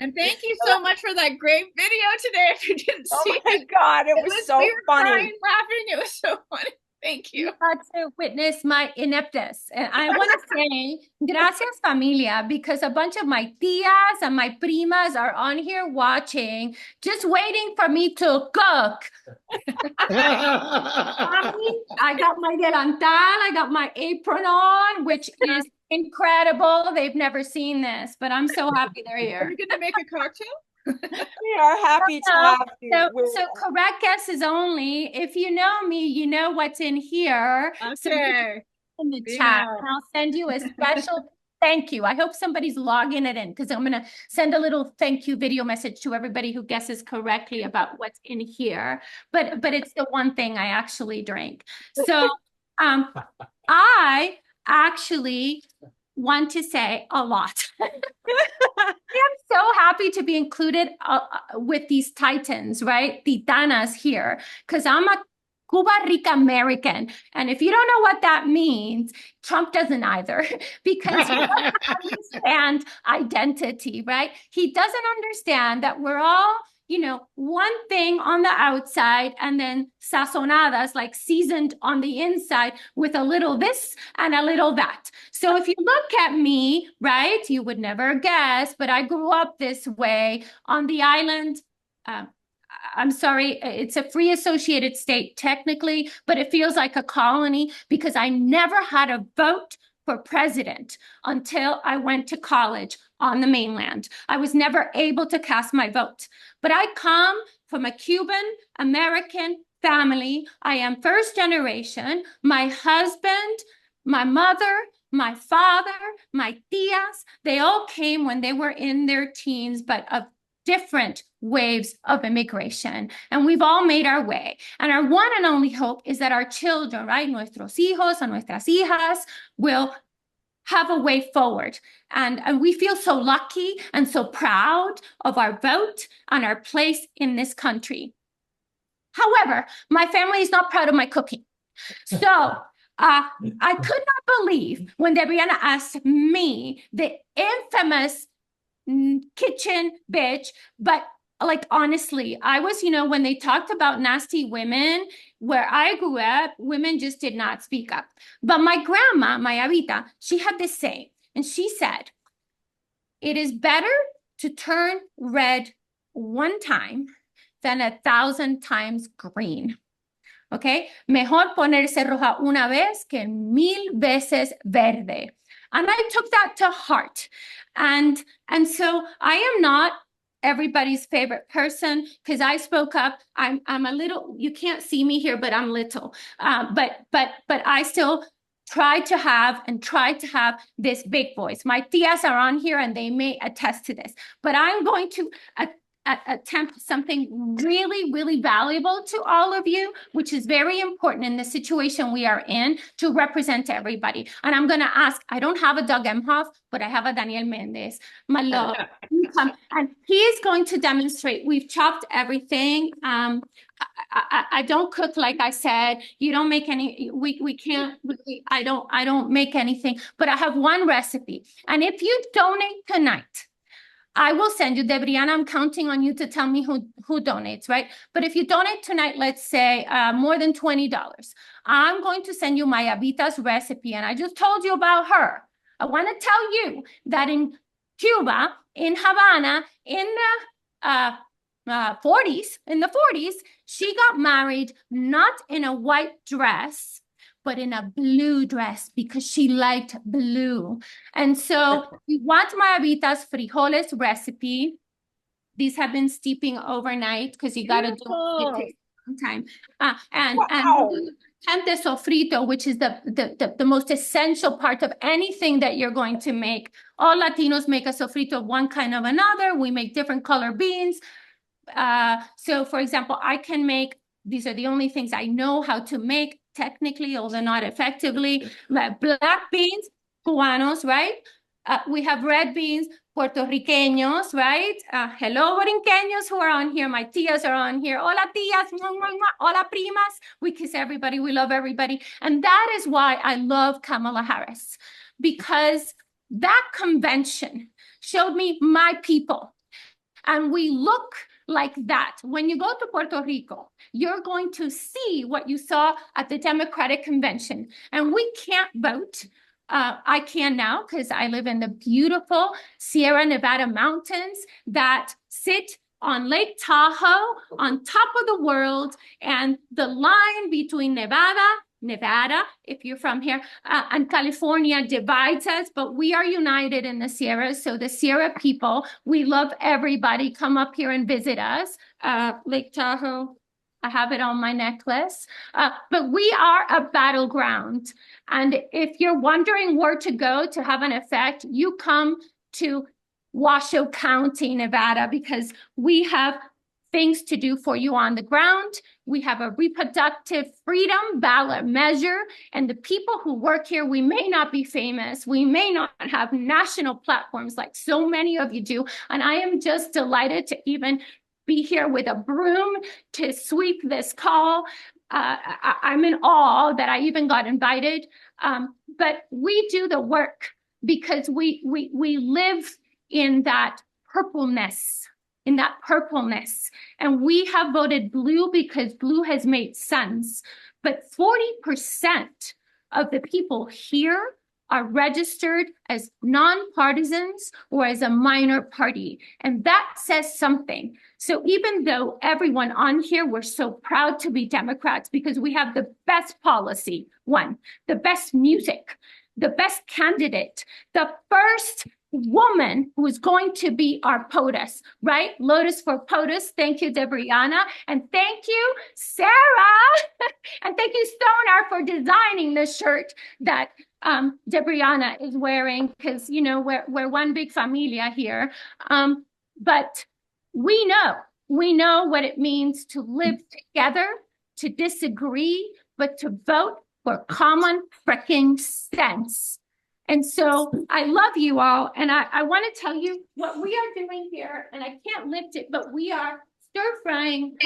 And thank you so much for that great video today. If you didn't see it, oh my God, it was so funny. Crying, laughing, it was so funny. Thank you. You got to witness my ineptness. And I want to say, gracias familia, because a bunch of my tias and my primas are on here watching, just waiting for me to cook. I got my delantal, I got my apron on, which is incredible. They've never seen this, but I'm so happy they're here. Are you going to make a cocktail? We are happy to have you. So correct guesses only. If you know me, you know what's in here. Okay. So in the chat, and I'll send you a special thank you. I hope somebody's logging it in because I'm going to send a little thank you video message to everybody who guesses correctly about what's in here. But it's the one thing I actually drink. So I actually want to say a lot. I'm so happy to be included with these titans, right? Titanas here, because I'm a Cuba Rica American. And if you don't know what that means, Trump doesn't either, because he doesn't understand identity, right? He doesn't understand that we're all, you know, one thing on the outside and then sazonadas, like seasoned on the inside with a little this and a little that. So if you look at me, right, you would never guess, but I grew up this way on the island. I'm sorry, it's a free associated state technically, but it feels like a colony because I never had a vote for president until I went to college on the mainland. I was never able to cast my vote. But I come from a Cuban American family. I am first generation. My husband, my mother, my father, my tias, they all came when they were in their teens, but of different waves of immigration. And we've all made our way. And our one and only hope is that our children, right, nuestros hijos and nuestras hijas, will have a way forward. And we feel so lucky and so proud of our vote and our place in this country. However, my family is not proud of my cooking. So I could not believe when Debriana asked me, the infamous kitchen bitch, but like, honestly, I was, you know, when they talked about nasty women, where I grew up, women just did not speak up. But my grandma, my abuelita, she had this saying, and she said, it is better to turn red one time than 1,000 times green. Okay? Mejor ponerse roja una vez que 1,000 veces verde. And I took that to heart. And so I am not everybody's favorite person because I spoke up. I'm a little, you can't see me here, but I'm little. But I still try to have this big voice. My tias are on here and they may attest to this. But I'm going to attempt something really, really valuable to all of you, which is very important in the situation we are in, to represent everybody. And I'm going to ask, I don't have a Doug Emhoff, but I have a Daniel Mendez, my love. And he is going to demonstrate. We've chopped everything. I don't cook, like I said. You don't make any, we can't, I don't make anything, but I have one recipe. And if you donate tonight, I will send you, Debriana, I'm counting on you to tell me who donates, right? But if you donate tonight, let's say more than $20, I'm going to send you my Abita's recipe. And I just told you about her. I want to tell you that in Cuba, in Havana, in the 40s, she got married not in a white dress, but in a blue dress because she liked blue. And so we want my Abita's frijoles recipe. These have been steeping overnight because you got to do it takes some time. And gente sofrito, which is the most essential part of anything that you're going to make. All Latinos make a sofrito of one kind of another. We make different color beans. So for example, I can make, these are the only things I know how to make technically, although not effectively. Black beans, Cubanos, right? We have red beans, Puerto Ricanos, right? Hello, Borinqueños who are on here. My tias are on here. Hola, tias. Hola, primas. We kiss everybody. We love everybody. And that is why I love Kamala Harris, because that convention showed me my people. And we look like that. When you go to Puerto Rico, you're going to see what you saw at the Democratic Convention. And we can't vote. I can now because I live in the beautiful Sierra Nevada mountains that sit on Lake Tahoe, on top of the world, and the line between Nevada, if you're from here, and California divides us, but we are united in the Sierras. So the Sierra people, we love everybody. Come up here and visit us. Lake Tahoe, I have it on my necklace. But we are a battleground. And if you're wondering where to go to have an effect, you come to Washoe County, Nevada, because we have things to do for you on the ground. We have a reproductive freedom ballot measure, and the people who work here, we may not be famous. We may not have national platforms like so many of you do. And I am just delighted to even be here with a broom to sweep this call. I'm in awe that I even got invited. But we do the work because we live in that purpleness, and we have voted blue because blue has made sense. But 40% of the people here are registered as nonpartisans or as a minor party. And that says something. So even though everyone on here, we're so proud to be Democrats because we have the best policy, the best music, the best candidate, the first woman who is going to be our POTUS, right? Lotus for POTUS. Thank you, Debriana. And thank you, Sarah. And thank you, Stoner, for designing the shirt that Debriana is wearing, because, you know, we're one big familia here. But we know what it means to live together, to disagree, but to vote for common freaking sense. And so I love you all. And I want to tell you what we are doing here. And I can't lift it, but we are stir frying.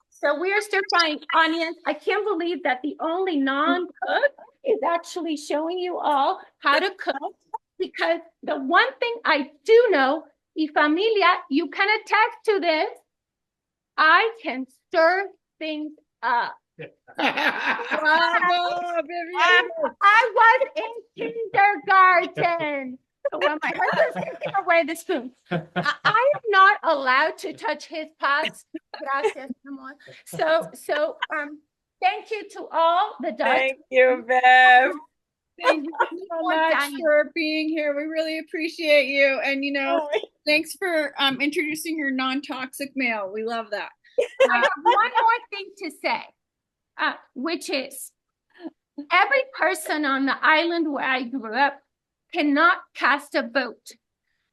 So we are stir frying onions. I can't believe that the only non-cook is actually showing you all how to cook. Because the one thing I do know, y familia, you can attest to this, I can stir things up. Bravo, Vivian. I was in kindergarten when my husband's taking away the spoon. I am not allowed to touch his pots. Gracias, amor. So thank you to all the Dutch. Thank you, Bev. Thank you so much for being here. We really appreciate you. And, you know, thanks for introducing your non-toxic mail. We love that. I have one more thing to say, which is every person on the island where I grew up cannot cast a vote.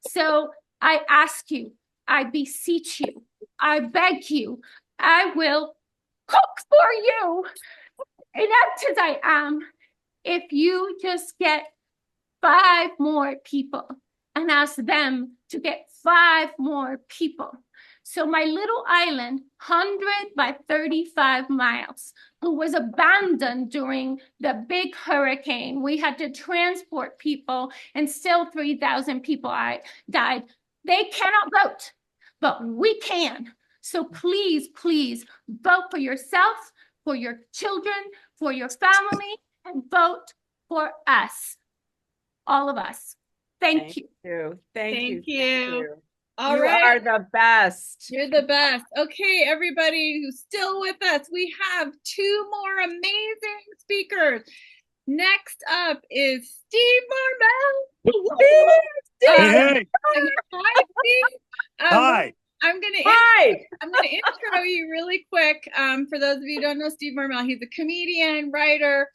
So I ask you, I beseech you, I beg you, I will cook for you, inept as I am, if you just get 5 more people and ask them to get 5 more people. So my little island, 100 by 35 miles, who was abandoned during the big hurricane. We had to transport people and still 3,000 people died. They cannot vote, but we can. So please, please vote for yourself, for your children, for your family, and vote for us, all of us. Thank you. Thank you. All you right. are the best. You're the best. Okay, everybody who's still with us, we have 2 more amazing speakers. Next up is Steve Marmel. Hey. Hi, Steve. Hi. I'm gonna intro you really quick. For those of you who don't know Steve Marmel, he's a comedian, writer.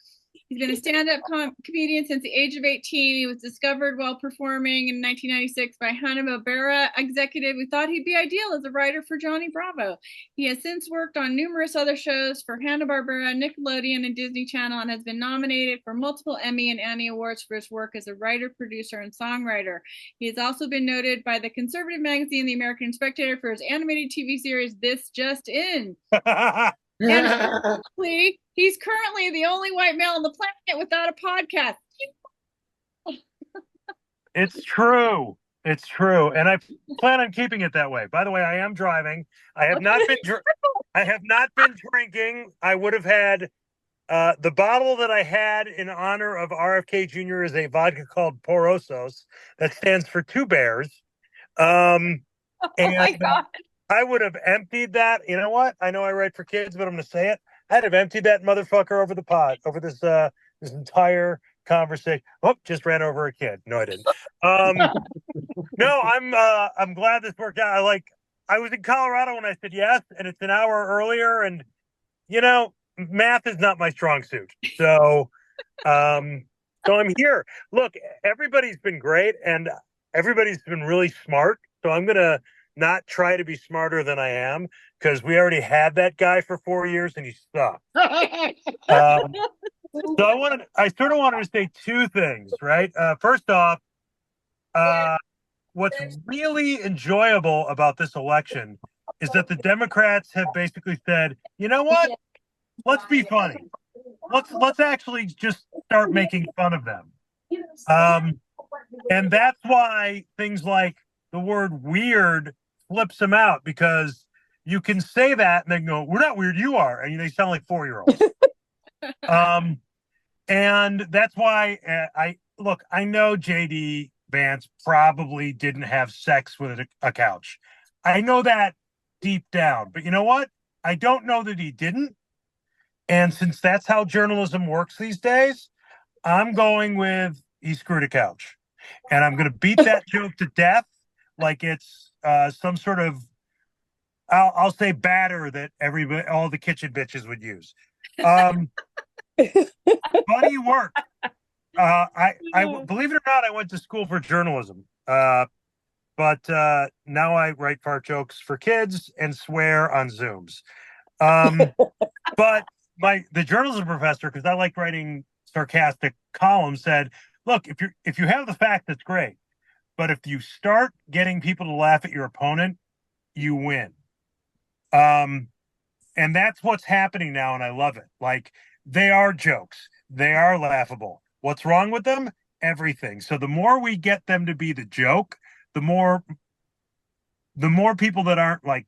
He's been a stand-up comedian since the age of 18. He was discovered while performing in 1996 by Hanna-Barbera executive who thought he'd be ideal as a writer for Johnny Bravo. He has since worked on numerous other shows for Hanna-Barbera, Nickelodeon, and Disney Channel, and has been nominated for multiple Emmy and Annie Awards for his work as a writer, producer, and songwriter. He has also been noted by the conservative magazine The American Spectator for his animated TV series This Just In. And he's currently the only white male on the planet without a podcast. It's true. It's true. And I plan on keeping it that way. By the way, I am driving. I have not been drinking. I would have had the bottle that I had in honor of RFK Jr. is a vodka called Porosos that stands for 2 bears. Oh my God. I would have emptied that. You know what? I know I write for kids, but I'm going to say it. I'd have emptied that motherfucker over the pot, over this entire conversation. Oh, just ran over a kid. No, I didn't. No, I'm glad this worked out. I was in Colorado when I said yes, and it's an hour earlier, and you know, math is not my strong suit. So I'm here. Look, everybody's been great, and everybody's been really smart. So I'm gonna not try to be smarter than I am, because we already had that guy for 4 years and he sucked. So I sort of wanted to say 2 things, right? First off, what's really enjoyable about this election is that the Democrats have basically said, you know what? let's be funny. Let's actually just start making fun of them. And that's why things like the word weird flips them out, because you can say that and they go, "We're not weird, you are," and they sound like 4-year-olds. And that's why I know JD Vance probably didn't have sex with a couch. I know that deep down, but you know what? I don't know that he didn't. And since that's how journalism works these days, I'm going with he screwed a couch. And I'm going to beat that joke to death like it's some sort of, I'll say batter that all the kitchen bitches would use. Funny work. I believe it or not, I went to school for journalism. But now I write fart jokes for kids and swear on Zooms. But the journalism professor, because I like writing sarcastic columns, said, "Look, if you have the fact, that's great. But if you start getting people to laugh at your opponent, you win." And that's what's happening now, and I love it. Like, they are jokes. They are laughable. What's wrong with them? Everything. So the more we get them to be the joke, the more people that aren't like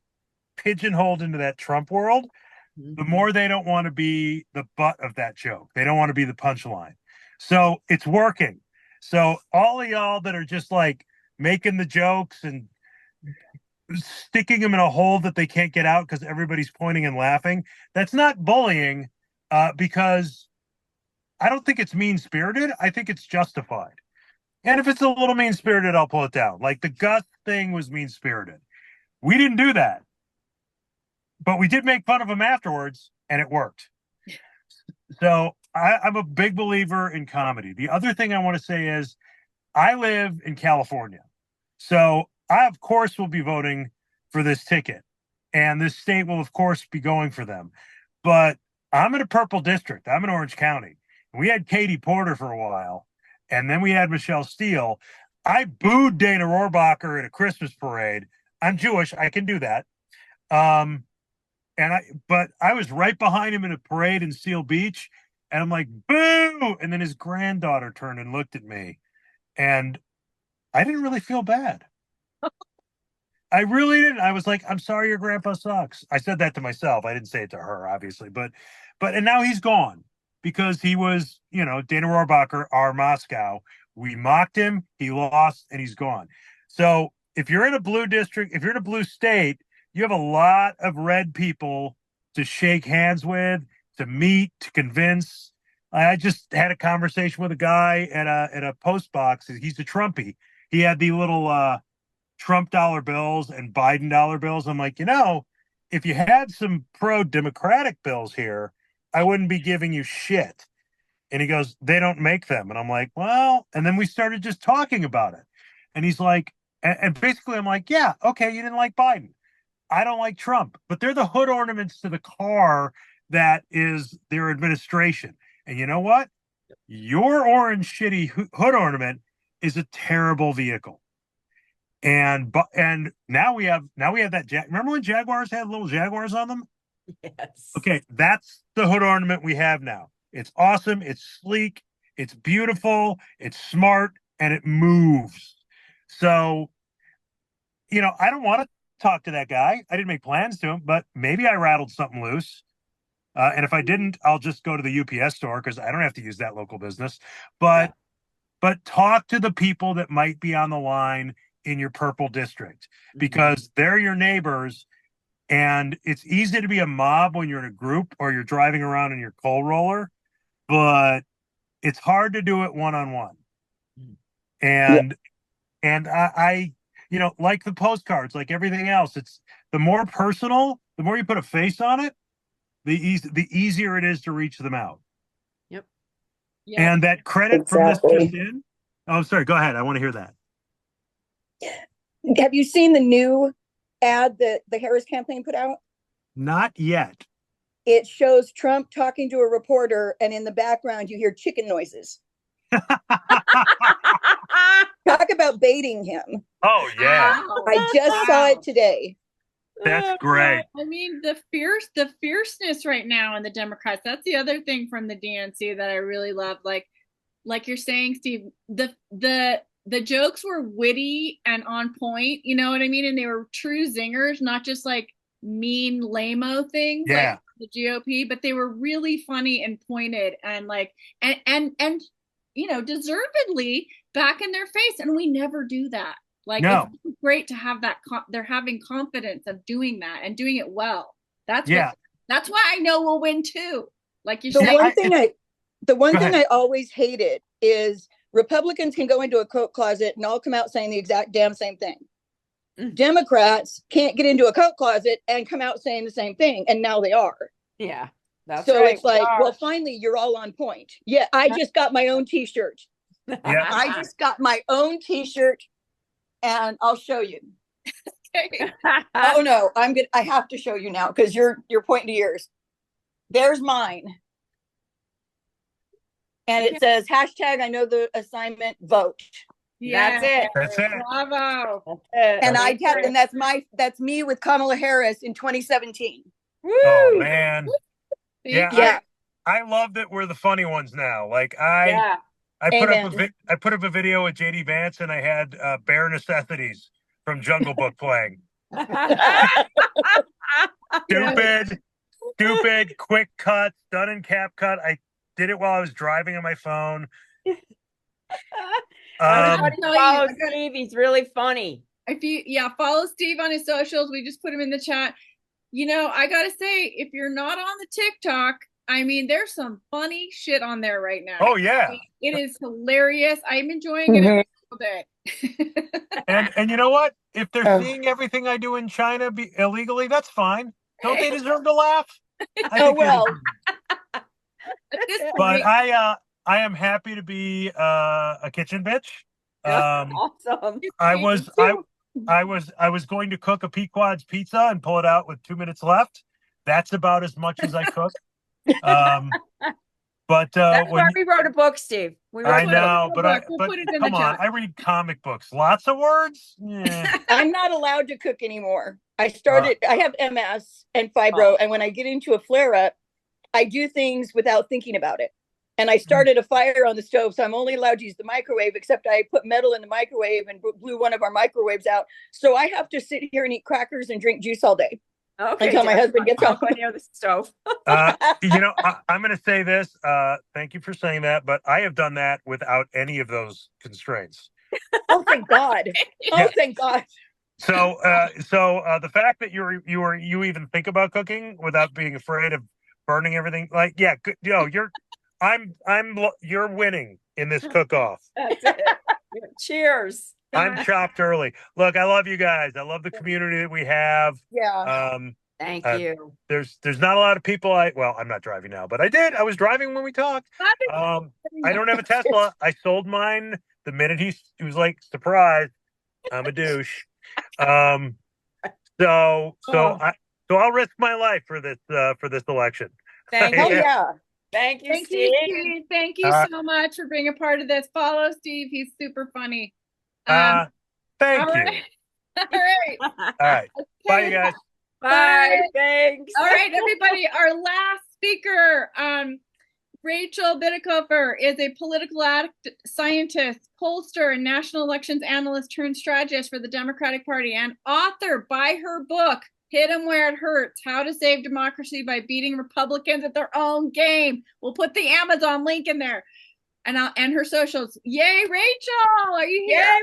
pigeonholed into that Trump world, the more they don't want to be the butt of that joke. They don't want to be the punchline. So it's working. So all of y'all that are just like making the jokes and sticking them in a hole that they can't get out because everybody's pointing and laughing, that's not bullying, because I don't think it's mean-spirited. I think it's justified. And if it's a little mean-spirited, I'll pull it down. Like the Gus thing was mean-spirited. We didn't do that. But we did make fun of him afterwards, and it worked. So I'm a big believer in comedy. The other thing I want to say is I live in California. So I, of course, will be voting for this ticket. And this state will, of course, be going for them. But I'm in a purple district. I'm in Orange County. We had Katie Porter for a while, and then we had Michelle Steele. I booed Dana Rohrabacher at a Christmas parade. I'm Jewish. I can do that. But I was right behind him in a parade in Seal Beach, and I'm like, boo! And then his granddaughter turned and looked at me, and I didn't really feel bad. I really didn't. I was like, I'm sorry your grandpa sucks. I said that to myself. I didn't say it to her, obviously. And now he's gone because he was, Dana Rohrabacher, our Moscow. We mocked him, he lost, and he's gone. So if you're in a blue district, if you're in a blue state, you have a lot of red people to shake hands with, to meet, to convince. I just had a conversation with a guy at a post box. He's a Trumpy. He had the little Trump dollar bills and Biden dollar bills. I'm like, if you had some pro-democratic bills here, I wouldn't be giving you shit. And he goes, they don't make them. And I'm like, well, and then we started just talking about it. And he's like, and basically I'm like, yeah, okay, you didn't like Biden. I don't like Trump, but they're the hood ornaments to the car that is their administration. And you know what? Your orange shitty hood ornament is a terrible vehicle. And now we have that. Remember when Jaguars had little Jaguars on them? Yes. Okay, that's the hood ornament we have now. It's awesome. It's sleek. It's beautiful. It's smart, and it moves. So, I don't want to talk to that guy. I didn't make plans to him, but maybe I rattled something loose. And if I didn't, I'll just go to the UPS store because I don't have to use that local business. But talk to the people that might be on the line in your purple district, because they're your neighbors. And it's easy to be a mob when you're in a group or you're driving around in your coal roller, but it's hard to do it one-on-one. And I like the postcards, like everything else, it's the more personal, the more you put a face on it, the easier it is to reach them out. Yep. And that credit from this just in. Oh, sorry. Go ahead. I want to hear that. Have you seen the new ad that the Harris campaign put out? Not yet. It shows Trump talking to a reporter, and in the background you hear chicken noises. Talk about baiting him. Oh, yeah. I just saw it today. That's great. I mean, the fierceness right now in the Democrats. That's the other thing from the DNC that I really love. Like you're saying, Steve, the jokes were witty and on point. You know what I mean? And they were true zingers, not just like mean lame-o things like the GOP, but they were really funny and pointed and like and you know, deservedly back in their face. And we never do that. Like it's great to have that. They're having confidence of doing that and doing it well. That's why I know we'll win too. Like you're saying. The one thing I always hated is Republicans can go into a coat closet and all come out saying the exact damn same thing. Democrats can't get into a coat closet and come out saying the same thing, and now they are. Yeah, that's so right. it's like, well, finally, you're all on point. Yeah, I just got my own T-shirt. I just got my own T-shirt, and I'll show you. Oh no, I have to show you now because you're pointing to yours. There's mine. And it says hashtag I know the assignment vote. Yeah, That's it. Bravo. And that's me with Kamala Harris in 2017. Woo! Oh man. Yeah. I love that we're the funny ones now. Like I put up a video with JD Vance and I had Bare Necessities from Jungle Book playing. Stupid, quick cuts, done in CapCut. I did it while I was driving on my phone. Follow Steve. He's really funny. If you follow Steve on his socials, we just put him in the chat. You know, I gotta say, if you're not on the TikTok, I mean, there's some funny shit on there right now. Oh yeah, I mean, it is hilarious. I'm enjoying it a little bit. and you know what? If they're seeing everything I do in China illegally, that's fine. Don't they deserve to laugh? But I am happy to be a kitchen bitch. Awesome. I was going to cook a Pequod's pizza and pull it out with 2 minutes left. That's about as much as I cook. But that's why we wrote a book, Steve. I know, but come on, I read comic books. Lots of words. Yeah. I'm not allowed to cook anymore. I have MS and fibro, and when I get into a flare-up, I do things without thinking about it. And I started a fire on the stove, so I'm only allowed to use the microwave, except I put metal in the microwave and blew one of our microwaves out. So I have to sit here and eat crackers and drink juice all day until my husband gets home. Near the stove. You know, I'm going to say this. Thank you for saying that, but I have done that without any of those constraints. Oh, thank God! Oh, thank God! So the fact that you even think about cooking without being afraid of burning everything, like, you're winning in this cook-off. That's it. Cheers. I'm chopped early. Look, I love you guys. I love the community that we have. Yeah. Thank you. There's not a lot of people. I'm not driving now, but I did. I was driving when we talked. I don't have a Tesla. I sold mine the minute he was like, surprise, I'm a douche. So I'll risk my life for this election. Thank you. Oh yeah. Thank you, Thank Steve. you, Steve. Thank you so much for being a part of this. Follow Steve. He's super funny. Thank you. All right. All right. Okay. Bye, you guys. Bye. Thanks. All right, everybody. Our last speaker, Rachel Bidikofer, is a political scientist, pollster, and national elections analyst turned strategist for the Democratic Party and author. Buy her book, Hit 'em Where It Hurts, How to Save Democracy by Beating Republicans at Their Own Game. We'll put the Amazon link in there. And her socials. Yay, Rachel! Are you here? Yay,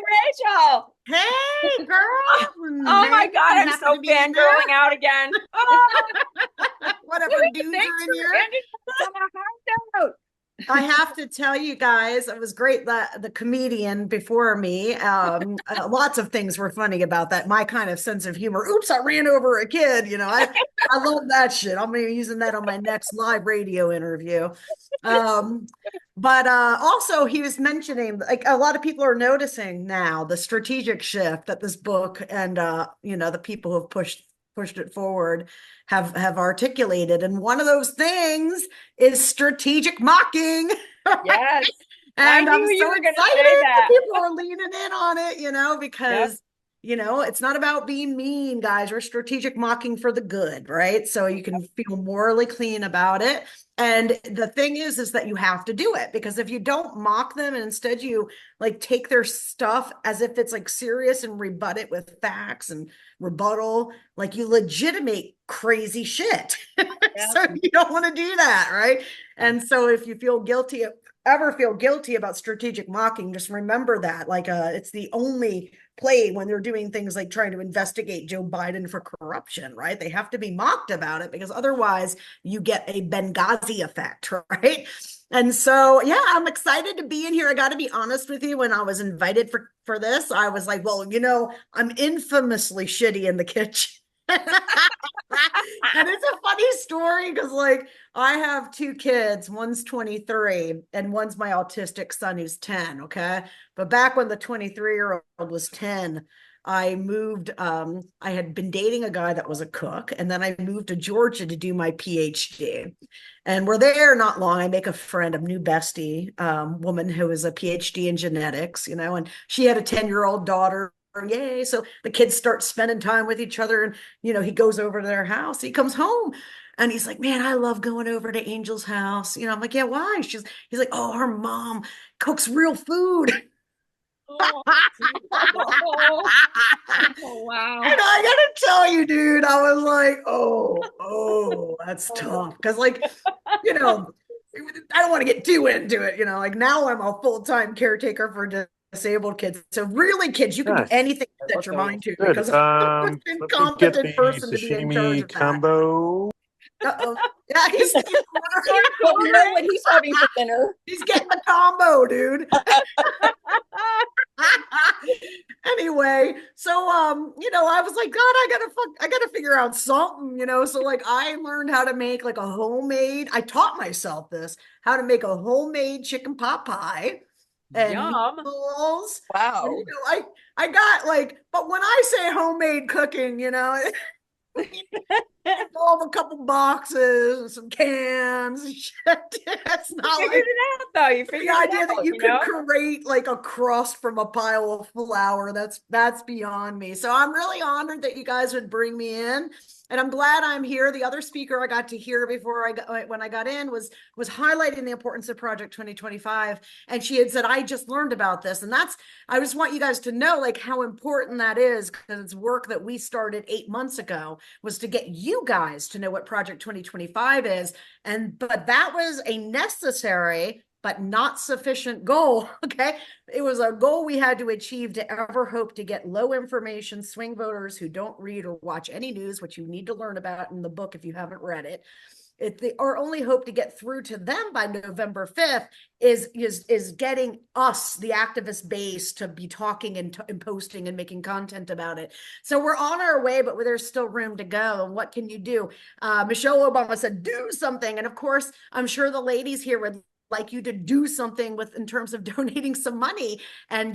Rachel! Hey, girl! Oh my God, I'm so fangirling out again. Whatever dudes are in here. I have to tell you guys, it was great that the comedian before me, lots of things were funny about that. My kind of sense of humor. Oops, I ran over a kid. You know, I love that shit. I'm going to be using that on my next live radio interview. But also he was mentioning, like, a lot of people are noticing now the strategic shift that this book and, the people who have pushed it forward have articulated. And one of those things is strategic mocking. Yes. And I I'm knew you so were gonna excited say that. people are leaning in on it, because You know, it's not about being mean, guys. We're strategic mocking for the good, right? So you can feel morally clean about it. And the thing is that you have to do it, because if you don't mock them and instead you like take their stuff as if it's like serious and rebut it with facts and rebuttal, like you legitimate crazy shit. So you don't want to do that, right? And so if you ever feel guilty about strategic mocking, just remember that it's the only play when they're doing things like trying to investigate Joe Biden for corruption, right? They have to be mocked about it, because otherwise you get a Benghazi effect, right? And so, yeah, I'm excited to be in here. I got to be honest with you. When I was invited for this, I was like, well, I'm infamously shitty in the kitchen. And it's a funny story because I have two kids. One's 23 and one's my autistic son who's 10. Okay. But back when the 23-year-old was 10, I moved, I had been dating a guy that was a cook, and then I moved to Georgia to do my PhD. And we're there not long. I make a friend, a new bestie, woman who is a PhD in genetics, and she had a 10-year-old daughter. Yay. So the kids start spending time with each other, and he goes over to their house. He comes home and he's like, man, I love going over to Angel's house. I'm like, yeah, why? He's like, oh, her mom cooks real food. Oh, wow. And I gotta tell you, dude, I was like, oh, that's tough. Because I don't want to get too into it, now I'm a full-time caretaker for disabled kids. So really, kids, you can do anything you set your mind to, because I'm an incompetent person to be in charge of that. Combo. Uh-oh. Yeah, he's know what he's having for dinner. He's getting the combo, dude. Anyway, so I was like, God, I gotta figure out something, so I learned how to make I taught myself how to make a homemade chicken pot pie and meatballs. Wow. And, I got but when I say homemade cooking, involve a couple boxes and some cans and shit. It's not You figured it out, though. You figured the it idea out, that you could create a crust from a pile of flour. That's beyond me. So I'm really honored that you guys would bring me in, and I'm glad I'm here. The other speaker I got to hear when I got in was highlighting the importance of Project 2025, and she had said, I just learned about this, and I just want you guys to know how important that is, because it's work that we started 8 months ago, was to get you guys to know what Project 2025 is. But that was a necessary but not sufficient goal. Okay. It was a goal we had to achieve to ever hope to get low information swing voters who don't read or watch any news, which you need to learn about in the book if you haven't read it. Our only hope to get through to them by November 5th is getting us, the activist base, to be talking and posting and making content about it. So we're on our way, but there's still room to go. And what can you do? Michelle Obama said, do something. And of course, I'm sure the ladies here would like you to do something in terms of donating some money and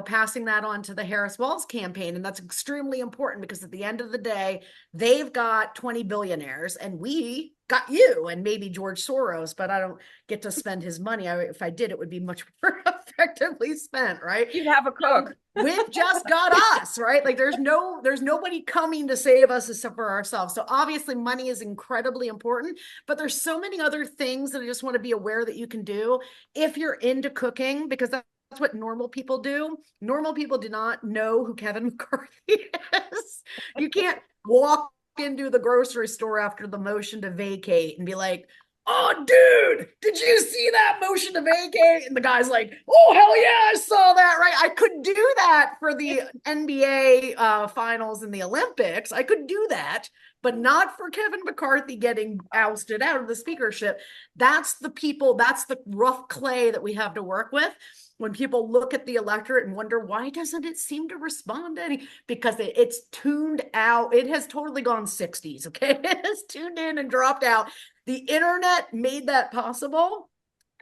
passing that on to the Harris Walls campaign. And that's extremely important, because at the end of the day, they've got 20 billionaires and we got you and maybe George Soros, but I don't get to spend his money. If I did, it would be much more effectively spent, right? You'd have a cook. We've just got us, right? There's nobody coming to save us except for ourselves. So obviously money is incredibly important, but there's so many other things that I just want to be aware that you can do if you're into cooking, because that's what normal people do. Normal people do not know who Kevin McCarthy is. You can't walk into the grocery store after the motion to vacate and be like, oh, dude, did you see that motion to vacate? And the guy's like, oh, hell yeah, I saw that, right? I could do that for the NBA finals and the Olympics. I could do that, but not for Kevin McCarthy getting ousted out of the speakership. That's the rough clay that we have to work with. When people look at the electorate and wonder, why doesn't it seem to respond to any? Because it's tuned out. It has totally gone 60s, okay? It has tuned in and dropped out. The internet made that possible.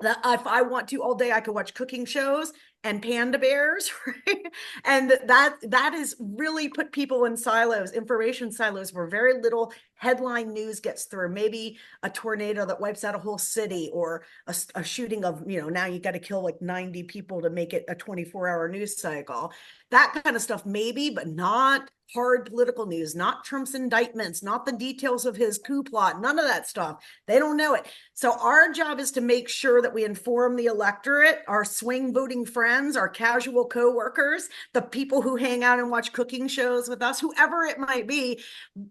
That if I want to all day, I could watch cooking shows and panda bears, right? And that is really put people in silos, information silos, where very little headline news gets through. Maybe a tornado that wipes out a whole city, or a shooting of, now you got to kill like 90 people to make it a 24-hour news cycle. That kind of stuff maybe, but not hard political news, not Trump's indictments, not the details of his coup plot, none of that stuff. They don't know it. So our job is to make sure that we inform the electorate, our swing voting friends, our casual coworkers, the people who hang out and watch cooking shows with us, whoever it might be.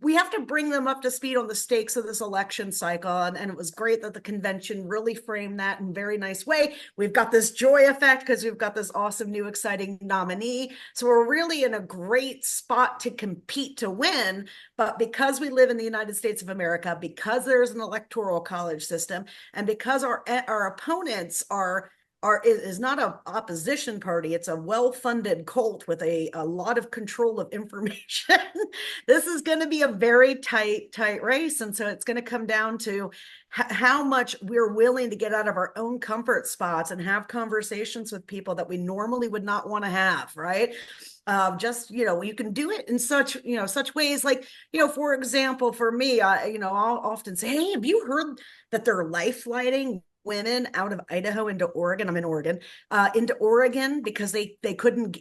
We have to bring them up to speed on the stakes of this election cycle. And it was great that the convention really framed that in a very nice way. We've got this joy effect because we've got this awesome new exciting nominee. So we're really in a great spot to compete to win. But because we live in the United States of America, because there's an electoral college system, and because our opponents is not an opposition party, it's a well-funded cult with a lot of control of information. This is going to be a very tight race. And so it's going to come down to how much we're willing to get out of our own comfort spots and have conversations with people that we normally would not want to have, right? You can do it in such ways, like, for example, for me, I'll often say, hey, have you heard that they're life flighting women out of Idaho into Oregon? I'm in Oregon, into Oregon because they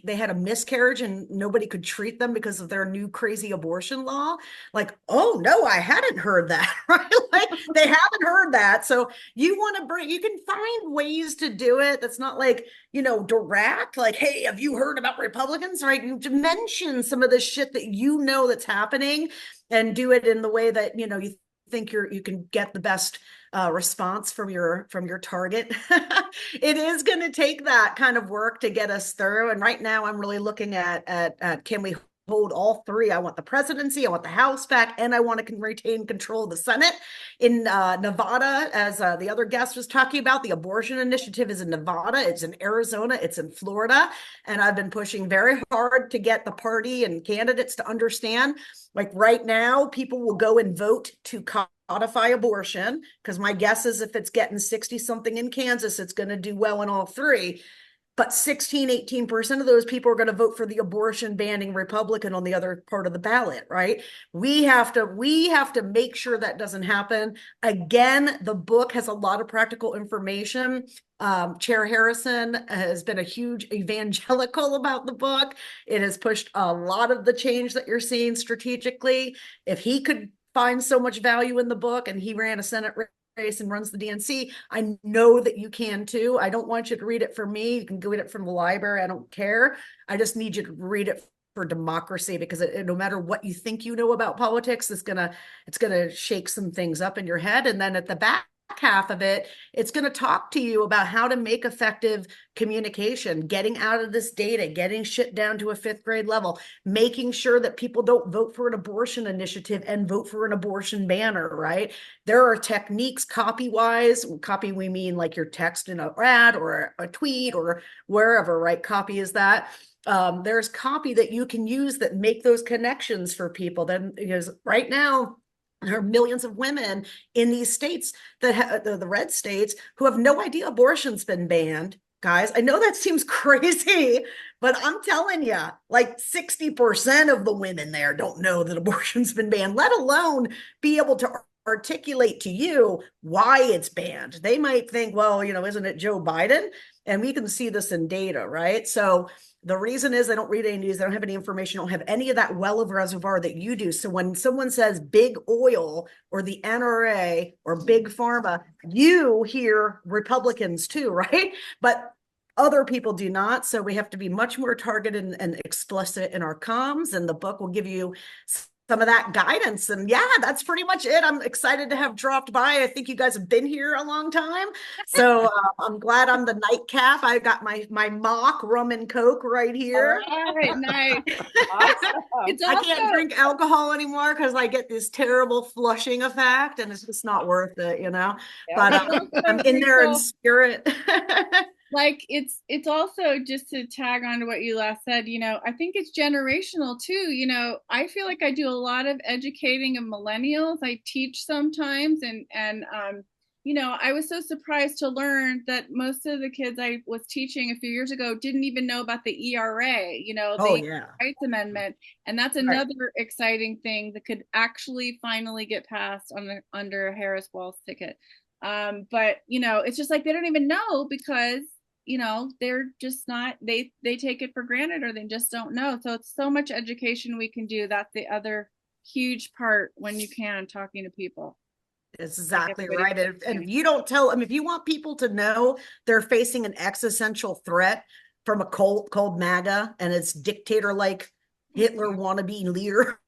had a miscarriage and nobody could treat them because of their new crazy abortion law. Like, oh no, I hadn't heard that, right? Like, they haven't heard that. So you can find ways to do it. That's not like, direct, like, hey, have you heard about Republicans, right? You mention some of the shit that that's happening, and do it in the way that, you think you can get the best response from your target. It is going to take that kind of work to get us through. And right now I'm really looking at can we hold all three? I want the presidency, I want the House back, and I want to retain control of the Senate. In Nevada, as the other guest was talking about, the abortion initiative is in Nevada, it's in Arizona, it's in Florida. And I've been pushing very hard to get the party and candidates to understand, like, right now, people will go and vote to codify abortion, because my guess is if it's getting 60 something in Kansas, it's going to do well in all three. But 18% of those people are going to vote for the abortion banning Republican on the other part of the ballot, right? We have to make sure that doesn't happen. Again, the book has a lot of practical information. Chair Harrison has been a huge evangelical about the book. It has pushed a lot of the change that you're seeing strategically. If he could find so much value in the book, and he ran a Senate race and runs the DNC, I know that you can too. I don't want you to read it from me. You can go read it from the library. I don't care. I just need you to read it for democracy, because no matter what you think about politics, it's gonna shake some things up in your head. And then at the back half of it, it's going to talk to you about how to make effective communication, getting out of this data, getting shit down to a 5th grade level, making sure that people don't vote for an abortion initiative and vote for an abortion banner, right? There are techniques copy-wise. Copy, we mean like your text in an ad or a tweet or wherever, right? Copy is that. There's copy that you can use that make those connections for people. Then, because right now, there are millions of women in these states that the red states who have no idea abortion's been banned. Guys, I know that seems crazy, but I'm telling you, like 60% of the women there don't know that abortion's been banned, let alone be able to articulate to you why it's banned. They might think, well, isn't it Joe Biden? And we can see this in data, right? So the reason is they don't read any news, they don't have any information, don't have any of that well of reservoir that you do. So when someone says big oil or the NRA or big pharma, you hear Republicans too, right? But other people do not. So we have to be much more targeted and explicit in our comms, and the book will give you some of that guidance. And yeah, that's pretty much it. I'm excited to have dropped by. I think you guys have been here a long time. So I'm glad I'm the nightcap. I got my mock rum and Coke right here. All right, nice. Awesome. I can't drink alcohol anymore because I get this terrible flushing effect, and it's just not worth it, Yeah. But I'm in there in spirit. Like it's also, just to tag on to what you last said, I think it's generational too. I feel like I do a lot of educating of millennials. I teach sometimes, and you know, I was so surprised to learn that most of the kids I was teaching a few years ago didn't even know about the ERA, you know, Oh, the yeah. Rights Amendment. And that's another exciting thing that could actually finally get passed under a Harris-Walz ticket. But, you know, it's just like they don't even know because, you know, they're just not, they take it for granted or they just don't know. So it's so much education we can do. That's the other huge part when you can talking to people. That's exactly right. And if you don't tell them, if you want people to know they're facing an existential threat from a cold MAGA and it's dictator like Hitler wannabe leader,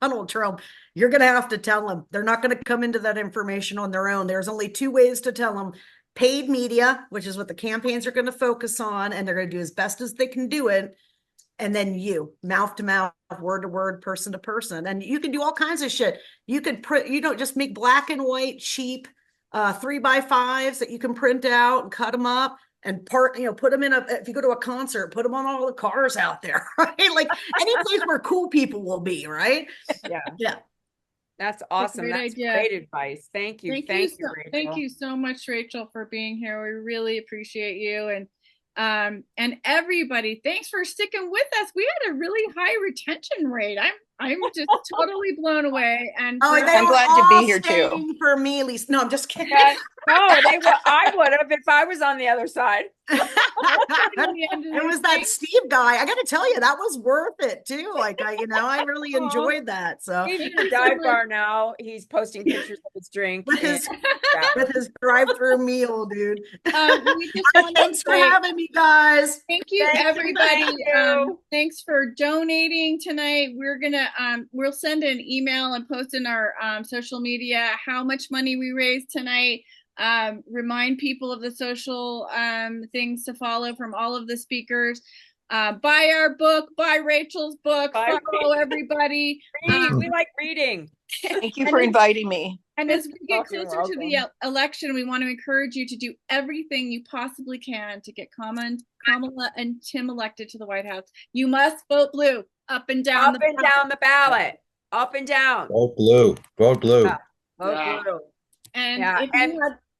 Donald Trump, you're going to have to tell them. They're not going to come into that information on their own. There's only two ways to tell them. Paid media, which is what the campaigns are going to focus on, and they're going to do as best as they can do it. And then you, mouth to mouth, word to word, person to person. And you can do all kinds of shit. You could print, you don't just make black and white cheap 3x5s that you can print out and cut them up and put them in if you go to a concert, put them on all the cars out there, right? Like any place where cool people will be, right? Yeah. Yeah. That's awesome. Great That's idea. great advice. Thank you. Thank you, Rachel. Thank you so much, Rachel, for being here. We really appreciate you. And everybody, thanks for sticking with us. We had a really high retention rate. I'm just totally blown away. And I'm glad to be here too. For me, at least. No, I'm just kidding. Yeah, no, I would have if I was on the other side. It was that Steve guy. I got to tell you, that was worth it too. Like I really enjoyed that. So he's in a dive bar now. He's posting pictures of his drink with his drive-through meal, dude. Thanks for having me, guys. Thank you, everybody. Thanks for donating tonight. We're gonna we'll send an email and post in our social media how much money we raised tonight. Remind people of the social things to follow from all of the speakers. Buy our book, buy Rachel's book, follow everybody. We like reading. Thank you for inviting me. And as we get closer to the election, we want to encourage you to do everything you possibly can to get Kamala and Tim elected to the White House. You must vote blue, up and down the ballot, up and down. Vote blue. Vote blue. Yeah. Vote blue. And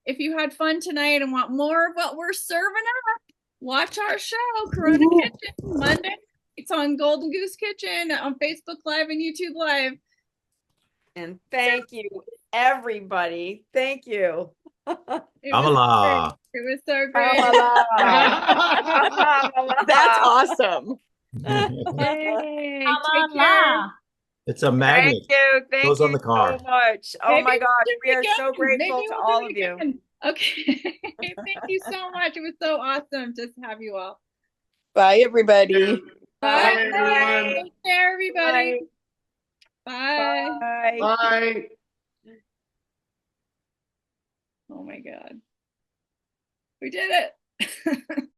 if you had fun tonight and want more of what we're serving up, watch our show, Corona Kitchen, Monday. It's on Golden Goose Kitchen on Facebook Live and YouTube Live. And thank you, everybody. Thank you. Kamala. It was so great. That's awesome. Hey, take care. It's a magnet. Thank you. Thank Goes you on the car. so much. Oh Maybe my gosh. We are again. so grateful Maybe to we'll all do of it you. again. Okay. Thank you so much. It was so awesome to have you all. Bye, everybody. Bye, everyone. Take care, everybody. Bye. Bye. Bye. Oh my God. We did it.